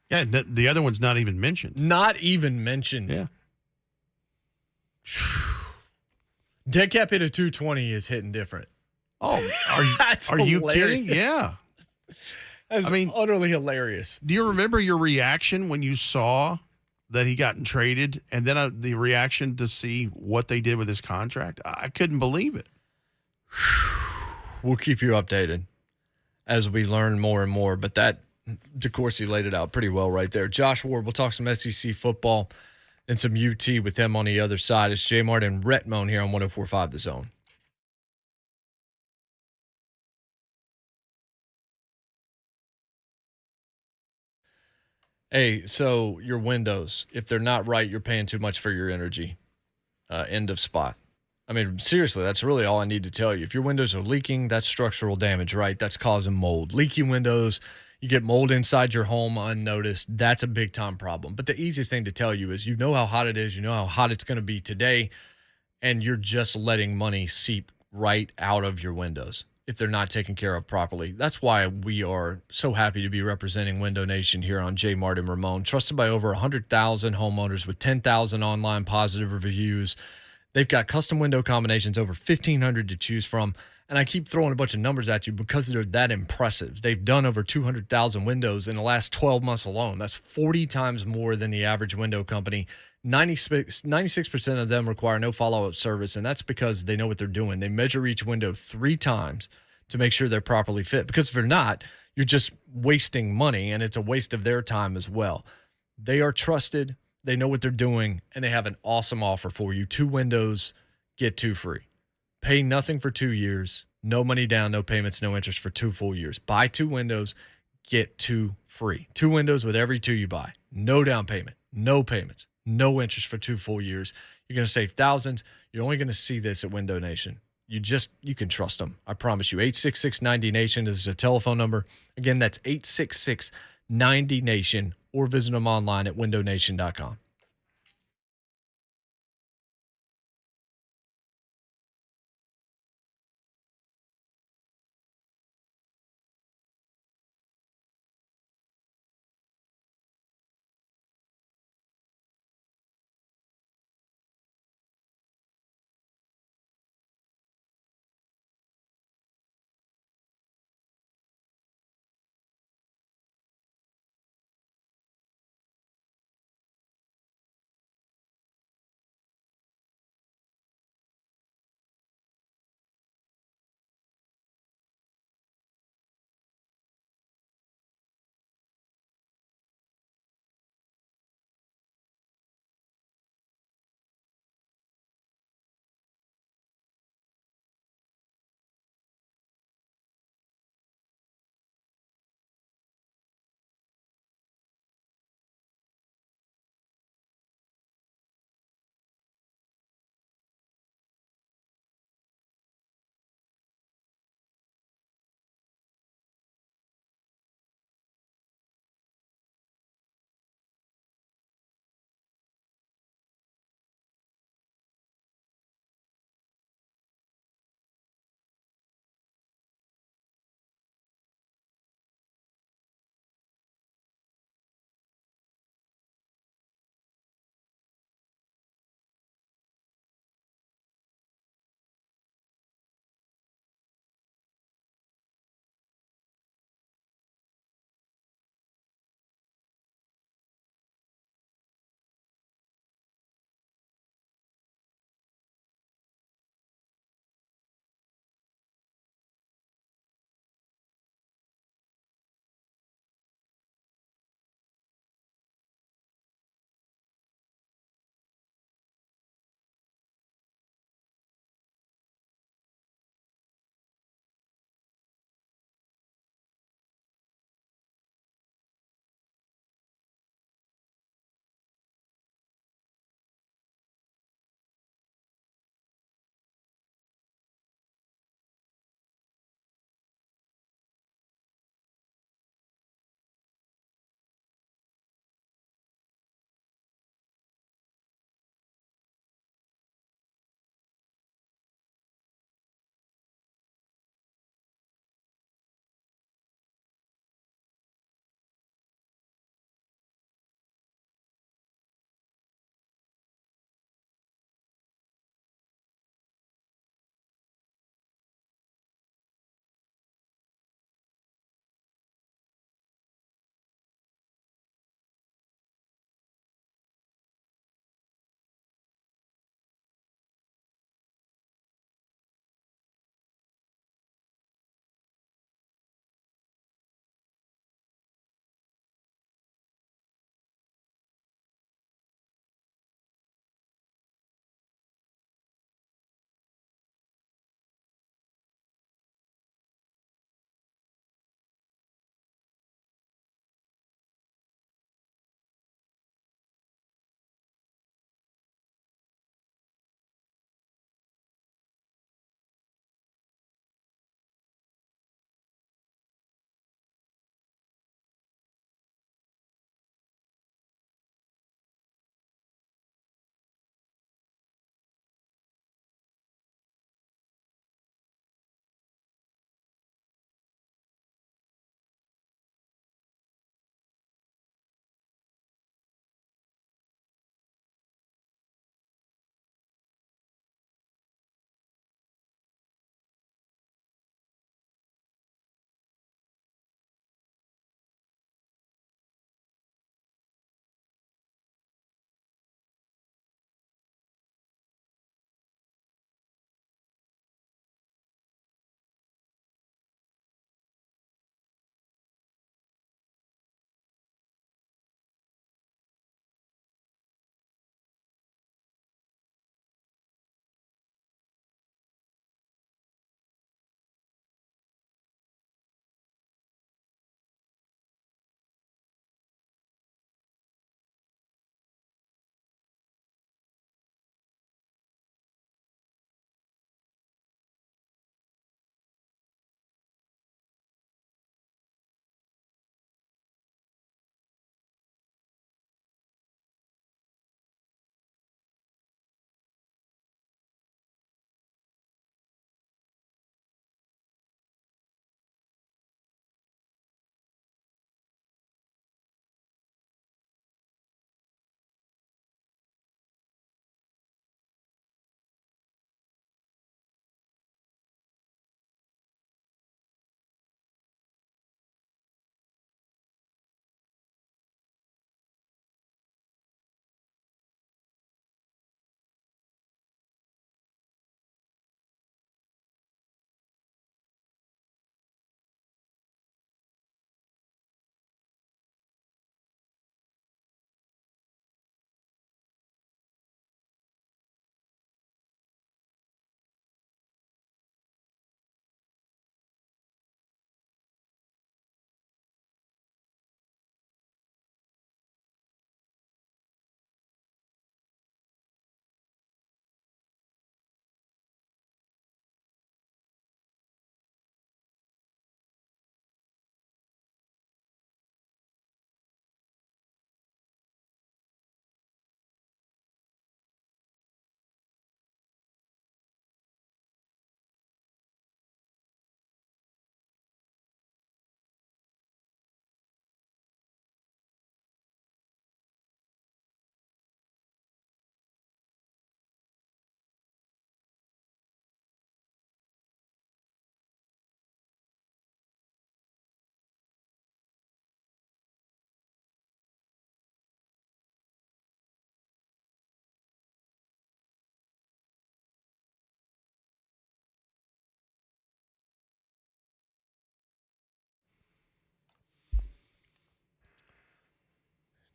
Yeah, the other one's not even mentioned. Not even mentioned. Yeah. Dead cap hit of 220 is hitting different. Oh, are you kidding? Yeah. That's utterly hilarious. Do you remember your reaction when you saw that he gotten traded, and then the reaction to see what they did with his contract? I couldn't believe it. we'll keep you updated as we learn more and more. But that DeCourcy laid it out pretty well right there. Josh Ward, we'll talk some SEC football and some UT with him on the other side. It's J. Martin Retmone here on 104.5 The Zone. Hey, so your windows, if they're not right, you're paying too much for your energy. End of spot. I mean, seriously, that's really all I need to tell you. If your windows are leaking, that's structural damage, right? That's causing mold. Leaky windows, you get mold inside your home unnoticed. That's a big time problem. But the easiest thing to tell you is you know how hot it is. You know how hot it's going to be today. And you're just letting money seep right out of your windows if they're not taken care of properly. That's why we are so happy to be representing Window Nation here on J. Martin Ramon, trusted by over 100,000 homeowners with 10,000 online positive reviews. They've got custom window combinations, over 1,500 to choose from. And I keep throwing a bunch of numbers at you because they're that impressive. They've done over 200,000 windows in the last 12 months alone. That's 40 times more than the average window company. 96% of them require no follow-up service, and that's because they know what they're doing. They measure each window 3 times to make sure they're properly fit, because if they're not, you're just wasting money, and it's a waste of their time as well. They are trusted, they know what they're doing, and they have an awesome offer for you. 2 windows, get 2 free. Pay nothing for 2 years, no money down, no payments, no interest for 2 full years. Buy 2 windows, get 2 free. 2 windows with every 2 you buy. No down payment, no payments, no interest for 2 full years. You're going to save thousands. You're only going to see this at Window Nation. You can trust them. I promise you. 866-90-NATION is a telephone number. Again, that's 866-90-NATION, or visit them online at windownation.com.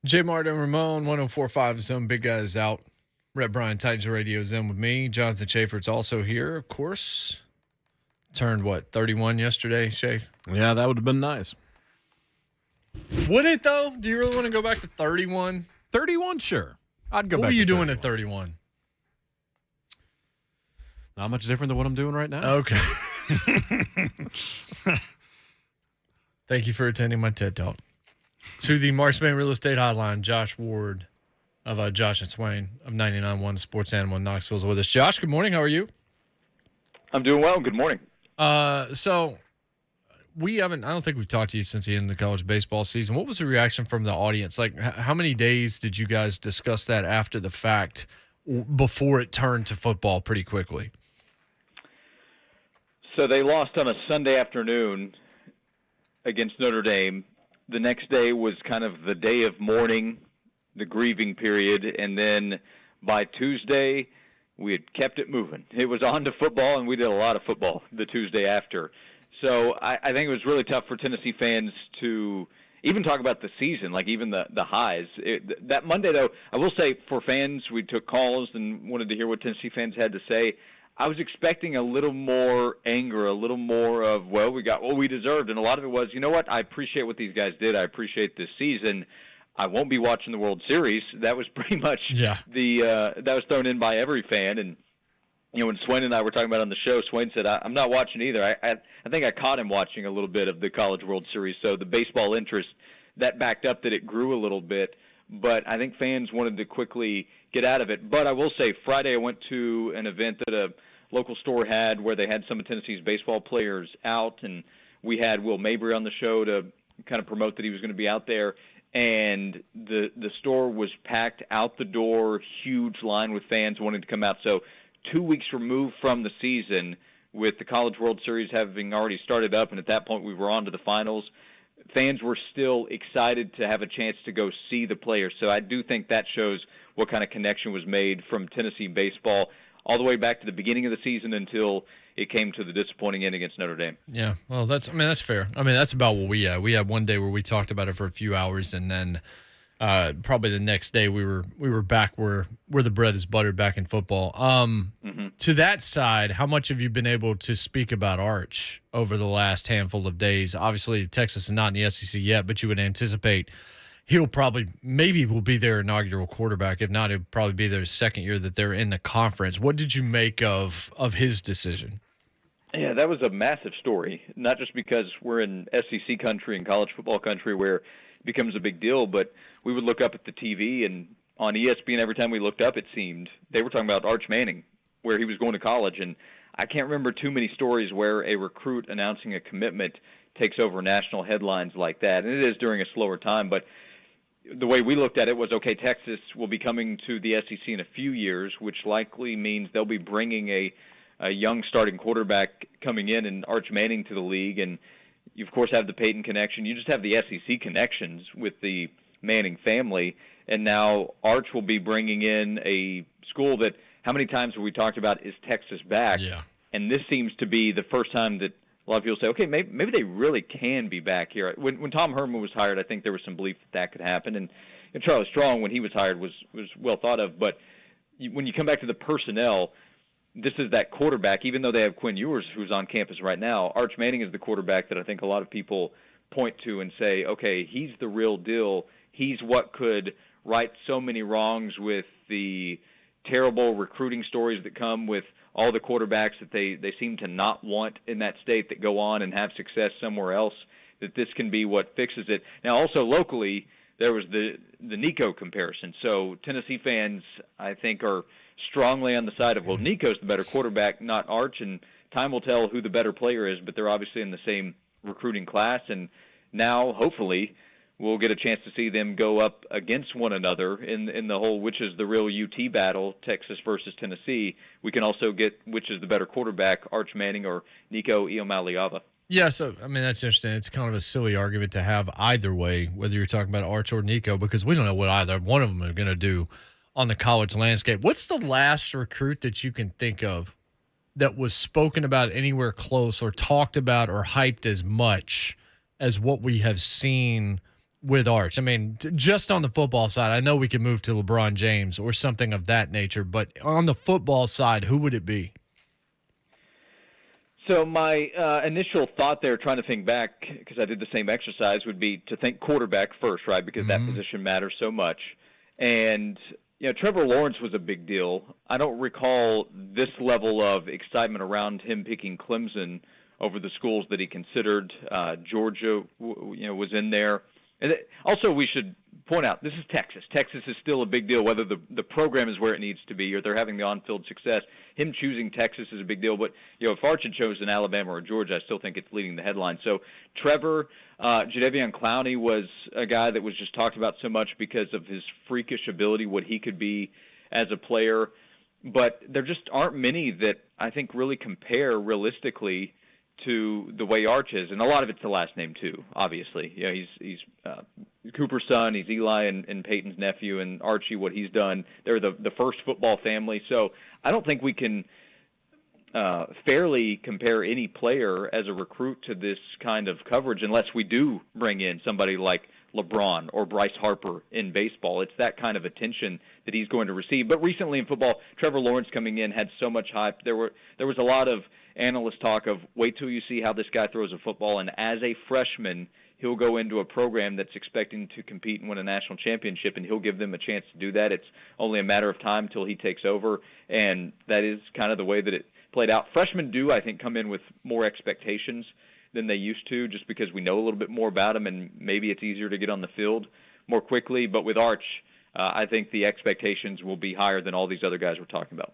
J. Martin Ramon, 104.5 Zone. Big guy is out. Rhett Bryan, Titans Radio is in with me. Jonathan Schaefer's also here, of course. Turned, 31 yesterday, Schaefer? Yeah, that would have been nice. Would it, though? Do you really want to go back to 31? 31, sure. I'd go back. What were you to doing 31. at 31? Not much different than what I'm doing right now. Okay. Thank you for attending my TED Talk. To the Marksman Real Estate Hotline, Josh Ward of Josh and Swain of 99.1 The Sports Animal in Knoxville is with us. Josh, good morning. How are you? I'm doing well. Good morning. So I don't think we've talked to you since the end of the college baseball season. What was the reaction from the audience? Like, how many days did you guys discuss that after the fact before it turned to football pretty quickly? So they lost on a Sunday afternoon against Notre Dame. The next day was kind of the day of mourning, the grieving period, and then by Tuesday we had kept it moving. It was on to football, and we did a lot of football the Tuesday after. So I think it was really tough for Tennessee fans to even talk about the season, like even the highs. That Monday, though, I will say for fans, we took calls and wanted to hear what Tennessee fans had to say. I was expecting a little more anger, a little more of, well, we got what we deserved. And a lot of it was, you know what, I appreciate what these guys did. I appreciate this season. I won't be watching the World Series. That was pretty much that was thrown in by every fan. And, you know, when Swain and I were talking about it on the show, Swain said, I'm not watching either. I think I caught him watching a little bit of the College World Series. So the baseball interest, that backed up that it grew a little bit. But I think fans wanted to quickly get out of it. But I will say Friday I went to an event that a local store had where they had some of Tennessee's baseball players out, and we had Will Mabry on the show to kind of promote that he was going to be out there. And the store was packed out the door, huge line with fans wanting to come out. So 2 weeks removed from the season, with the College World Series having already started up, and at that point we were on to the finals, fans were still excited to have a chance to go see the players. So I do think that shows what kind of connection was made from Tennessee baseball all the way back to the beginning of the season until it came to the disappointing end against Notre Dame. Yeah, well, that's fair. I mean, that's about what we had. We had one day where we talked about it for a few hours, and then probably the next day we were back where the bread is buttered back in football. To that side, how much have you been able to speak about Arch over the last handful of days? Obviously, Texas is not in the SEC yet, but you would anticipate maybe will be their inaugural quarterback. If not, it'll probably be their second year that they're in the conference. What did you make of his decision? Yeah, that was a massive story, not just because we're in SEC country and college football country where it becomes a big deal, but we would look up at the TV, and on ESPN every time we looked up, it seemed they were talking about Arch Manning, where he was going to college. And I can't remember too many stories where a recruit announcing a commitment takes over national headlines like that. And it is during a slower time, but the way we looked at it was, okay, Texas will be coming to the SEC in a few years, which likely means they'll be bringing a young starting quarterback coming in and Arch Manning to the league. And you, of course, have the Peyton connection. You just have the SEC connections with the Manning family. And now Arch will be bringing in a school that, how many times have we talked about, is Texas back? Yeah. And this seems to be the first time that a lot of people say, okay, maybe they really can be back here. When Tom Herman was hired, I think there was some belief that could happen. And Charlie Strong, when he was hired, was well thought of. But when you come back to the personnel, this is that quarterback, even though they have Quinn Ewers, who's on campus right now. Arch Manning is the quarterback that I think a lot of people point to and say, okay, he's the real deal. He's what could right so many wrongs with the terrible recruiting stories that come with all the quarterbacks that they seem to not want in that state that go on and have success somewhere else, that this can be what fixes it. Now, also locally, there was the Nico comparison. So Tennessee fans, I think, are strongly on the side of, well, Nico's the better quarterback, not Arch, and time will tell who the better player is, but they're obviously in the same recruiting class. And now, hopefully, we'll get a chance to see them go up against one another in the whole which is the real UT battle, Texas versus Tennessee. We can also get which is the better quarterback, Arch Manning or Nico Iamaleava. Yeah, so, I mean, that's interesting. It's kind of a silly argument to have either way, whether you're talking about Arch or Nico, because we don't know what either one of them are going to do on the college landscape. What's the last recruit that you can think of that was spoken about anywhere close or talked about or hyped as much as what we have seen with Arch? I mean, just on the football side, I know we could move to LeBron James or something of that nature, but on the football side, who would it be? So my initial thought there, trying to think back, because I did the same exercise, would be to think quarterback first, right? Because that position matters so much. And, Trevor Lawrence was a big deal. I don't recall this level of excitement around him picking Clemson over the schools that he considered. Georgia, was in there. And also, we should point out, this is Texas. Texas is still a big deal, whether the program is where it needs to be or they're having the on-field success. Him choosing Texas is a big deal. But, if Arch had chosen Alabama or Georgia, I still think it's leading the headline. So Trevor, Jadeveon Clowney was a guy that was just talked about so much because of his freakish ability, what he could be as a player. But there just aren't many that I think really compare realistically to the way Arch is, and a lot of it's the last name too. Obviously, he's Cooper's son, he's Eli and Peyton's nephew, and Archie. What he's done, they're the first football family. So I don't think we can fairly compare any player as a recruit to this kind of coverage, unless we do bring in somebody like LeBron or Bryce Harper in baseball. It's that kind of attention that he's going to receive. But recently in football, Trevor Lawrence coming in had so much hype. There was a lot of analyst talk of wait till you see how this guy throws a football, and as a freshman, he'll go into a program that's expecting to compete and win a national championship, and he'll give them a chance to do that. It's only a matter of time till he takes over, and that is kind of the way that it played out. Freshmen do, I think, come in with more expectations than they used to, just because we know a little bit more about them, and maybe it's easier to get on the field more quickly. But with Arch, I think the expectations will be higher than all these other guys we're talking about.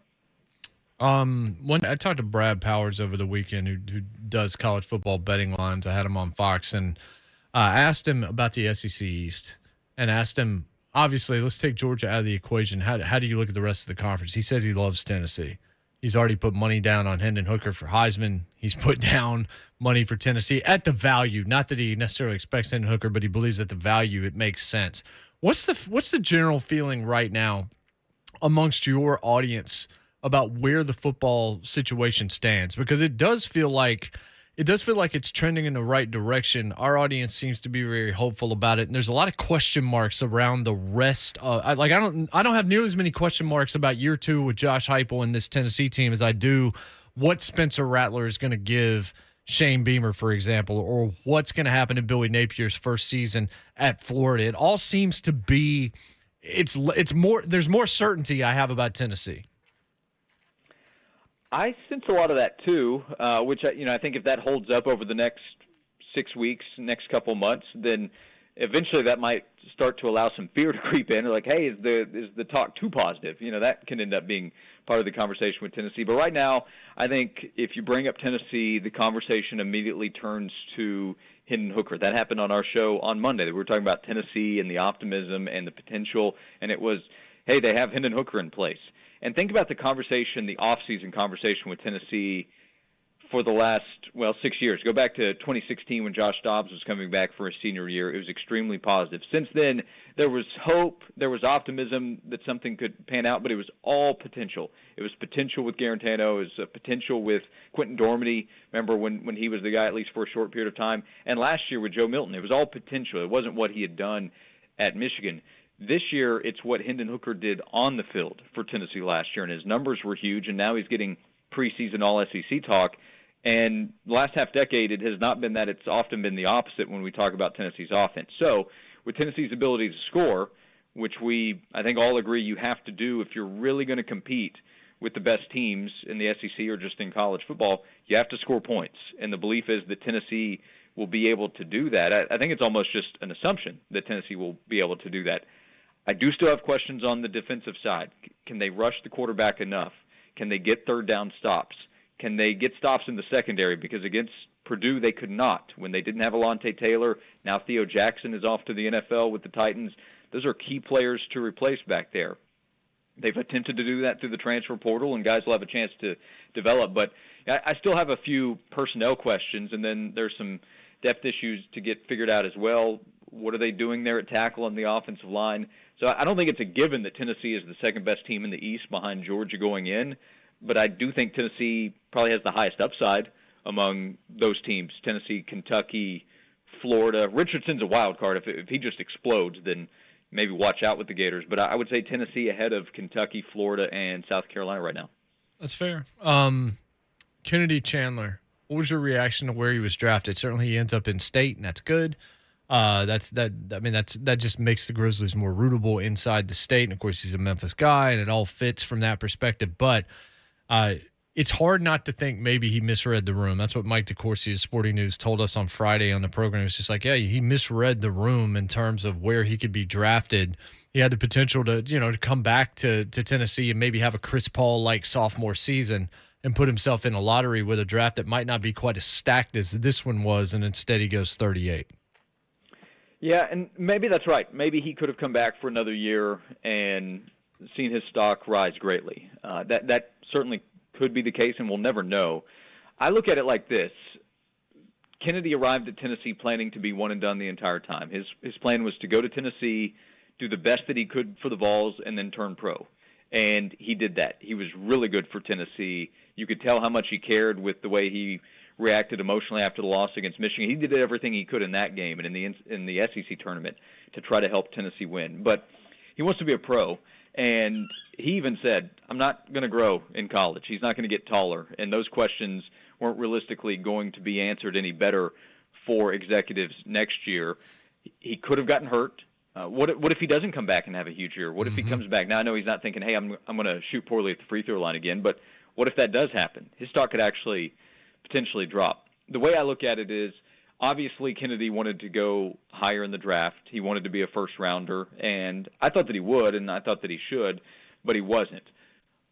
I talked to Brad Powers over the weekend, who does college football betting lines. I had him on Fox, and I asked him about the SEC East, and asked him, obviously, let's take Georgia out of the equation. How do you look at the rest of the conference? He says he loves Tennessee. He's already put money down on Hendon Hooker for Heisman. He's put down money for Tennessee at the value. Not that he necessarily expects Hendon Hooker, but he believes that the value, it makes sense. What's the general feeling right now amongst your audience about where the football situation stands? Because it does feel like it's trending in the right direction. Our audience seems to be very hopeful about it, and there's a lot of question marks around the rest. I don't have nearly as many question marks about year two with Josh Heupel and this Tennessee team as I do what Spencer Rattler is going to give Shane Beamer, for example, or what's going to happen in Billy Napier's first season at Florida. It all seems to be it's more. There's more certainty I have about Tennessee. I sense a lot of that too, which I think if that holds up over the next 6 weeks, next couple months, then eventually that might start to allow some fear to creep in. Like, hey, is the talk too positive? That can end up being part of the conversation with Tennessee. But right now, I think if you bring up Tennessee, the conversation immediately turns to Hendon Hooker. That happened on our show on Monday. We were talking about Tennessee and the optimism and the potential, and it was, hey, they have Hendon Hooker in place. And think about the conversation, the off-season conversation with Tennessee for the last, 6 years. Go back to 2016 when Josh Dobbs was coming back for his senior year. It was extremely positive. Since then, there was hope, there was optimism that something could pan out, but it was all potential. It was potential with Garantano. It was a potential with Quentin Dormady. Remember when he was the guy, at least for a short period of time. And last year with Joe Milton, it was all potential. It wasn't what he had done at Michigan. This year, it's what Hendon Hooker did on the field for Tennessee last year, and his numbers were huge, and now he's getting preseason All-SEC talk. And the last half-decade, it has not been that. It's often been the opposite when we talk about Tennessee's offense. So with Tennessee's ability to score, which I think all agree you have to do if you're really going to compete with the best teams in the SEC or just in college football, you have to score points. And the belief is that Tennessee will be able to do that. I think it's almost just an assumption that Tennessee will be able to do that. I do still have questions on the defensive side. Can they rush the quarterback enough? Can they get third down stops? Can they get stops in the secondary? Because against Purdue, they could not. When they didn't have Alontae Taylor, now Theo Jackson is off to the NFL with the Titans. Those are key players to replace back there. They've attempted to do that through the transfer portal, and guys will have a chance to develop. But I still have a few personnel questions, and then there's some depth issues to get figured out as well. What are they doing there at tackle on the offensive line? So I don't think it's a given that Tennessee is the second-best team in the East behind Georgia going in, but I do think Tennessee probably has the highest upside among those teams, Tennessee, Kentucky, Florida. Richardson's a wild card. If he just explodes, then maybe watch out with the Gators. But I would say Tennessee ahead of Kentucky, Florida, and South Carolina right now. That's fair. Kennedy Chandler, what was your reaction to where he was drafted? Certainly he ends up in state, and that's good. That just makes the Grizzlies more rootable inside the state. And of course, he's a Memphis guy, and it all fits from that perspective. But it's hard not to think maybe he misread the room. That's what Mike DeCourcy of Sporting News told us on Friday on the program. It's just like, yeah, he misread the room in terms of where he could be drafted. He had the potential to come back to Tennessee and maybe have a Chris Paul-like sophomore season and put himself in a lottery with a draft that might not be quite as stacked as this one was, and instead he goes 38. Yeah, and maybe that's right. Maybe he could have come back for another year and seen his stock rise greatly. That certainly could be the case, and we'll never know. I look at it like this. Kennedy arrived at Tennessee planning to be one and done the entire time. His plan was to go to Tennessee, do the best that he could for the Vols, and then turn pro. And he did that. He was really good for Tennessee. You could tell how much he cared with the way he reacted emotionally after the loss against Michigan. He did everything he could in that game and in the SEC tournament to try to help Tennessee win. But he wants to be a pro, and he even said, I'm not going to grow in college. He's not going to get taller. And those questions weren't realistically going to be answered any better for executives next year. He could have gotten hurt. What if he doesn't come back and have a huge year? What if he comes back? Now, I know he's not thinking, hey, I'm going to shoot poorly at the free throw line again, but what if that does happen? His stock could actually potentially drop. The way I look at it is, obviously Kennedy wanted to go higher in the draft. He wanted to be a first-rounder, and I thought that he would, and I thought that he should, but he wasn't.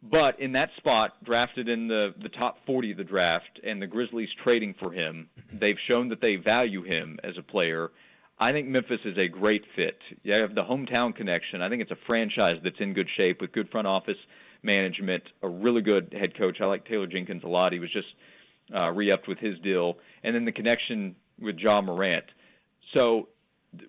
But in that spot, drafted in the top 40 of the draft, and the Grizzlies trading for him, they've shown that they value him as a player. I think Memphis is a great fit. You have the hometown connection. I think it's a franchise that's in good shape with good front office management, a really good head coach. I like Taylor Jenkins a lot. He was just re-upped with his deal. And then the connection with Ja Morant. So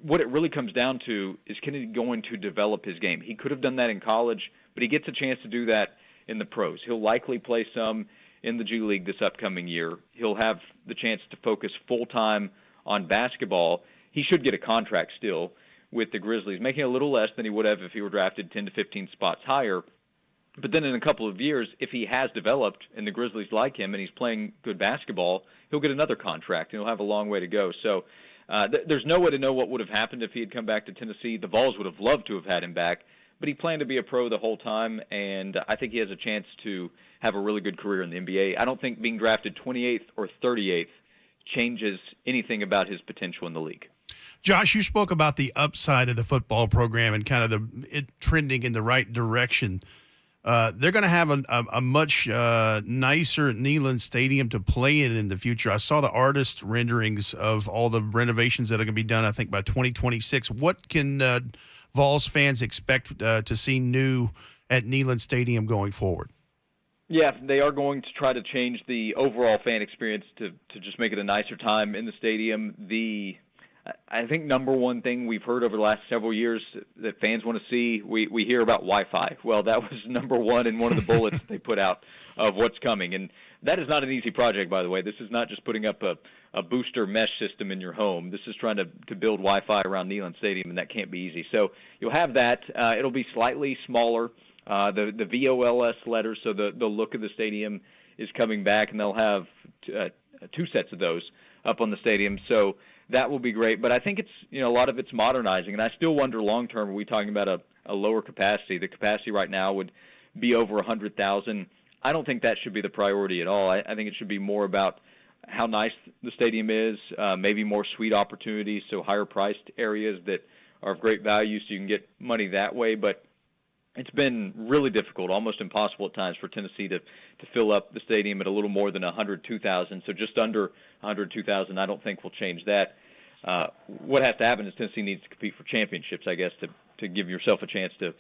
what it really comes down to is Kennedy going to develop his game. He could have done that in college, but he gets a chance to do that in the pros. He'll likely play some in the G League this upcoming year. He'll have the chance to focus full-time on basketball. He should get a contract still with the Grizzlies, making a little less than he would have if he were drafted 10 to 15 spots higher. But then in a couple of years, if he has developed and the Grizzlies like him and he's playing good basketball, he'll get another contract and he'll have a long way to go. So there's no way to know what would have happened if he had come back to Tennessee. The Vols would have loved to have had him back, but he planned to be a pro the whole time, and I think he has a chance to have a really good career in the NBA. I don't think being drafted 28th or 38th changes anything about his potential in the league. Josh, you spoke about the upside of the football program and kind of it trending in the right direction. They're going to have a much nicer Neyland Stadium to play in the future. I saw the artist renderings of all the renovations that are going to be done, I think, by 2026. What can Vols fans expect to see new at Neyland Stadium going forward? Yeah, they are going to try to change the overall fan experience to just make it a nicer time in the stadium. I think number one thing we've heard over the last several years that fans want to see, we hear about Wi-Fi. Well, that was number one in one of the bullets they put out of what's coming. And that is not an easy project, by the way. This is not just putting up a booster mesh system in your home. This is trying to build Wi-Fi around Neyland Stadium, and that can't be easy. So you'll have that. It'll be slightly smaller. The VOLS letters, so the look of the stadium is coming back, and they'll have two sets of those up on the stadium. So that will be great. But I think it's, a lot of it's modernizing, and I still wonder long term, are we talking about a lower capacity? The capacity right now would be over 100,000. I don't think that should be the priority at all. I think it should be more about how nice the stadium is, maybe more suite opportunities, so higher priced areas that are of great value so you can get money that way. But it's been really difficult, almost impossible at times for Tennessee to fill up the stadium at a little more than 102,000. So just under 102,000, I don't think will change that. What has to happen is Tennessee needs to compete for championships, I guess, to give yourself a chance to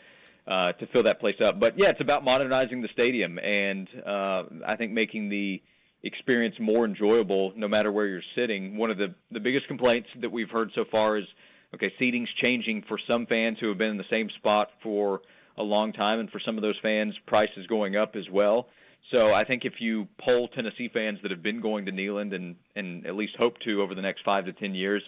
fill that place up. But, yeah, it's about modernizing the stadium and I think making the experience more enjoyable no matter where you're sitting. One of the biggest complaints that we've heard so far is, okay, seating's changing for some fans who have been in the same spot for a long time, and for some of those fans, price is going up as well. So I think if you poll Tennessee fans that have been going to Neyland and at least hope to over the next 5 to 10 years,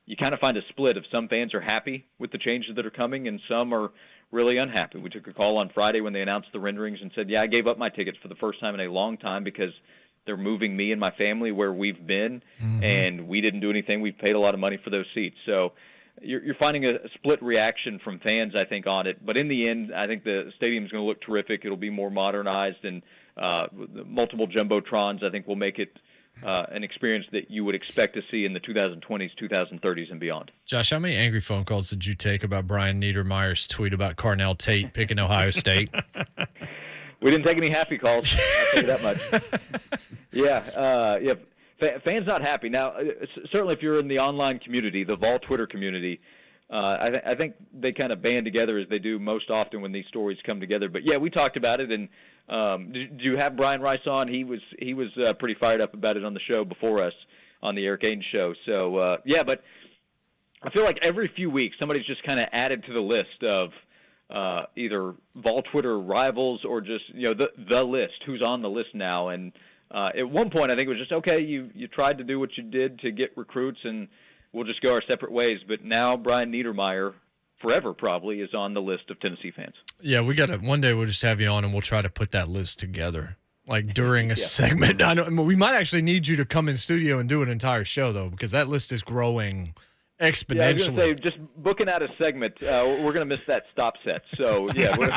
you kind of find a split of some fans are happy with the changes that are coming and some are really unhappy. We took a call on Friday when they announced the renderings and said, yeah, I gave up my tickets for the first time in a long time because they're moving me and my family where we've been, and we didn't do anything. We've paid a lot of money for those seats. So you're finding a split reaction from fans, I think, on it. But in the end, I think the stadium's going to look terrific. It'll be more modernized, and multiple jumbotrons, I think, will make it an experience that you would expect to see in the 2020s, 2030s, and beyond. Josh, how many angry phone calls did you take about Brian Niedermeyer's tweet about Carnell Tate picking Ohio State? We didn't take any happy calls. I'll tell you that much. Yeah. Fans not happy. Now, certainly if you're in the online community, the Vol Twitter community, I think they kind of band together as they do most often when these stories come together. But, yeah, we talked about it. And did you have Brian Rice on? He was pretty fired up about it on the show before us on the Eric Ains show. So, yeah, but I feel like every few weeks somebody's just kind of added to the list of either Vol Twitter rivals or just, the list, who's on the list now. And at one point I think it was just, okay, you tried to do what you did to get recruits and we'll just go our separate ways. But now Brian Niedermeyer, forever probably, is on the list of Tennessee fans. Yeah, one day we'll just have you on and we'll try to put that list together. Like during a segment. We might actually need you to come in studio and do an entire show though, because that list is growing exponentially. Yeah, I was going to say, just booking out a segment, we're going to miss that stop set. So, yeah, we're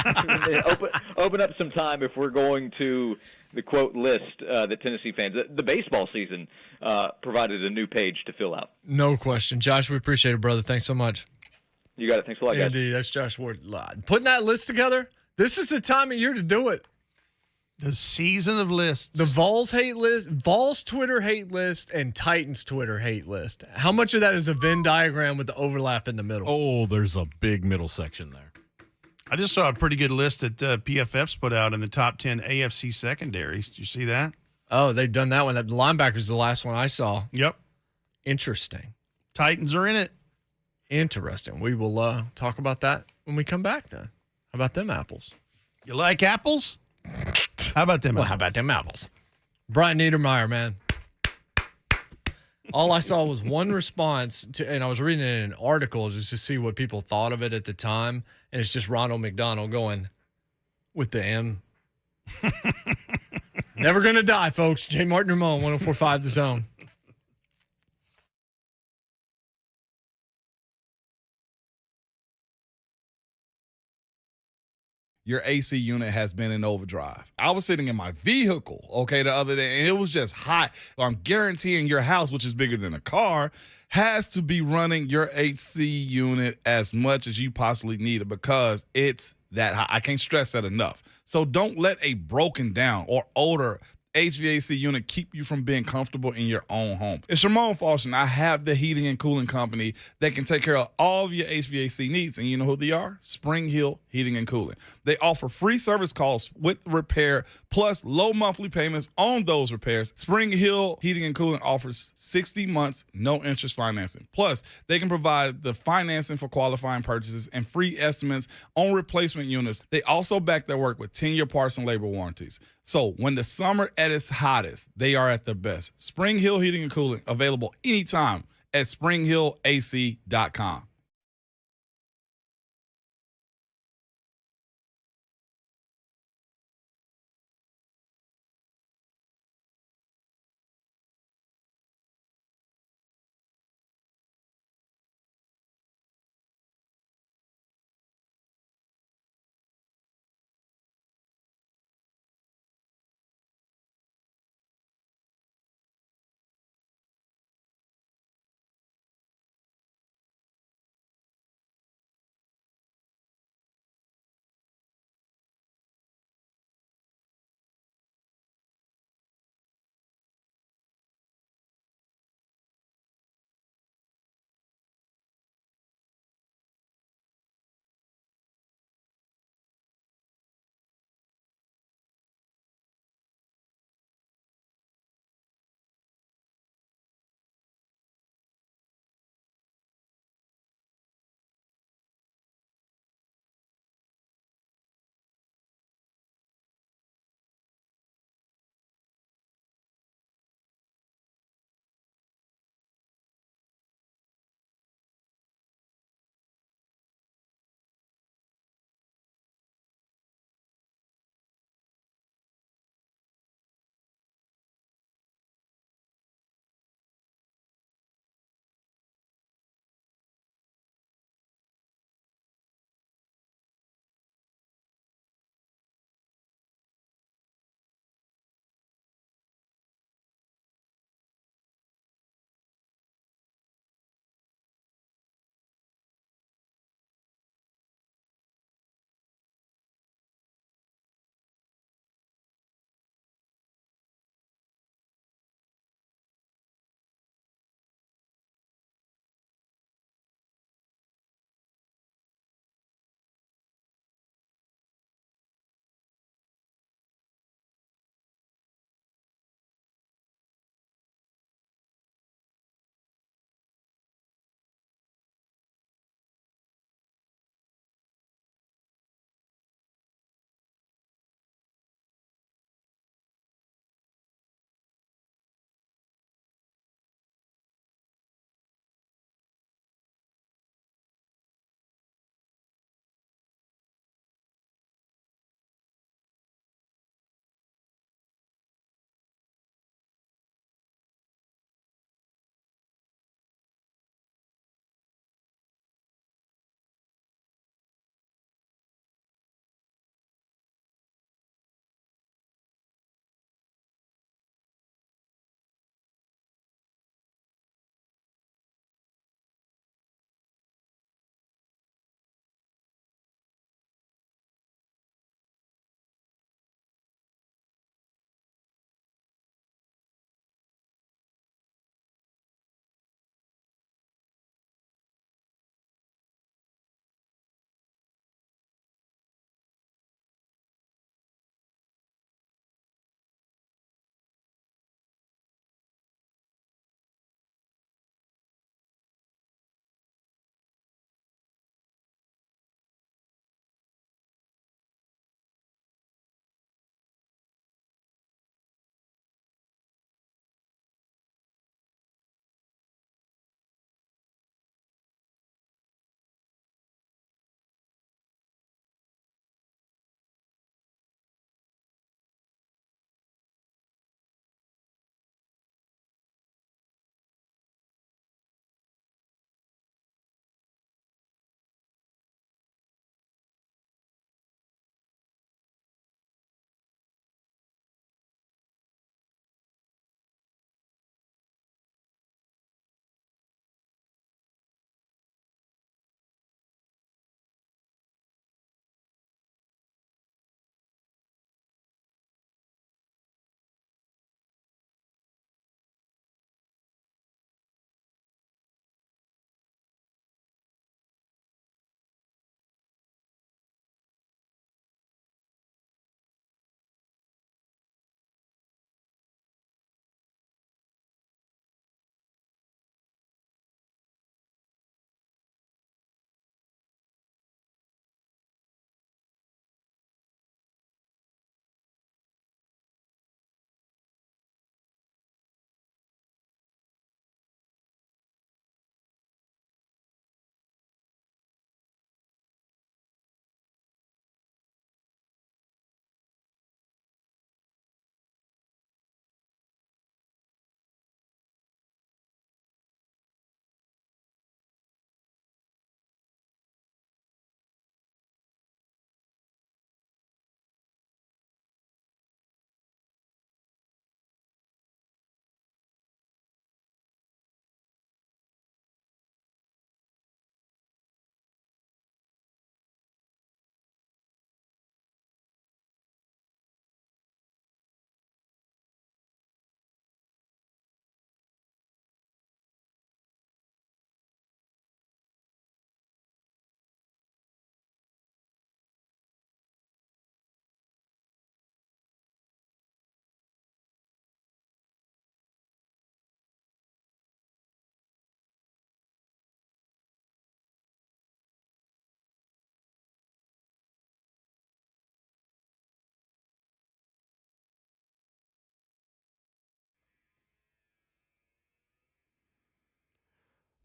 open up some time if we're going to the quote list that Tennessee fans. The baseball season provided a new page to fill out. No question. Josh, we appreciate it, brother. Thanks so much. You got it. Thanks a lot, guys. Indeed. That's Josh Ward. Putting that list together, this is the time of year to do it. The season of lists. The Vols hate list, Vols Twitter hate list, and Titans Twitter hate list. How much of that is a Venn diagram with the overlap in the middle? Oh, there's a big middle section there. I just saw a pretty good list that PFF's put out in the top 10 AFC secondaries. Did you see that? Oh, they've done that one. The linebacker's the last one I saw. Yep. Interesting. Titans are in it. Interesting. We will talk about that when we come back then. How about them apples? You like apples? How about them apples? How about them apples? Brian Niedermeyer, man. All I saw was one response to, and I was reading it in an article just to see what people thought of it at the time. And it's just Ronald McDonald going with the M. Never going to die, folks. J. Martin Ramon, 104.5 The Zone. Your AC unit has been in overdrive. I was sitting in my vehicle, the other day, and it was just hot. I'm guaranteeing your house, which is bigger than a car, has to be running your AC unit as much as you possibly need it because it's that hot. I can't stress that enough. So don't let a broken down or older HVAC unit keep you from being comfortable in your own home. It's Ramon Falston. I have the heating and cooling company that can take care of all of your HVAC needs. And you know who they are? Spring Hill Heating and Cooling. They offer free service calls with repair plus low monthly payments on those repairs. Spring Hill Heating and Cooling offers 60 months, no interest financing. Plus, they can provide the financing for qualifying purchases and free estimates on replacement units. They also back their work with 10-year parts and labor warranties. So when the summer at its hottest, they are at their best. Spring Hill Heating and Cooling, available anytime at springhillac.com.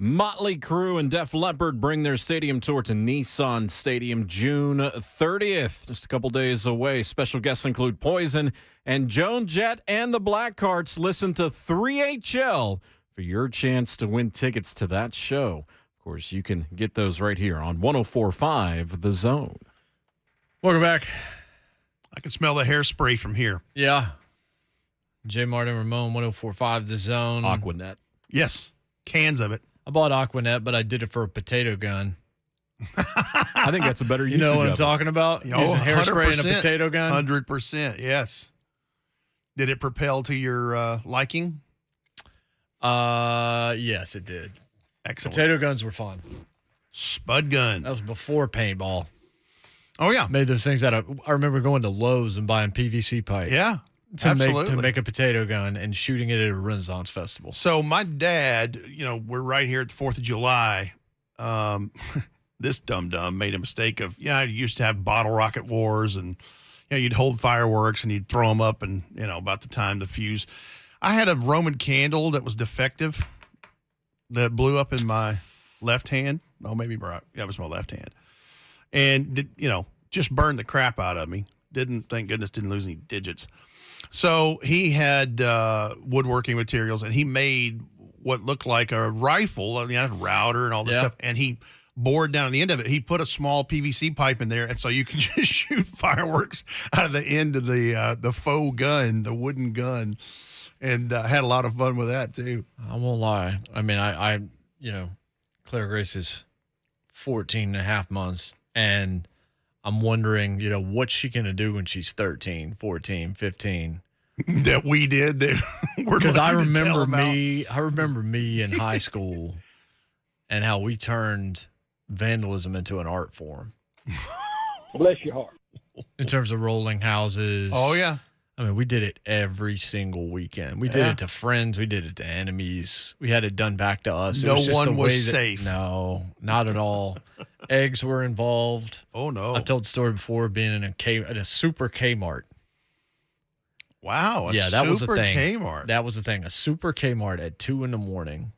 Motley Crue and Def Leppard bring their stadium tour to Nissan Stadium June 30th, just a couple days away. Special guests include Poison and Joan Jett and the Blackhearts. Listen to 3HL for your chance to win tickets to that show. Of course, you can get those right here on 104.5 The Zone. Welcome back. I can smell the hairspray from here. Yeah. J. Martin Ramon, 104.5 The Zone. Aquanet. Yes, cans of it. I bought Aquanet, but I did it for a potato gun. I think that's a better usage. You know what I'm of talking about? Using hairspray and a potato gun? 100%, yes. Did it propel to your liking? Yes, it did. Excellent. Potato guns were fun. Spud gun. That was before paintball. Oh, yeah. Made those things out of, I remember going to Lowe's and buying PVC pipe. Yeah. To Absolutely. make a potato gun and shooting it at a Renaissance festival. So my dad, we're right here at the 4th of July. This dum-dum made a mistake of, I used to have bottle rocket wars and, you'd hold fireworks and you'd throw them up and, about the time the fuse. I had a Roman candle that was defective that blew up in my left hand. Oh, maybe right. Yeah, it was my left hand. And, just burned the crap out of me. Thank goodness, didn't lose any digits. So he had woodworking materials, and he made what looked like a rifle, a router and all this stuff, and he bored down the end of it. He put a small PVC pipe in there, and so you could just shoot fireworks out of the end of the faux gun, the wooden gun, and had a lot of fun with that, too. I won't lie. I mean, I Claire Grace is 14 and a half months, and I'm wondering, what's she going to do when she's 13, 14, 15? That we did. Because I remember me in high school and how we turned vandalism into an art form. Bless your heart. In terms of rolling houses. Oh, yeah. I mean, we did it every single weekend. We did it to friends. We did it to enemies. We had it done back to us. No one was safe. No, not at all. Eggs were involved. Oh, no. I've told the story before of being in a super Kmart. Wow. That was a thing. Kmart. That was a thing. A super Kmart at 2 a.m,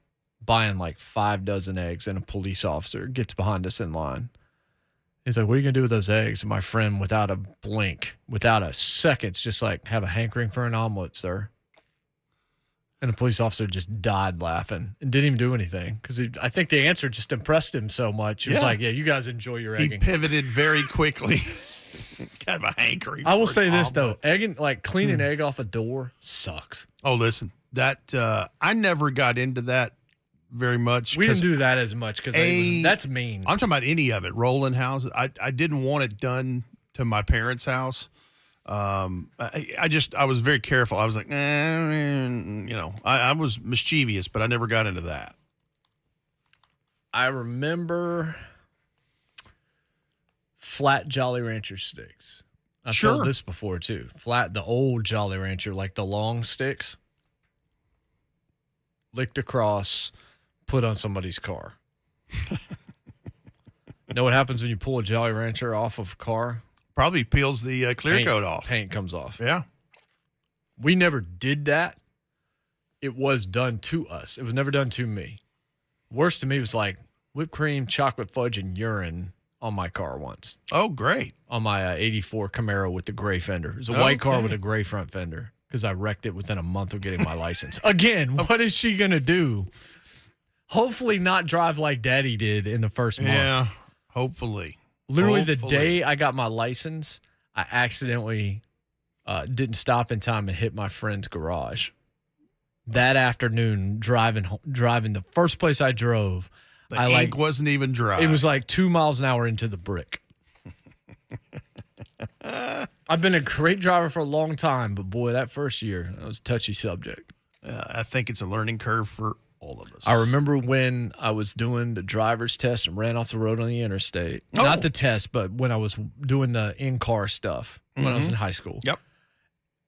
buying like 5 dozen eggs, and a police officer gets behind us in line. He's like, "What are you going to do with those eggs?" And my friend, without a blink, without a second, just like, "Have a hankering for an omelet, sir." And the police officer just died laughing and didn't even do anything because I think the answer just impressed him so much. He was like, "Yeah, you guys enjoy your egging." He pivoted very quickly. Kind of a hankering. I will say this, though. Egging, cleaning egg off a door sucks. Oh, listen, that I never got into that very much. We didn't do that as much because that's mean. I'm talking about any of it. Rolling houses. I didn't want it done to my parents' house. I was very careful. I was like, I was mischievous, but I never got into that. I remember flat Jolly Rancher sticks. I've told this before too. The old Jolly Rancher, like the long sticks, licked across, put on somebody's car. Know what happens when you pull a Jolly Rancher off of a car? Probably peels the clear coat off. Paint comes off. Yeah. We never did that. It was done to us. It was never done to me. Worst to me was like whipped cream, chocolate fudge, and urine on my car once. Oh, great. On my 84 Camaro with the gray fender. It was a white car with a gray front fender because I wrecked it within a month of getting my license. Again, what is she going to do? Hopefully not drive like Daddy did in the first month. Yeah, hopefully. Literally the day I got my license, I accidentally didn't stop in time and hit my friend's garage. That afternoon, driving the first place I drove, The ink wasn't even dry. It was like 2 miles an hour into the brick. I've been a great driver for a long time, but boy, that first year, that was a touchy subject. I think it's a learning curve for all of us. I remember when I was doing the driver's test and ran off the road on the interstate. Oh. Not the test, but when I was doing the in-car stuff when I was in high school. Yep.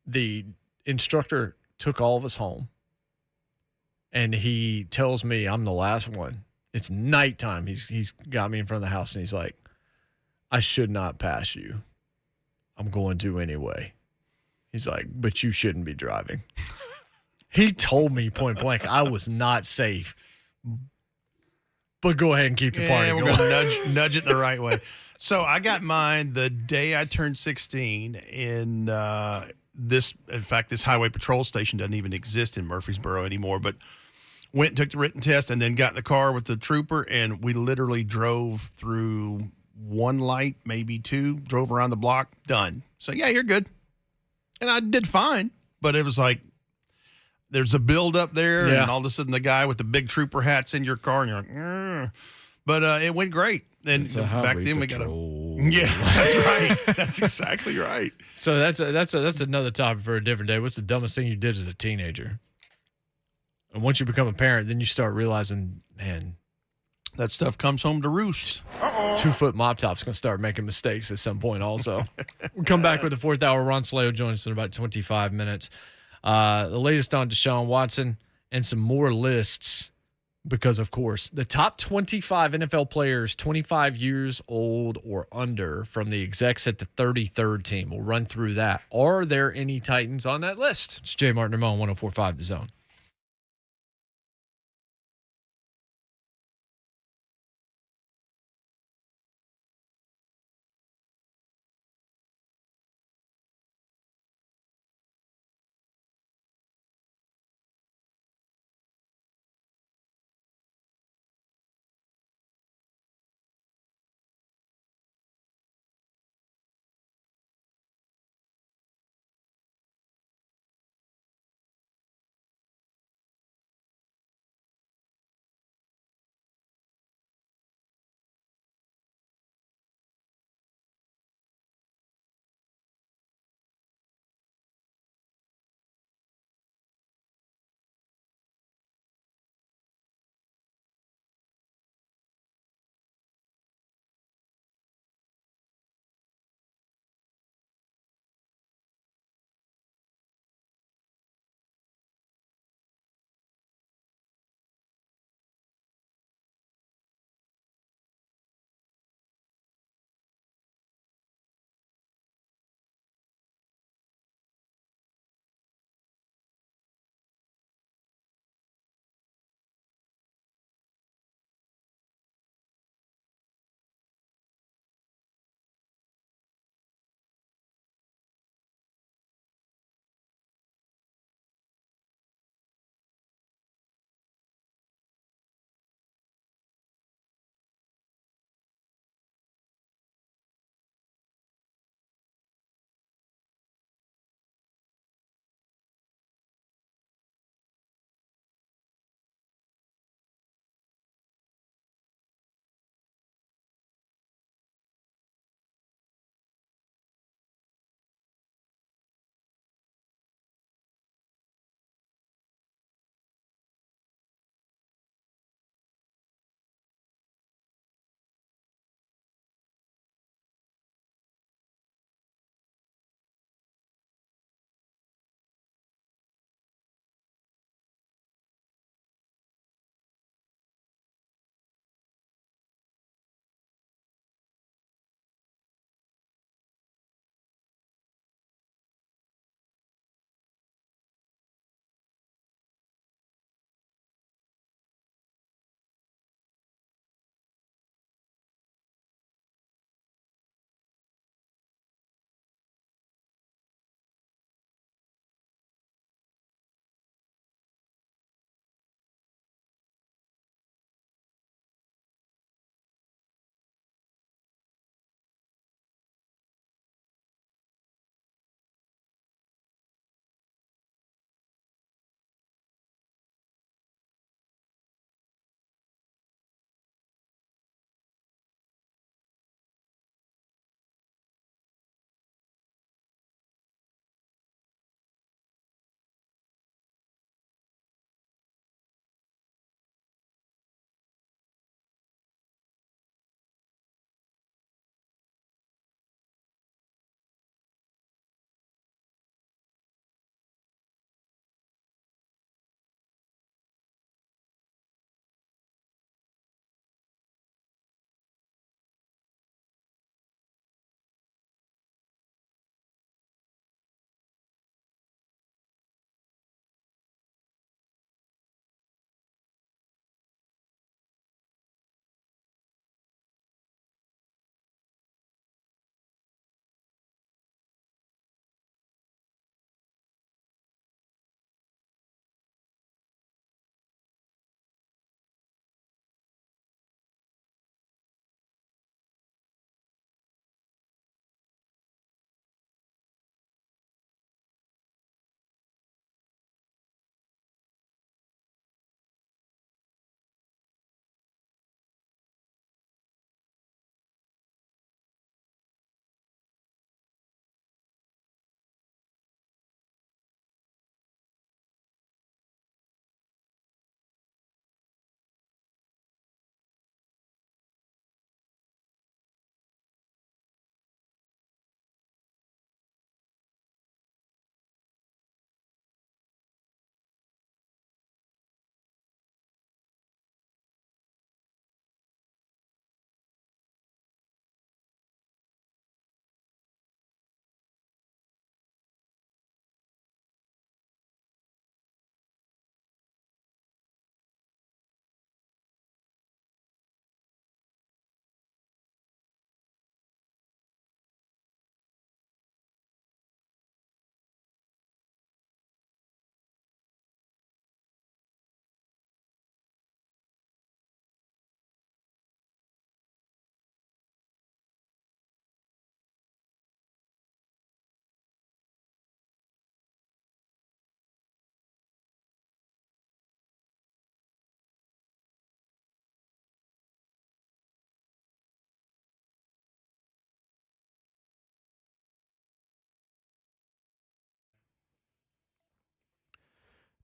The instructor took all of us home, and he tells me I'm the last one. It's nighttime. He's got me in front of the house, and he's like, "I should not pass you. I'm going to anyway." He's like, "But you shouldn't be driving." He told me point blank I was not safe. But go ahead and keep the party we're going. going to nudge it in the right way. So I got mine the day I turned 16 in this. In fact, this highway patrol station doesn't even exist in Murfreesboro anymore, but went and took the written test and then got in the car with the trooper, and we literally drove through one light, maybe two, drove around the block, done. So, yeah, you're good. And I did fine, but it was like there's a build up there, and all of a sudden the guy with the big trooper hat's in your car, and you're like, "Grr." But it went great. And back then we got yeah, that's right. That's exactly right. So that's another topic for a different day. What's the dumbest thing you did as a teenager? And once you become a parent, then you start realizing, man, that stuff comes home to roost. 2-foot mop top's going to start making mistakes at some point also. We'll come back with the fourth hour. Ron Saleo joins us in about 25 minutes. The latest on Deshaun Watson and some more lists because, of course, the top 25 NFL players 25 years old or under from the execs at the 33rd team. We'll run through that. Are there any Titans on that list? It's Jay Martin on 104.5 The Zone.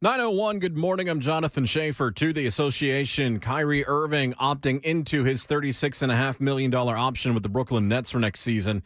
9:01, good morning. I'm Jonathan Schaefer. To the association, Kyrie Irving opting into his $36.5 million option with the Brooklyn Nets for next season.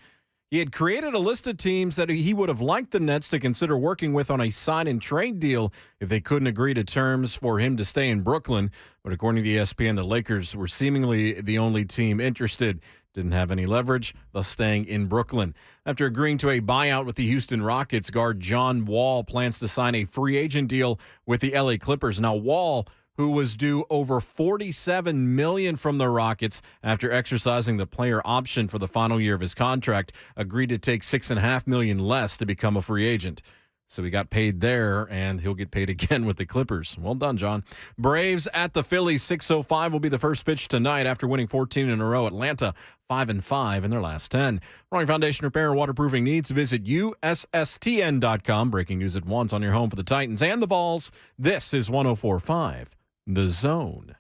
He had created a list of teams that he would have liked the Nets to consider working with on a sign-and-trade deal if they couldn't agree to terms for him to stay in Brooklyn. But according to ESPN, the Lakers were seemingly the only team interested. Didn't have any leverage, thus staying in Brooklyn. After agreeing to a buyout with the Houston Rockets, guard John Wall plans to sign a free agent deal with the LA Clippers. Now, Wall, who was due over $47 million from the Rockets after exercising the player option for the final year of his contract, agreed to take $6.5 million less to become a free agent. So he got paid there, and he'll get paid again with the Clippers. Well done, John. Braves at the Phillies, 6:05 will be the first pitch tonight after winning 14 in a row. Atlanta, 5-5 in their last 10. Roaring Foundation repair and waterproofing needs. Visit USSTN.com. Breaking news at once on your home for the Titans and the Vols. This is 104.5, The Zone.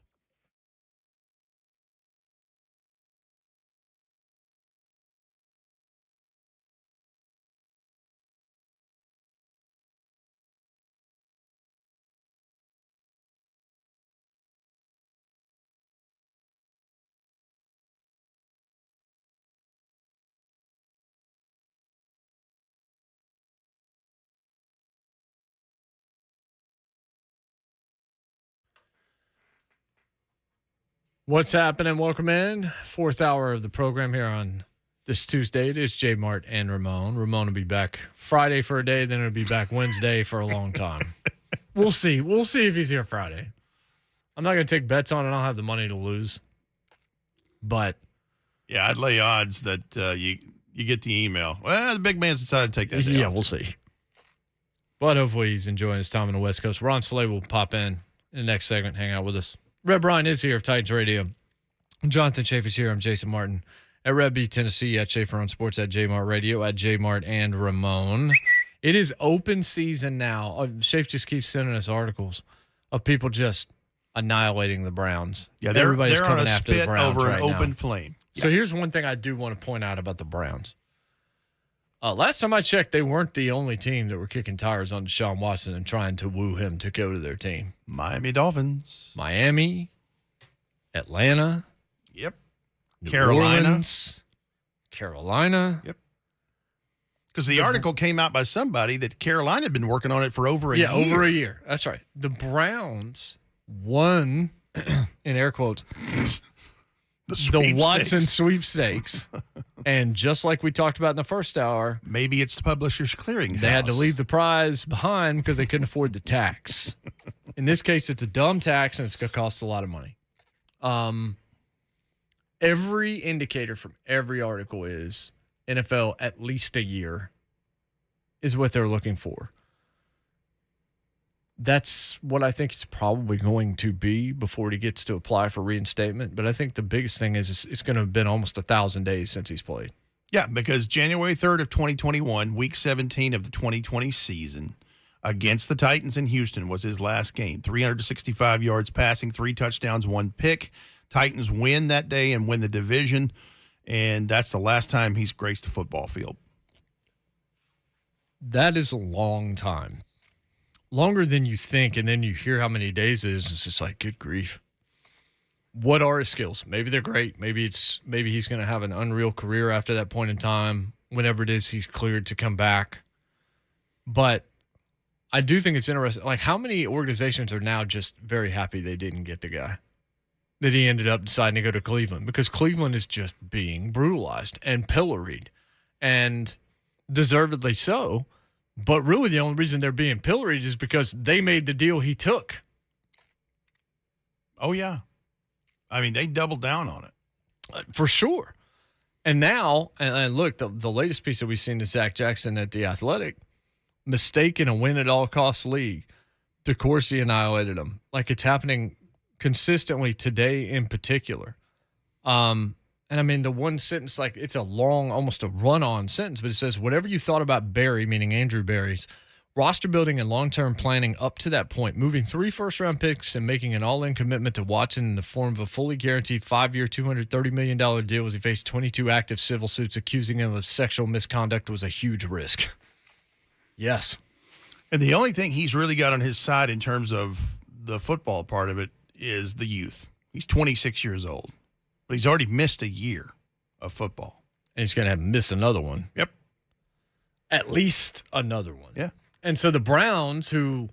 What's happening? Welcome in. Fourth hour of the program here on this Tuesday. It is J Mart and Ramon. Ramon will be back Friday for a day, then it'll be back Wednesday for a long time. We'll see. We'll see if he's here Friday. I'm not going to take bets on it. I don't have the money to lose. But yeah, I'd lay odds that you get the email. Well, the big man's decided to take that day yeah, off. we'll see. But hopefully he's enjoying his time on the West Coast. Ron Slay will pop in the next segment, hang out with us. Red Bryan is here of Titans Radio. Jonathan Schaefer's here. I'm Jason Martin at Red B, Tennessee, at Schaefer on Sports, at J-Mart Radio, at J-Mart and Ramon. It is open season now. Schaefer just keeps sending us articles of people just annihilating the Browns. Yeah, everybody's they're coming on a after the spit Browns over right an open now. flame. So here's one thing I do want to point out about the Browns. Last time I checked, they weren't the only team that were kicking tires on Deshaun Watson and trying to woo him to go to their team. Miami Dolphins. Miami, Atlanta. Yep. New Carolina. Orleans, Carolina. Yep. Because the article came out by somebody that Carolina had been working on it for over a year. Yeah, over a year. That's right. The Browns won, in air quotes, the Watson sweepstakes. And just like we talked about in the first hour, maybe it's the Publishers Clearinghouse. They had to leave the prize behind because they couldn't afford the tax. In this case, it's a dumb tax, and it's going to cost a lot of money. Every indicator from every article is NFL at least a year is what they're looking for. That's what I think it's probably going to be before he gets to apply for reinstatement. But I think the biggest thing is it's going to have been almost 1,000 days since he's played. Yeah, because January 3rd of 2021, week 17 of the 2020 season, against the Titans in Houston was his last game. 365 yards passing, 3 touchdowns, 1 pick. Titans win that day and win the division, and that's the last time he's graced the football field. That is a long time. Longer than you think, and then you hear how many days it is. It's just like, good grief. What are his skills? Maybe they're great. Maybe he's going to have an unreal career after that point in time, whenever it is he's cleared to come back. But I do think it's interesting. Like, how many organizations are now just very happy they didn't get the guy, that he ended up deciding to go to Cleveland? Because Cleveland is just being brutalized and pilloried, and deservedly so. But really the only reason they're being pilloried is because they made the deal he took. Oh, yeah. I mean, they doubled down on it. For sure. And now, and look, the latest piece that we've seen is Zach Jackson at The Athletic, mistaken a win-at-all-costs league. DeCourcy annihilated him. Like, it's happening consistently today in particular. And I mean, the one sentence, like, it's a long, almost a run-on sentence, but it says, whatever you thought about Barry, meaning Andrew Barry's, roster building and long-term planning up to that point, moving 3 first-round picks and making an all-in commitment to Watson in the form of a fully guaranteed 5-year, $230 million deal as he faced 22 active civil suits accusing him of sexual misconduct was a huge risk. Yes. And the only thing he's really got on his side in terms of the football part of it is the youth. He's 26 years old, but he's already missed a year of football. And he's going to have to miss another one. Yep. At least another one. Yeah. And so the Browns, who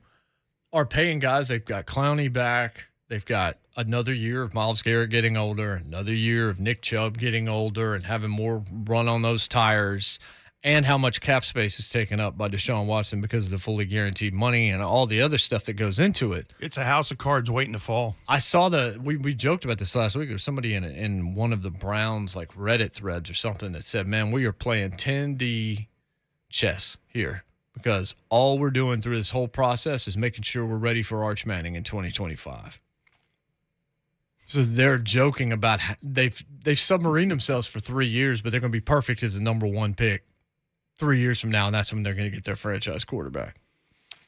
are paying guys, they've got Clowney back. They've got another year of Myles Garrett getting older, another year of Nick Chubb getting older and having more run on those tires, and how much cap space is taken up by Deshaun Watson because of the fully guaranteed money and all the other stuff that goes into it. It's a house of cards waiting to fall. I saw we joked about this last week. There was somebody in one of the Browns like Reddit threads or something that said, man, we are playing 10D chess here because all we're doing through this whole process is making sure we're ready for Arch Manning in 2025. So they're joking about they've submarined themselves for 3 years, but they're going to be perfect as the number one pick 3 years from now, and that's when they're going to get their franchise quarterback.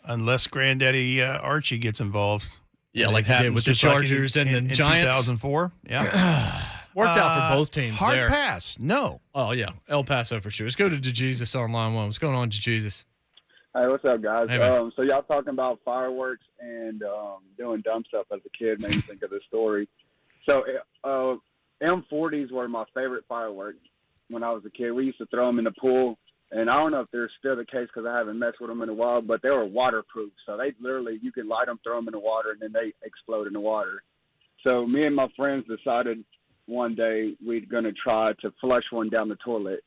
Unless Granddaddy Archie gets involved. Yeah, like he did with the Chargers and the Giants. 2004. Yeah. Worked out for both teams hard there. pass. No. Oh, yeah. El Paso for sure. Let's go to DeJesus on line one. What's going on, DeJesus? Hey, what's up, guys? Hey, man. So y'all talking about fireworks and doing dumb stuff as a kid made me think of this story. So M40s were my favorite fireworks when I was a kid. We used to throw them in the pool, and I don't know if they're still the case because I haven't messed with them in a while, but they were waterproof. So they literally, you could light them, throw them in the water, and then they explode in the water. So me and my friends decided one day we're going to try to flush one down the toilet.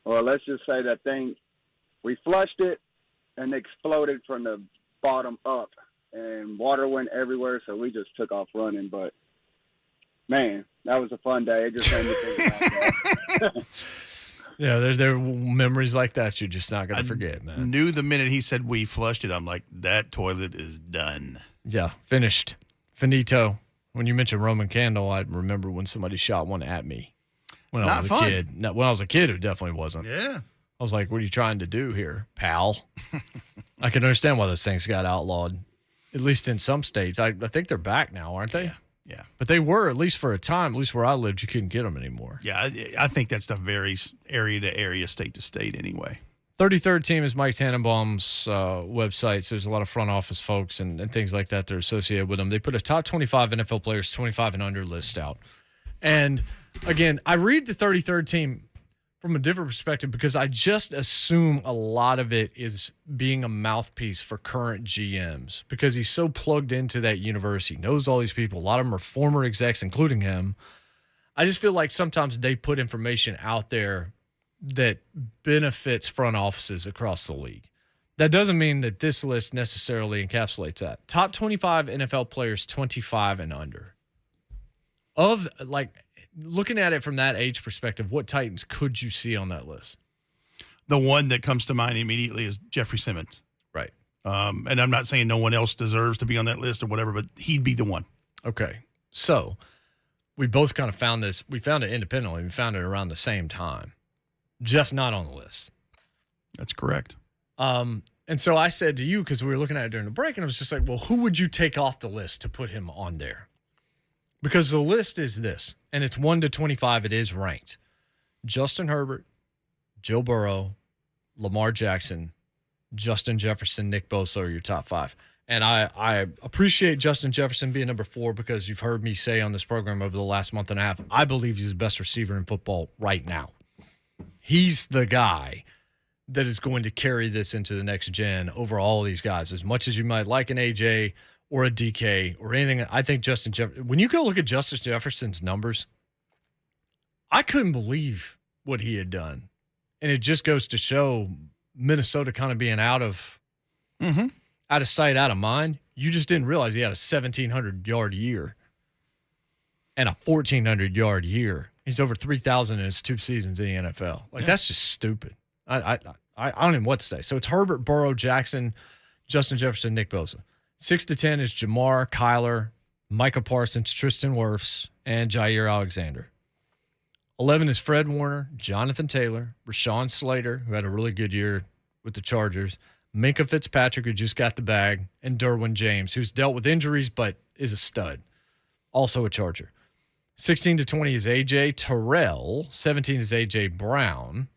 Well, let's just say that thing, we flushed it, and it exploded from the bottom up, and water went everywhere, so we just took off running. But, man, that was a fun day. It just made me think about that. Yeah, there are memories like that you're just not going to forget, man. Knew the minute he said we flushed it, I'm like, that toilet is done. Yeah, finished. Finito. When you mentioned Roman candle, I remember when somebody shot one at me when I was a kid. No, when I was a kid, it definitely wasn't. Yeah. I was like, what are you trying to do here, pal? I can understand why those things got outlawed, at least in some states. I think they're back now, aren't they? Yeah. But they were, at least for a time, at least where I lived, you couldn't get them anymore. Yeah, I think that stuff varies area to area, state to state anyway. 33rd Team is Mike Tannenbaum's website. So there's a lot of front office folks and things like that that are associated with them. They put a top 25 NFL players 25 and under list out. And, again, I read the 33rd Team from a different perspective because I just assume a lot of it is being a mouthpiece for current GMs because he's so plugged into that universe. He knows all these people. A lot of them are former execs, including him. I just feel like sometimes they put information out there that benefits front offices across the league. That doesn't mean that this list necessarily encapsulates that. Top 25 NFL players 25 and under. Of, like, looking at it from that age perspective, what Titans could you see on that list? The one that comes to mind immediately is Jeffrey Simmons. Right. And I'm not saying no one else deserves to be on that list or whatever, but he'd be the one. Okay. So we both kind of found this. We found it independently. We found it around the same time, just not on the list. That's correct. And so I said to you, because we were looking at it during the break, and I was just like, well, who would you take off the list to put him on there? Because the list is this, and it's 1 to 25. It is ranked. Justin Herbert, Joe Burrow, Lamar Jackson, Justin Jefferson, Nick Bosa are your top 5. And I appreciate Justin Jefferson being number 4 because you've heard me say on this program over the last month and a half, I believe he's the best receiver in football right now. He's the guy that is going to carry this into the next gen over all of these guys. As much as you might like an AJ or a DK or anything, I think Justin Jefferson, when you go look at Justin Jefferson's numbers, I couldn't believe what he had done. And it just goes to show Minnesota kind of being out of sight, out of mind. You just didn't realize he had a 1,700-yard yeyer and a 1,400-yard year. He's over 3,000 in his 2 seasons in the NFL. That's just stupid. I don't even know what to say. So it's Herbert, Burrow, Jackson, Justin Jefferson, Nick Bosa. 6 to 10 is Jamar, Kyler, Micah Parsons, Tristan Wirfs, and Jair Alexander. 11 is Fred Warner, Jonathan Taylor, Rashawn Slater, who had a really good year with the Chargers, Minkah Fitzpatrick, who just got the bag, and Derwin James, who's dealt with injuries but is a stud, also a Charger. 16 to 20 is A.J. Terrell. 17 is A.J. Brown.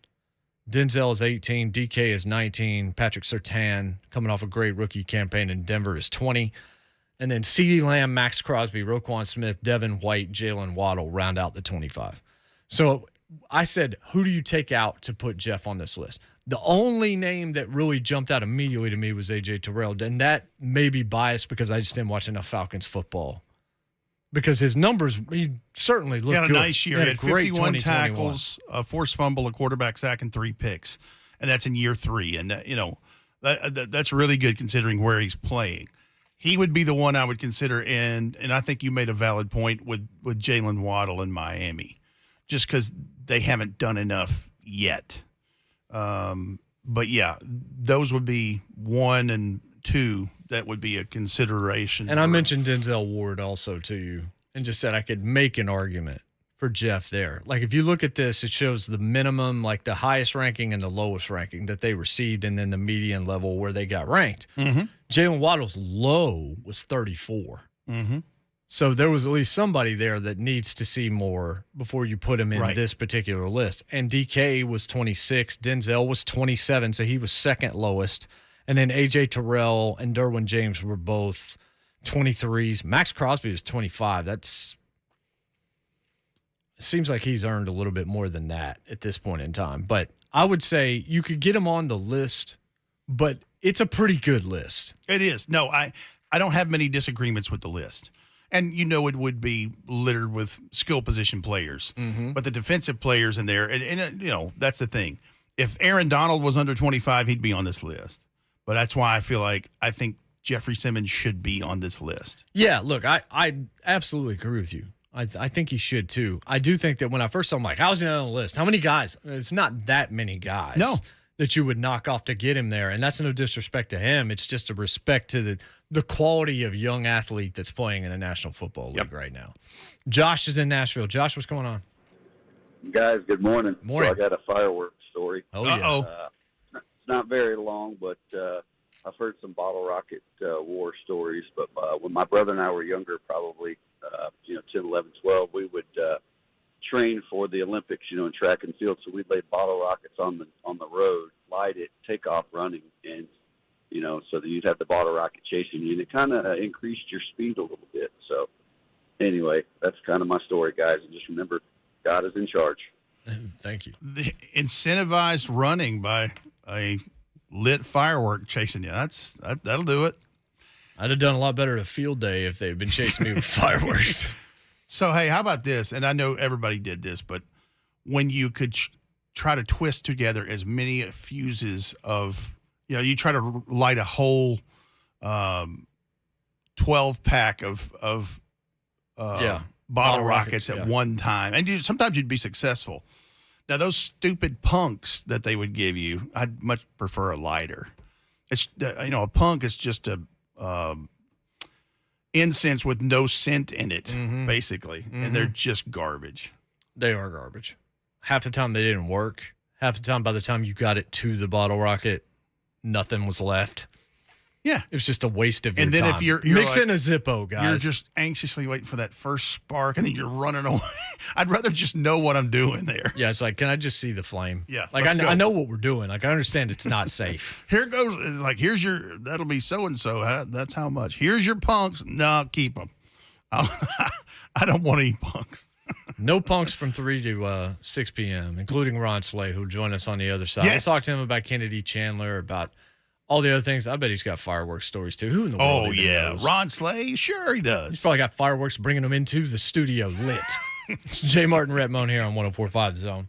Denzel is 18. DK is 19. Patrick Surtain, coming off a great rookie campaign in Denver, is 20. And then CeeDee Lamb, Max Crosby, Roquan Smith, Devin White, Jalen Waddle round out the 25. So I said, who do you take out to put Jeff on this list? The only name that really jumped out immediately to me was A.J. Terrell. And that may be biased because I just didn't watch enough Falcons football. Because his numbers, he certainly looked good. He had a nice year. He had great 51 2021. tackles, a forced fumble, a quarterback sack, and 3 picks. And that's in year 3. And, that's really good considering where he's playing. He would be the one I would consider, and I think you made a valid point with Jalen Waddle in Miami, just because they haven't done enough yet. But, yeah, those would be 1 and 2 that would be a consideration. And I mentioned Denzel Ward also to you and just said I could make an argument for Jeff there. Like, if you look at this, it shows the minimum, like the highest ranking and the lowest ranking that they received, and then the median level where they got ranked. Mm-hmm. Jalen Waddle's low was 34. Mm-hmm. So there was at least somebody there that needs to see more before you put him in this particular list. And DK was 26. Denzel was 27, so he was second lowest. And then A.J. Terrell and Derwin James were both 23s. Max Crosby was 25. It seems like he's earned a little bit more than that at this point in time. But I would say you could get him on the list, but it's a pretty good list. It is. No, I don't have many disagreements with the list. And it would be littered with skill position players. Mm-hmm. But the defensive players in there, and that's the thing. If Aaron Donald was under 25, he'd be on this list. But that's why I think Jeffrey Simmons should be on this list. Yeah, look, I absolutely agree with you. I think he should too. I do think that when I first saw him, like, how's he on the list? How many guys? It's not that many guys. No. That you would knock off to get him there. And that's no disrespect to him. It's just a respect to the quality of young athlete that's playing in the National Football League right now. Josh is in Nashville. Josh, what's going on? Guys, good morning. Morning. So I got a fireworks story. Oh, yeah. It's not very long, but I've heard some bottle rocket war stories. But when my brother and I were younger, probably 10, 11, 12, we would train for the Olympics, in track and field. So we'd lay bottle rockets on the road, light it, take off running, and so that you'd have the bottle rocket chasing you, and it kind of increased your speed a little bit. So anyway, that's kind of my story, guys. And just remember, God is in charge. Thank you. The incentivized running by a lit firework chasing you. That'll do it. I'd have done a lot better at a field day if they'd been chasing me with fireworks. So, hey, how about this? And I know everybody did this, but when you could try to twist together as many fuses of, you try to light a whole 12-pack of bottle rockets at one time. And sometimes you'd be successful. Now, those stupid punks that they would give you, I'd much prefer a lighter. It's a punk is just a incense with no scent in it, basically, and they're just garbage. They are garbage. Half the time they didn't work. Half the time, by the time you got it to the bottle rocket, nothing was left. Yeah. It was just a waste of your time. And then if you're mix like, in a Zippo, guys. You're just anxiously waiting for that first spark, and then you're running away. I'd rather just know what I'm doing there. Yeah, it's like, can I just see the flame? Yeah. Like, I know what we're doing. Like, I understand it's not safe. Here goes. It's like, that'll be so-and-so. That's how much. Here's your punks. No, keep them. I don't want to eat punks. No punks from 3 to 6 p.m., including Ron Slay, who'll join us on the other side. Yes. We'll talk to him about Kennedy Chandler, about all the other things. I bet he's got fireworks stories, too. Who in the world even knows? Ron Slay? Sure he does. He's probably got fireworks bringing them into the studio lit. It's J. Martin Redmone here on 104.5 The Zone.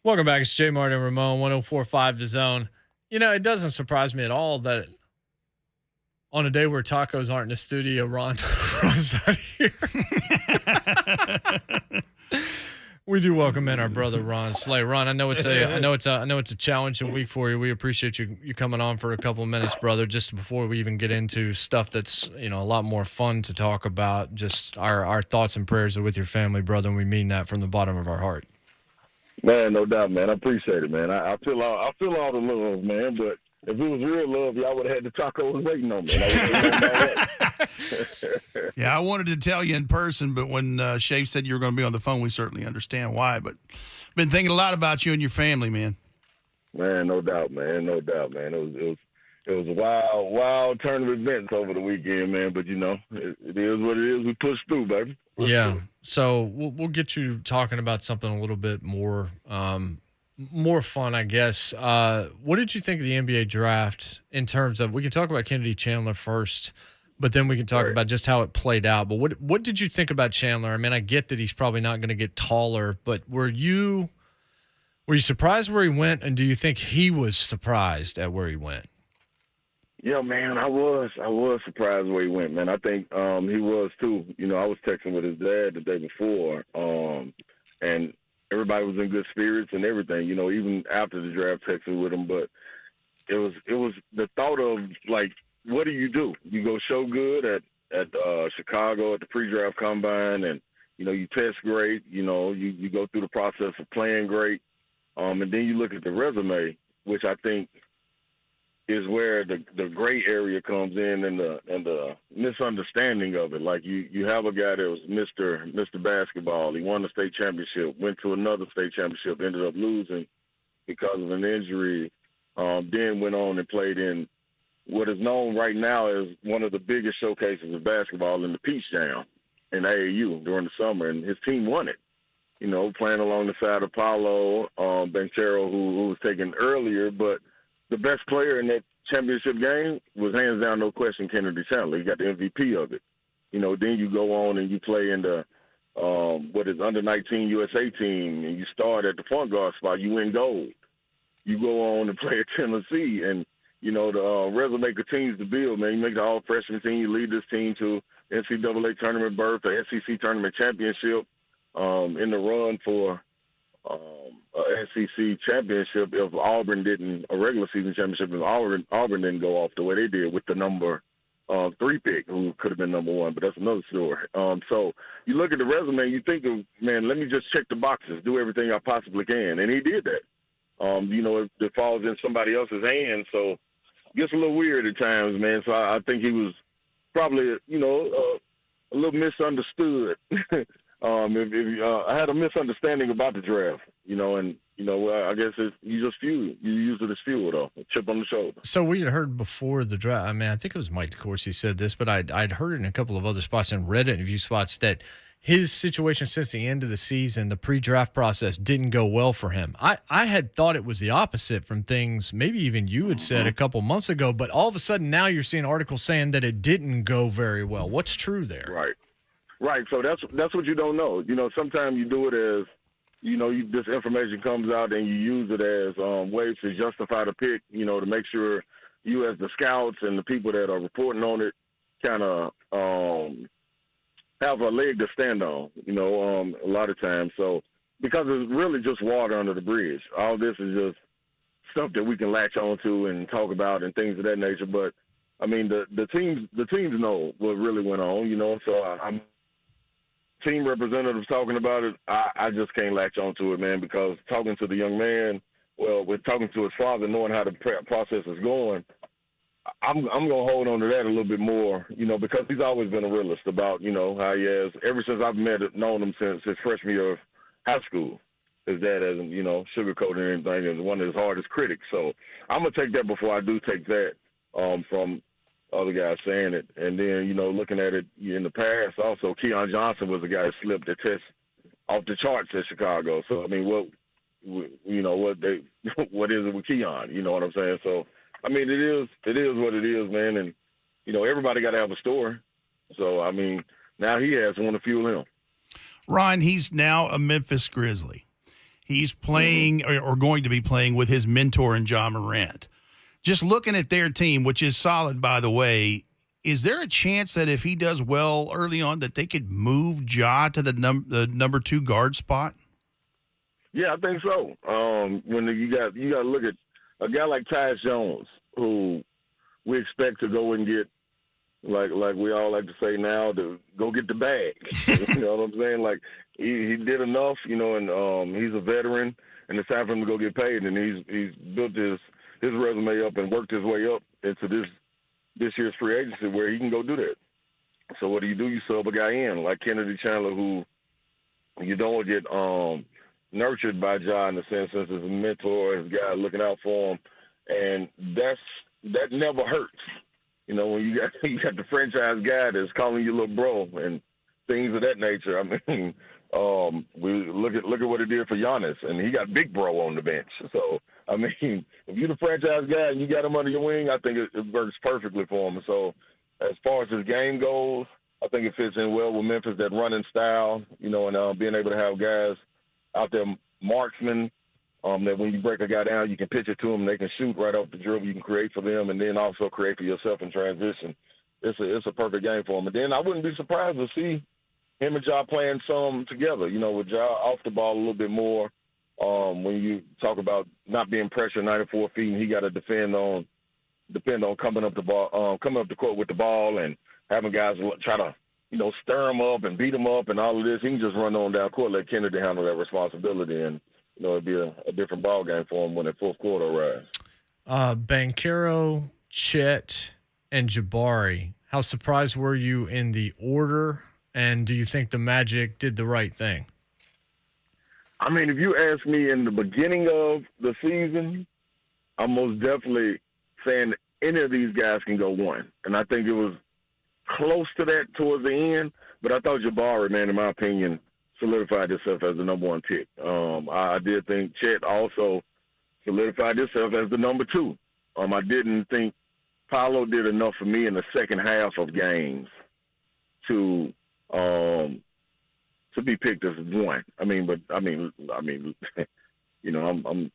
Welcome back. It's Jay Martin and Ramon, 104.5 The Zone. You know, it doesn't surprise me at all that on a day where tacos aren't in the studio, Ron's out here. We do welcome in our brother Ron Slay. Ron, I know it's a challenging week for you. We appreciate you coming on for a couple of minutes, brother. Just before we even get into stuff that's a lot more fun to talk about, just our thoughts and prayers are with your family, brother, and we mean that from the bottom of our heart. Man, no doubt, man. I appreciate it, man. I feel all the love, man. But if it was real love, y'all would have had the tacos waiting on me. Yeah, I wanted to tell you in person, but when Shafe said you were going to be on the phone, we certainly understand why. But been thinking a lot about you and your family, man. Man, no doubt, man. No doubt, man. It was a wild turn of events over the weekend, man. But it is what it is. We pushed through, baby. Yeah. So we'll get you talking about something a little bit more fun, I guess. What did you think of the NBA draft in terms of, we can talk about Kennedy Chandler first, but then we can talk about just how it played out. But what did you think about Chandler? I mean, I get that he's probably not going to get taller, but were you surprised where he went, and do you think he was surprised at where he went? Yeah, man, I was surprised where he went, man. I think he was too. I was texting with his dad the day before, and everybody was in good spirits and everything. Even after the draft, texting with him. But it was the thought of, like, what do? You go show good at Chicago at the pre-draft combine, and you test great. You go through the process of playing great, and then you look at the resume, which I think is where the gray area comes in, and the misunderstanding of it. Like, you have a guy that was Mr. Basketball. He won the state championship, went to another state championship, ended up losing because of an injury, then went on and played in what is known right now as one of the biggest showcases of basketball in the Peach Jam in AAU during the summer, and his team won it. Playing along the side of Paolo Banchero, who was taken earlier, but the best player in that championship game was hands down, no question, Kennedy Chandler. He got the MVP of it. Then you go on and you play in the under 19 USA team, and you start at the point guard spot. You win gold. You go on and play at Tennessee, and the resume continues to build. Man, you make the all freshman team. You lead this team to NCAA tournament berth, the SEC tournament championship, in the run for SEC championship if Auburn didn't, a regular season championship if Auburn didn't go off the way they did with the number 3 pick, who could have been number 1, but that's another story. So you look at the resume, you think of, man, let me just check the boxes, do everything I possibly can, and he did that. It falls in somebody else's hands, so it gets a little weird at times, man. So I think he was probably, a little misunderstood. I had a misunderstanding about the draft, I guess you just fuel. You use it as fuel, though, a chip on the shoulder. So we had heard before the draft, I mean, I think it was Mike DeCourcy said this, but I'd heard it in a couple of other spots and read it in a few spots that his situation since the end of the season, the pre-draft process didn't go well for him. I had thought it was the opposite from things maybe even you had said a couple months ago, but all of a sudden now you're seeing articles saying that it didn't go very well. What's true there? Right. So that's what you don't know. Sometimes you do it as, this information comes out and you use it as ways to justify the pick, to make sure you as the scouts and the people that are reporting on it kind of have a leg to stand on, a lot of times. So because it's really just water under the bridge. All this is just stuff that we can latch on to and talk about and things of that nature. But, I mean, the teams know what really went on, so I'm team representatives talking about it, I just can't latch onto it, man, because talking to the young man, with talking to his father, knowing how the process is going, I'm going to hold on to that a little bit more, because he's always been a realist about, how he has, ever since I've known him since his freshman year of high school. His dad hasn't, sugarcoated anything, and one of his hardest critics. So I'm going to take that before I do take that from other guys saying it. And then, looking at it in the past, also, Keon Johnson was a guy who slipped the test off the charts at Chicago. So, I mean, what is it with Keon? You know what I'm saying? So, I mean, it is what it is, man. And, everybody got to have a story. So, I mean, now he has one to fuel him. Ron, he's now a Memphis Grizzly. he's playing or going to be playing with his mentor in John Morant. Just looking at their team, which is solid, by the way, is there a chance that if he does well early on that they could move Ja to the number 2 guard spot? Yeah, I think so. When you got to look at a guy like Tyus Jones, who we expect to go and get, like we all like to say now, to go get the bag. You know what I'm saying? Like he did enough, you know, and he's a veteran, and it's time for him to go get paid. And he's built his resume up and worked his way up into this year's free agency where he can go do that. So what do? You sub a guy in like Kennedy Chandler, who you don't get nurtured by Ja in the sense as his mentor, his guy looking out for him, and that never hurts. You know, when you got the franchise guy that's calling you little bro and things of that nature. I mean, we look at what it did for Giannis, and he got big bro on the bench. So I mean, if you're the franchise guy and you got him under your wing, I think it works perfectly for him. So as far as his game goes, I think it fits in well with Memphis, that running style, you know, and being able to have guys out there, marksmen, that when you break a guy down, you can pitch it to them, they can shoot right off the dribble, you can create for them, and then also create for yourself in transition. It's a perfect game for him. And then I wouldn't be surprised to see him and Ja playing some together, you know, with Ja off the ball a little bit more. When you talk about not being pressured 94 feet, and he got to depend on coming up the court with the ball and having guys try to, you know, stir him up and beat him up and all of this. He can just run on down court, let Kennedy handle that responsibility, and you know it'd be a different ball game for him when the fourth quarter arrives. Banchero, Chet, and Jabari. How surprised were you in the order, and do you think the Magic did the right thing? I mean, if you ask me in the beginning of the season, I'm most definitely saying any of these guys can go one. And I think it was close to that towards the end, but I thought Jabari, man, in my opinion, solidified himself as the number 1 pick. I did think Chet also solidified himself as the number 2. I didn't think Paolo did enough for me in the second half of games to be picked as 1. I mean, you know,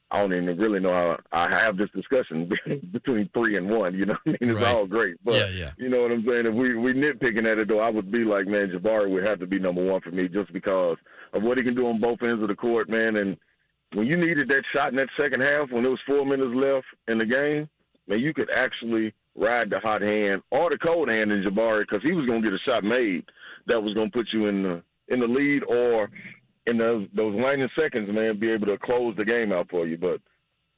I don't even really know how I have this discussion between 3 and 1. You know what I mean? It's right. all great. But, yeah. You know what I'm saying? If we nitpicking at it, though, I would be like, man, Jabari would have to be number 1 for me just because of what he can do on both ends of the court, man. And when you needed that shot in that second half, when there was 4 minutes left in the game, man, you could actually ride the hot hand or the cold hand in Jabari because he was going to get a shot made that was going to put you in the lead or – in those waning seconds, man, be able to close the game out for you. But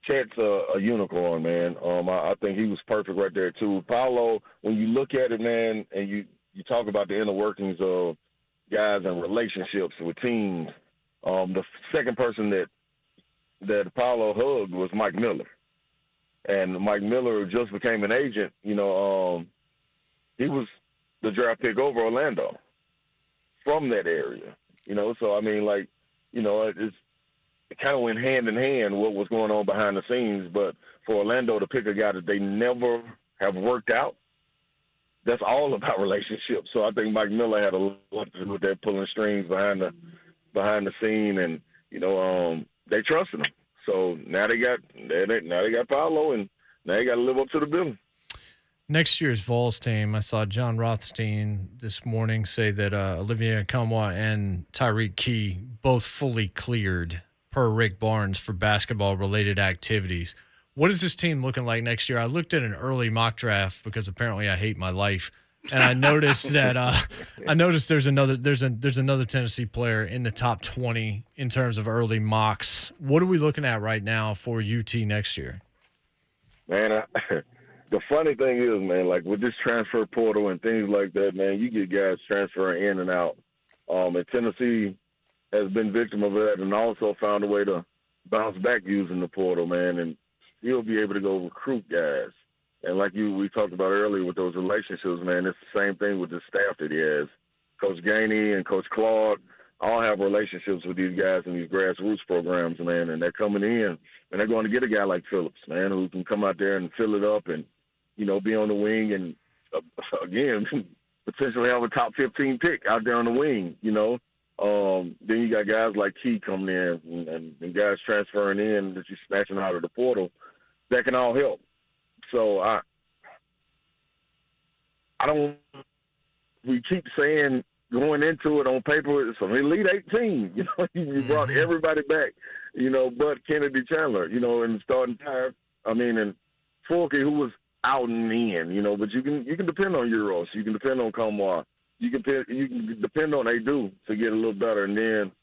Chet's a unicorn, man. I think he was perfect right there, too. Paolo, when you look at it, man, and you talk about the inner workings of guys and relationships with teams, the second person that Paolo hugged was Mike Miller. And Mike Miller just became an agent. You know, he was the draft pick over Orlando from that area. You know, so, I mean, like, you know, it kind of went hand in hand what was going on behind the scenes. But for Orlando to pick a guy that they never have worked out, that's all about relationships. So I think Mike Miller had a lot to do with that, pulling strings behind the scene. And, you know, they trusted him. So now they got Paolo, and now they got to live up to the billing. Next year's Vols team, I saw John Rothstein this morning say that Olivier Nkamhoua and Tyreek Key both fully cleared per Rick Barnes for basketball-related activities. What is this team looking like next year? I looked at an early mock draft because apparently I hate my life, and I noticed that there's another Tennessee player in the top 20 in terms of early mocks. What are we looking at right now for UT next year? Man, the funny thing is, man, like with this transfer portal and things like that, man, you get guys transferring in and out. And Tennessee has been victim of that and also found a way to bounce back using the portal, man, and still be able to go recruit guys. And like we talked about earlier with those relationships, man, it's the same thing with the staff that he has. Coach Gainey and Coach Claude all have relationships with these guys in these grassroots programs, man, and they're coming in and they're going to get a guy like Phillips, man, who can come out there and fill it up and, you know, be on the wing and, again, potentially have a top 15 pick out there on the wing, you know. Then you got guys like Key coming in and guys transferring in that you're snatching out of the portal. That can all help. So I don't. We keep saying going into it on paper, it's an Elite Eight team. You know, you brought everybody back. You know, but Kennedy Chandler. You know, in the starting five. I mean, and Forky, who was out and in. You know, but you can depend on Euros. You can depend on Kamar. You can depend on Adu to get a little better, and then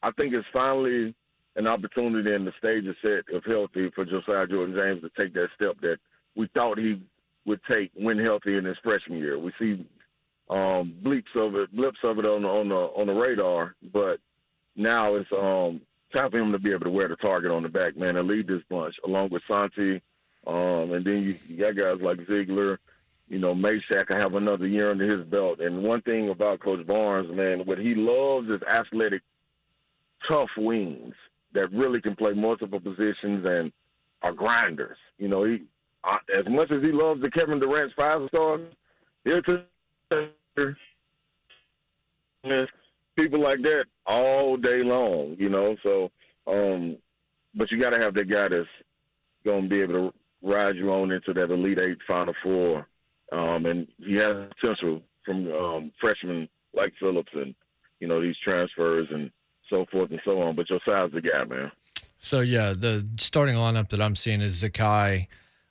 I think it's finally an opportunity and the stage is set, if healthy, for Josiah Jordan-James to take that step that we thought he would take when healthy in his freshman year. We see blips of it on the radar, but now it's time for him to be able to wear the target on the back, man, and lead this bunch along with Santi, and then you got guys like Ziegler. You know, Meshack will have another year under his belt. And one thing about Coach Barnes, man, what he loves is athletic, tough wings that really can play multiple positions and are grinders. You know, he as much as he loves the Kevin Durant's 5-stars, he'll take people like that all day long, you know. So, but you got to have that guy that's going to be able to ride you on into that Elite Eight, Final Four. And he has potential from freshmen like Phillips and, you know, these transfers and so forth and so on. But Josiah's the guy, man. So, yeah, the starting lineup that I'm seeing is Zakai,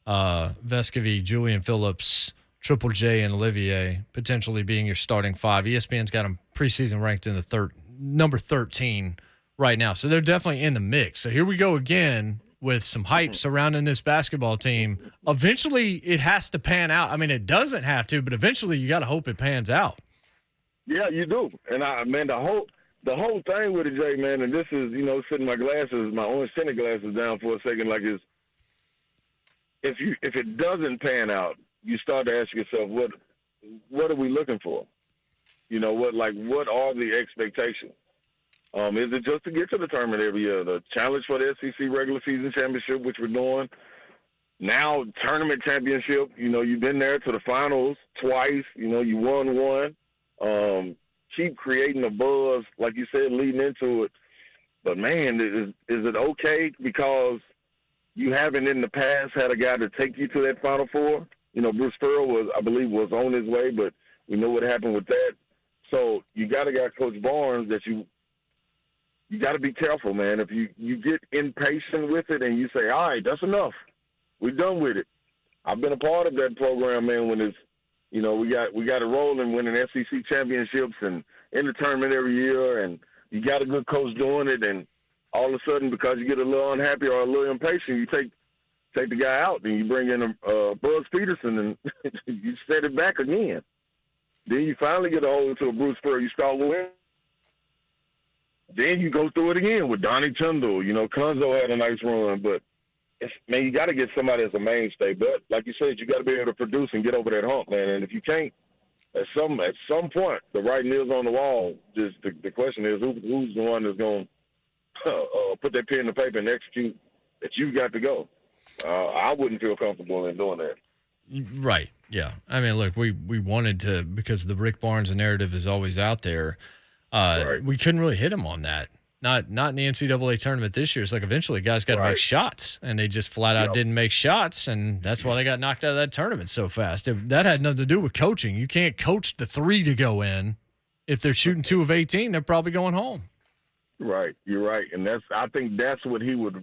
Vescovi, Julian Phillips, Triple J, and Olivier potentially being your starting five. ESPN's got them preseason ranked in the number 13 right now. So they're definitely in the mix. So here we go again with some hype surrounding this basketball team. Eventually, it has to pan out. I mean, it doesn't have to, but eventually you got to hope it pans out. Yeah, you do. And, man, the whole thing with it, Jay, man, and this is, you know, sitting my orange tinted glasses down for a second, like is if it doesn't pan out, you start to ask yourself, what are we looking for? You know, what are the expectations? Is it just to get to the tournament every year? The challenge for the SEC regular season championship, which we're doing. Now, tournament championship, you know, you've been there to the finals twice. You know, you won one. Keep creating a buzz, like you said, leading into it. But, man, is it okay because you haven't in the past had a guy to take you to that Final Four? You know, Bruce Pearl I believe, was on his way, but we know what happened with that. So you got to got Coach Barnes that you got to be careful, man. If you get impatient with it and you say, all right, that's enough. We're done with it. I've been a part of that program, man, when it's, you know, we got it rolling, winning SEC championships and in the tournament every year, and you got a good coach doing it, and all of a sudden, because you get a little unhappy or a little impatient, you take the guy out, and you bring in Buzz Peterson, and you set it back again. Then you finally get a hold to a Bruce Pearl. You start winning. Then you go through it again with Donnie Tyndall. You know, Conzo had a nice run, but, man, you got to get somebody as a mainstay. But like you said, you got to be able to produce and get over that hump, man. And if you can't, at some point, the writing is on the wall. Just the question is, who's the one that's going to put that pen in the paper and execute that you got to go? I wouldn't feel comfortable in doing that. Right. Yeah. I mean, look, we wanted to, because the Rick Barnes narrative is always out there. Right. We couldn't really hit him on that. Not in the NCAA tournament this year. It's like eventually guys got to make shots, and they just flat out didn't make shots, and that's why they got knocked out of that tournament so fast. That had nothing to do with coaching. You can't coach the three to go in. If they're shooting 2 of 18, they're probably going home. Right. You're right. And I think that's what he would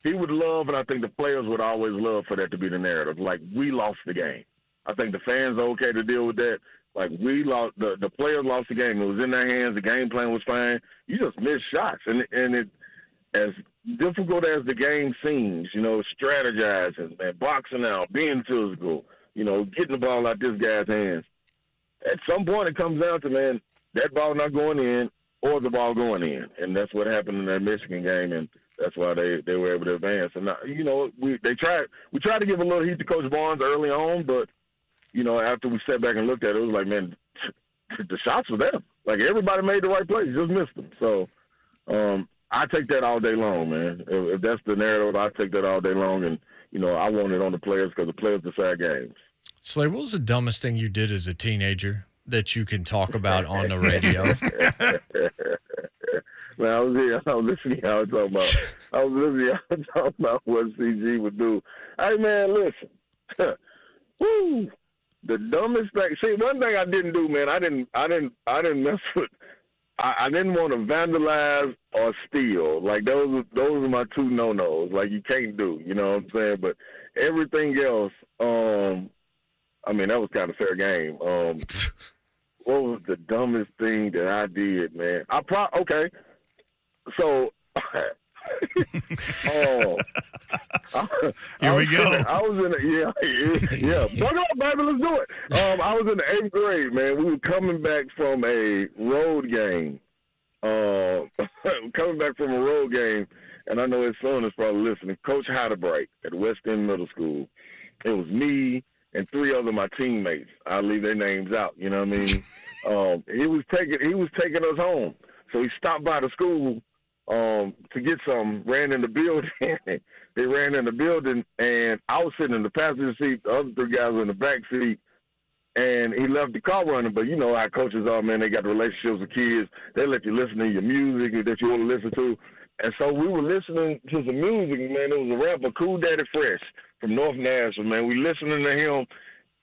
love, and I think the players would always love for that to be the narrative. Like, we lost the game. I think the fans are okay to deal with that. Like, we lost, the players lost the game. It was in their hands. The game plan was fine. You just missed shots. And it, as difficult as the game seems, you know, strategizing, man, boxing out, being physical, you know, getting the ball out this guy's hands. At some point it comes down to, man, that ball not going in or the ball going in. And that's what happened in that Michigan game, and that's why they were able to advance. And, you know, we tried to give a little heat to Coach Barnes early on, but, you know, after we sat back and looked at it, it was like, man, the shots were there. Like, everybody made the right plays, just missed them. So I take that all day long, man. If that's the narrative, I take that all day long. And, you know, I want it on the players because the players decide games. Slay, what was the dumbest thing you did as a teenager that you can talk about on the radio? Man, I was listening to y'all talking about. I was listening to y'all talking about what CG would do. Hey, man, listen. Woo! The dumbest thing. See, one thing I didn't do, man. I didn't mess with. I didn't want to vandalize or steal. Like those are my two no-nos. Like you can't do. You know what I'm saying? But everything else, I mean, that was kind of fair game. What was the dumbest thing that I did, man? Okay. So, Here we go. I was in yeah. Buckle up, baby, let's do it. I was in the 8th grade, man. We were coming back from a road game. And I know his son is probably listening. Coach Heidebright at West End Middle School. It was me and 3 other my teammates. I'll leave their names out. You know what I mean? He was taking us home. So he stopped by the school to get some. Ran in the building. They ran in the building, and I was sitting in the passenger seat. The other 3 guys were in the back seat, and he left the car running. But you know how coaches are, man. They got relationships with kids. They let you listen to your music that you want to listen to. And so we were listening to some music, man. It was a rapper, Cool Daddy Fresh from North Nashville, man. We listening to him,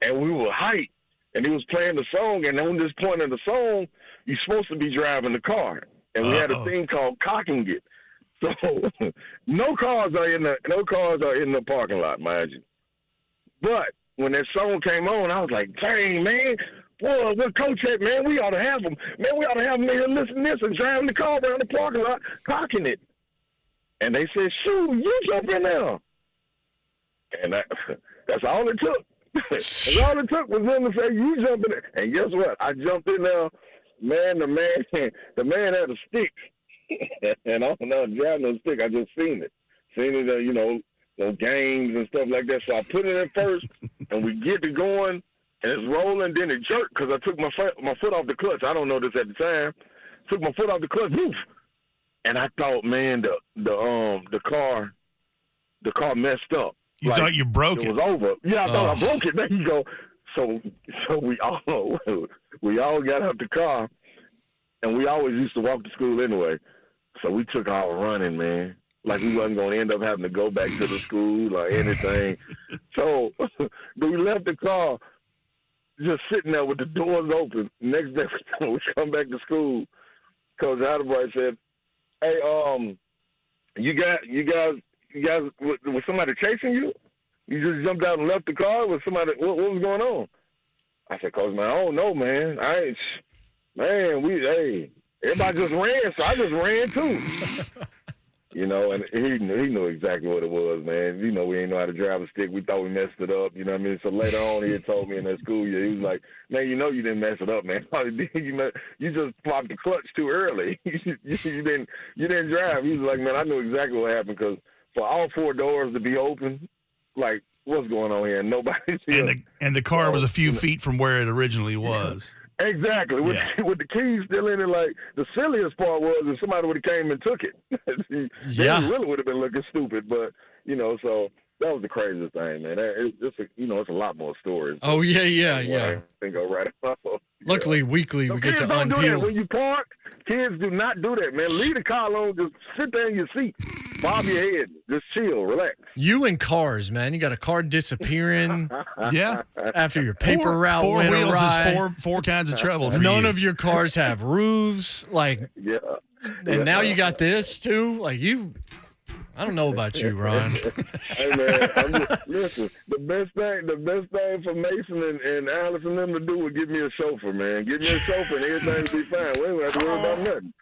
and we were hyped. And he was playing the song, and on this point in the song, you're supposed to be driving the car. And we had a thing called cocking it. So no cars are in the parking lot, mind you. But when that song came on, I was like, dang, man, boy, what coach at, man? We ought to have him. Man, we ought to have him here listening to this and driving the car around the parking lot, cocking it. And they said, shoot, you jump in there. And that's all it took. That's all it took was them to say, you jump in there. And guess what? I jumped in there. Man, the man had a stick. And I don't know driving a stick. I just seen it. You know, games and stuff like that. So I put it in first, and we get to going, and it's rolling. Then it jerked because I took my foot off the clutch. I don't know this at the time. Took my foot off the clutch, woof. And I thought, man, the car messed up. You thought you broke it? It was over. Yeah, I thought I broke it. There you go. So we all got out the car, and we always used to walk to school anyway. So we took our running, man. Like we wasn't going to end up having to go back to the school or anything. So we left the car just sitting there with the doors open. Next day we come back to school. Coach Heidebright said, "Hey, you guys, was somebody chasing you? You just jumped out and left the car? Was somebody? What was going on?" I said, "Coach, man, I don't know, man. Everybody just ran, so I just ran too." You know, and he knew exactly what it was, man. You know, we didn't know how to drive a stick. We thought we messed it up. You know what I mean? So later on, he had told me in that school year, he was like, "Man, you know you didn't mess it up, man. You just popped the clutch too early. you didn't drive." He was like, "Man, I knew exactly what happened because for all 4 doors to be open, like, what's going on here? Nobody's here." And the car was a few feet from where it originally was. Exactly. With the keys still in it, like, the silliest part was if somebody would have came and took it. Then it really would have been looking stupid. But, you know, so that was the craziest thing, man. It's a lot more stories. Oh, yeah. I think go right off. Luckily, weekly, we get to don't unpeel. do that. When you park, kids do not do that, man. Leave the car alone. Just sit there in your seat. Bob your head. Just chill. Relax. You and cars, man. You got a car disappearing. Yeah. After your paper route four went wheels awry. is four kinds of trouble for None you. of your cars have roofs. Like, yeah. And now you got this, too. Like, I don't know about you, Ron. Hey, man, listen, the best thing for Mason and Alice and them to do would give me a chauffeur, man. Give me a chauffeur and everything will be fine. We don't have to worry about nothing.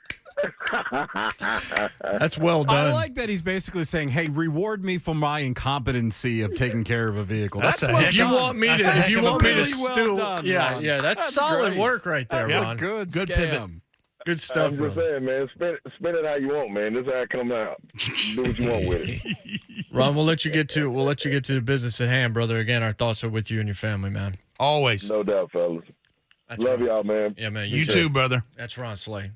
That's well done. I like that he's basically saying, "Hey, reward me for my incompetency of taking care of a vehicle." That's what heck If you want me to well stew, done, Ron. yeah, that's solid great. work right there, That's Ron. a good Good scam. pivot. Good stuff, I'm just Ron. saying, man, spend it how you want, man. This is how it come out. Do what you want with it. Ron, we'll let you get to the business at hand, brother. Again, our thoughts are with you and your family, man. Always. No doubt, fellas. Love y'all, man. Yeah, man. You too, brother. That's Ron Slay.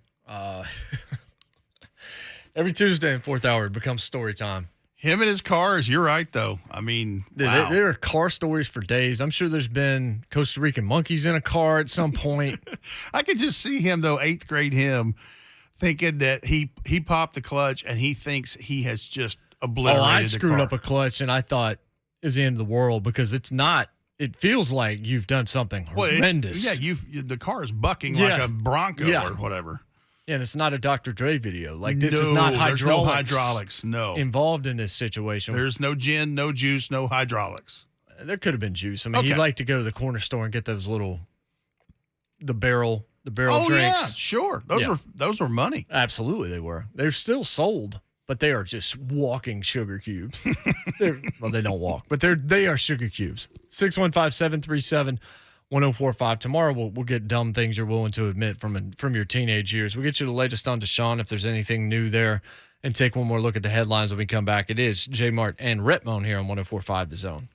Every Tuesday in 4th hour, it becomes story time. Him and his cars, you're right, though. I mean, wow. There are car stories for days. I'm sure there's been Costa Rican monkeys in a car at some point. I could just see him, though, 8th grade him, thinking that he popped the clutch and he thinks he has just obliterated I the screwed car. up a clutch and I thought it was the end of the world because it's not. It feels like you've done something horrendous. The car is bucking like a Bronco or whatever. Yeah, and it's not a Dr. Dre video. Like this is No, not there's hydraulics. no hydraulics. No. Involved in this situation. There's no gin, no juice, no hydraulics. There could have been juice. I mean, he'd like to go to the corner store and get those the barrel drinks. Yeah, sure. Those were money. Absolutely, they were. They're still sold, but they are just walking sugar cubes. Well, they don't walk, but they are sugar cubes. 615-737-1045. Tomorrow we'll get dumb things you're willing to admit from your teenage years. We'll get you the latest on Deshaun if there's anything new there, and take one more look at the headlines when we come back. It is J Mart and Retmone here on 104.5 The Zone.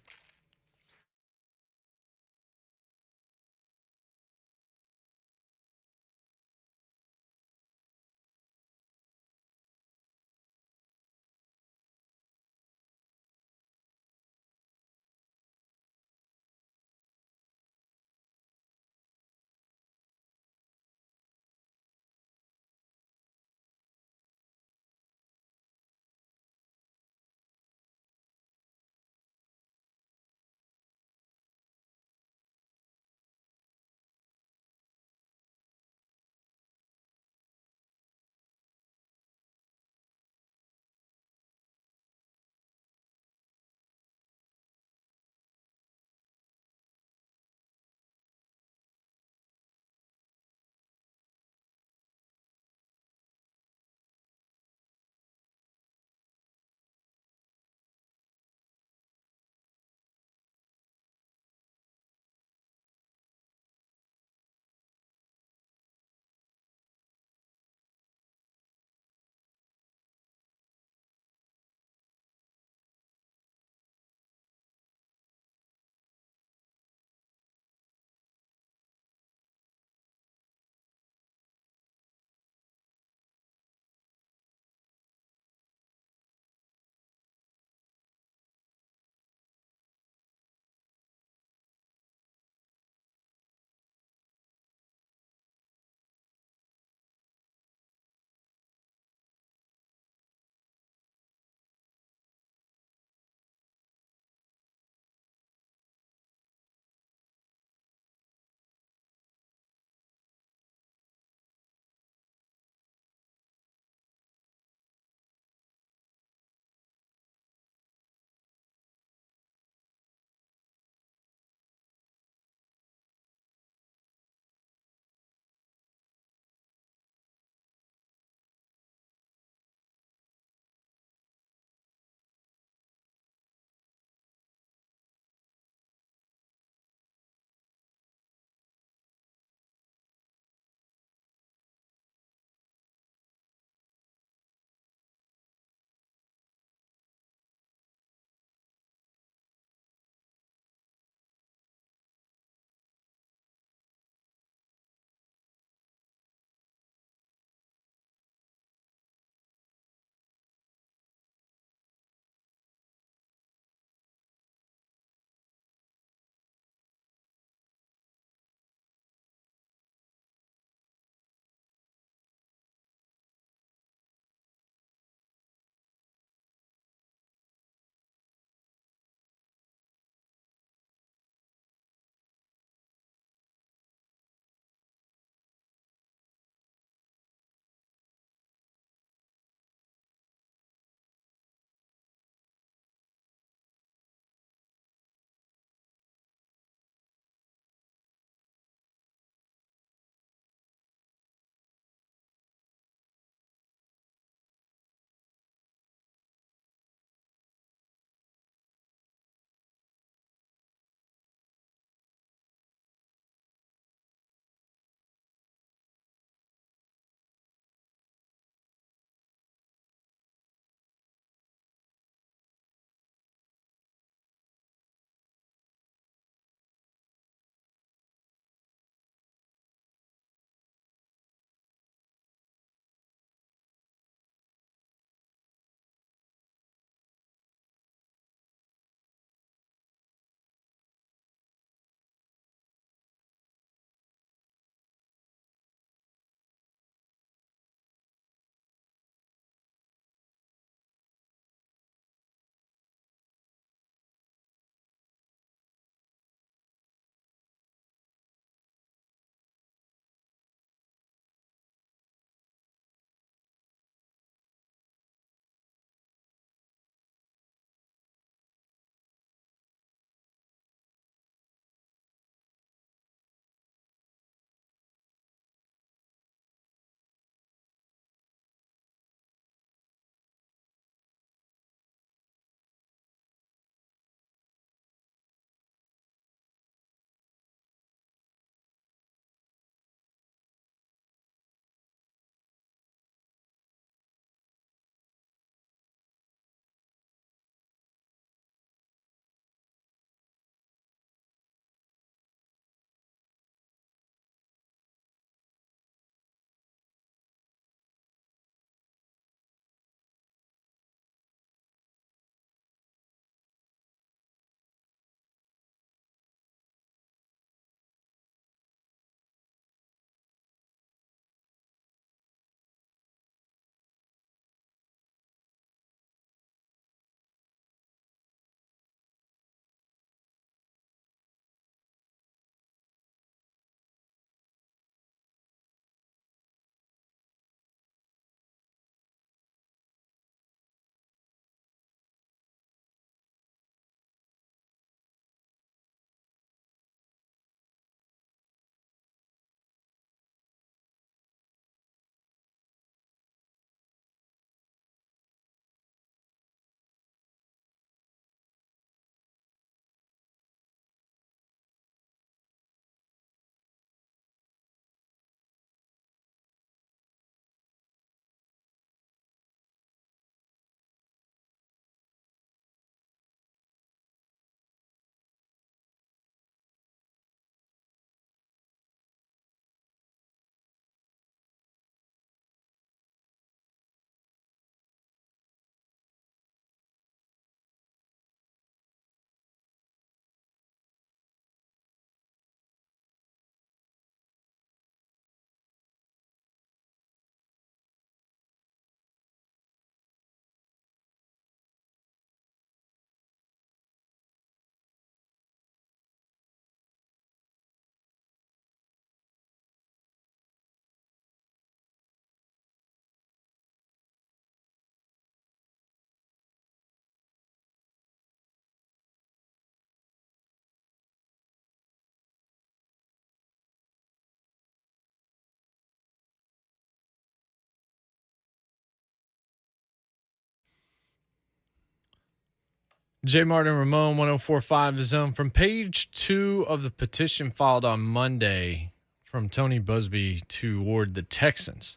J. Martin Ramon, 104.5 The Zone. From page 2 of the petition filed on Monday from Tony Busby toward the Texans,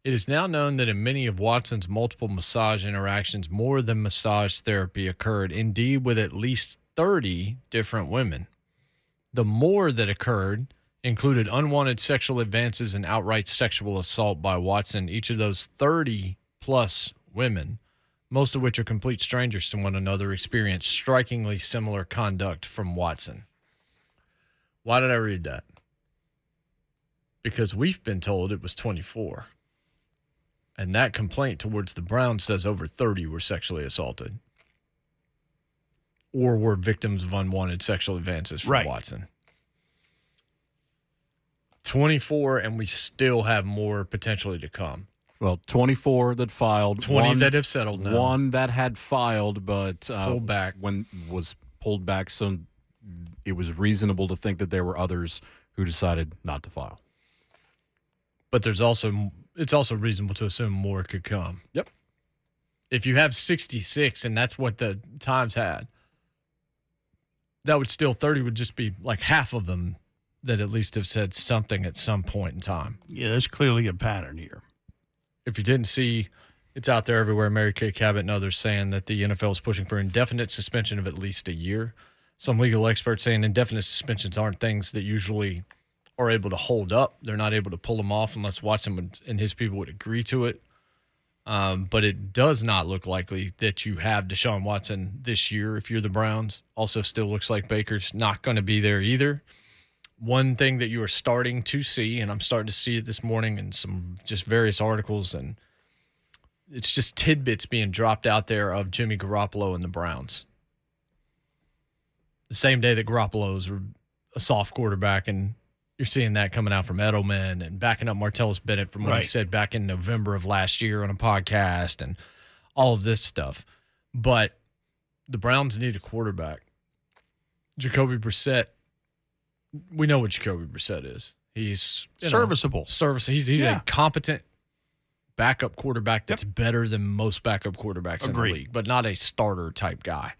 it is now known that in many of Watson's multiple massage interactions, more than massage therapy occurred, indeed with at least 30 different women. The more that occurred included unwanted sexual advances and outright sexual assault by Watson. Each of those 30-plus women, most of which are complete strangers to one another, experienced strikingly similar conduct from Watson. Why did I read that? Because we've been told it was 24. And that complaint towards the Browns says over 30 were sexually assaulted or were victims of unwanted sexual advances from Watson. 24, and we still have more potentially to come. Well, 24 that filed. 20 that have settled now. One that had filed, but pulled back. When was pulled back, so it was reasonable to think that there were others who decided not to file. But it's also reasonable to assume more could come. Yep. If you have 66, and that's what the Times had, that would still 30 would just be like half of them that at least have said something at some point in time. Yeah, there's clearly a pattern here. If you didn't see, it's out there everywhere. Mary Kay Cabot and others saying that the NFL is pushing for indefinite suspension of at least a year. Some legal experts saying indefinite suspensions aren't things that usually are able to hold up. They're not able to pull them off unless Watson and his people would agree to it. But it does not look likely that you have Deshaun Watson this year if you're the Browns. Also still looks like Baker's not going to be there either. One thing that you are starting to see, and I'm starting to see it this morning in some just various articles, and it's just tidbits being dropped out there of Jimmy Garoppolo and the Browns. The same day that Garoppolo's a soft quarterback, and you're seeing that coming out from Edelman and backing up Martellus Bennett from what he said back in November of last year on a podcast and all of this stuff. But the Browns need a quarterback. Jacoby Brissett, we know what Jacoby Brissett is. He's serviceable. He's a competent backup quarterback that's better than most backup quarterbacks in the league, but not a starter type guy.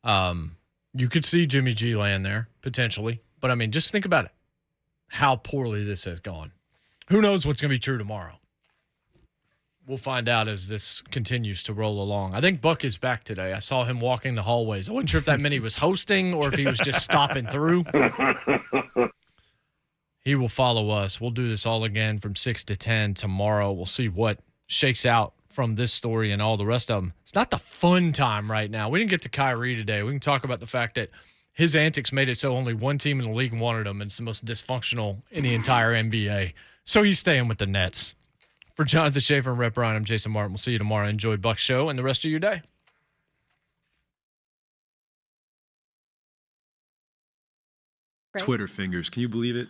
You could see Jimmy G land there potentially, but I mean, just think about it. How poorly this has gone. Who knows what's going to be true tomorrow? We'll find out as this continues to roll along. I think Buck is back today. I saw him walking the hallways. I wasn't sure if that meant he was hosting or if he was just stopping through. He will follow us. We'll do this all again from 6 to 10 tomorrow. We'll see what shakes out from this story and all the rest of them. It's not the fun time right now. We didn't get to Kyrie today. We can talk about the fact that his antics made it so only one team in the league wanted him, and it's the most dysfunctional in the entire NBA. So he's staying with the Nets. For Jonathan Schaefer and Rep Ryan, I'm Jason Martin. We'll see you tomorrow. Enjoy Buck's show and the rest of your day. Twitter fingers. Can you believe it?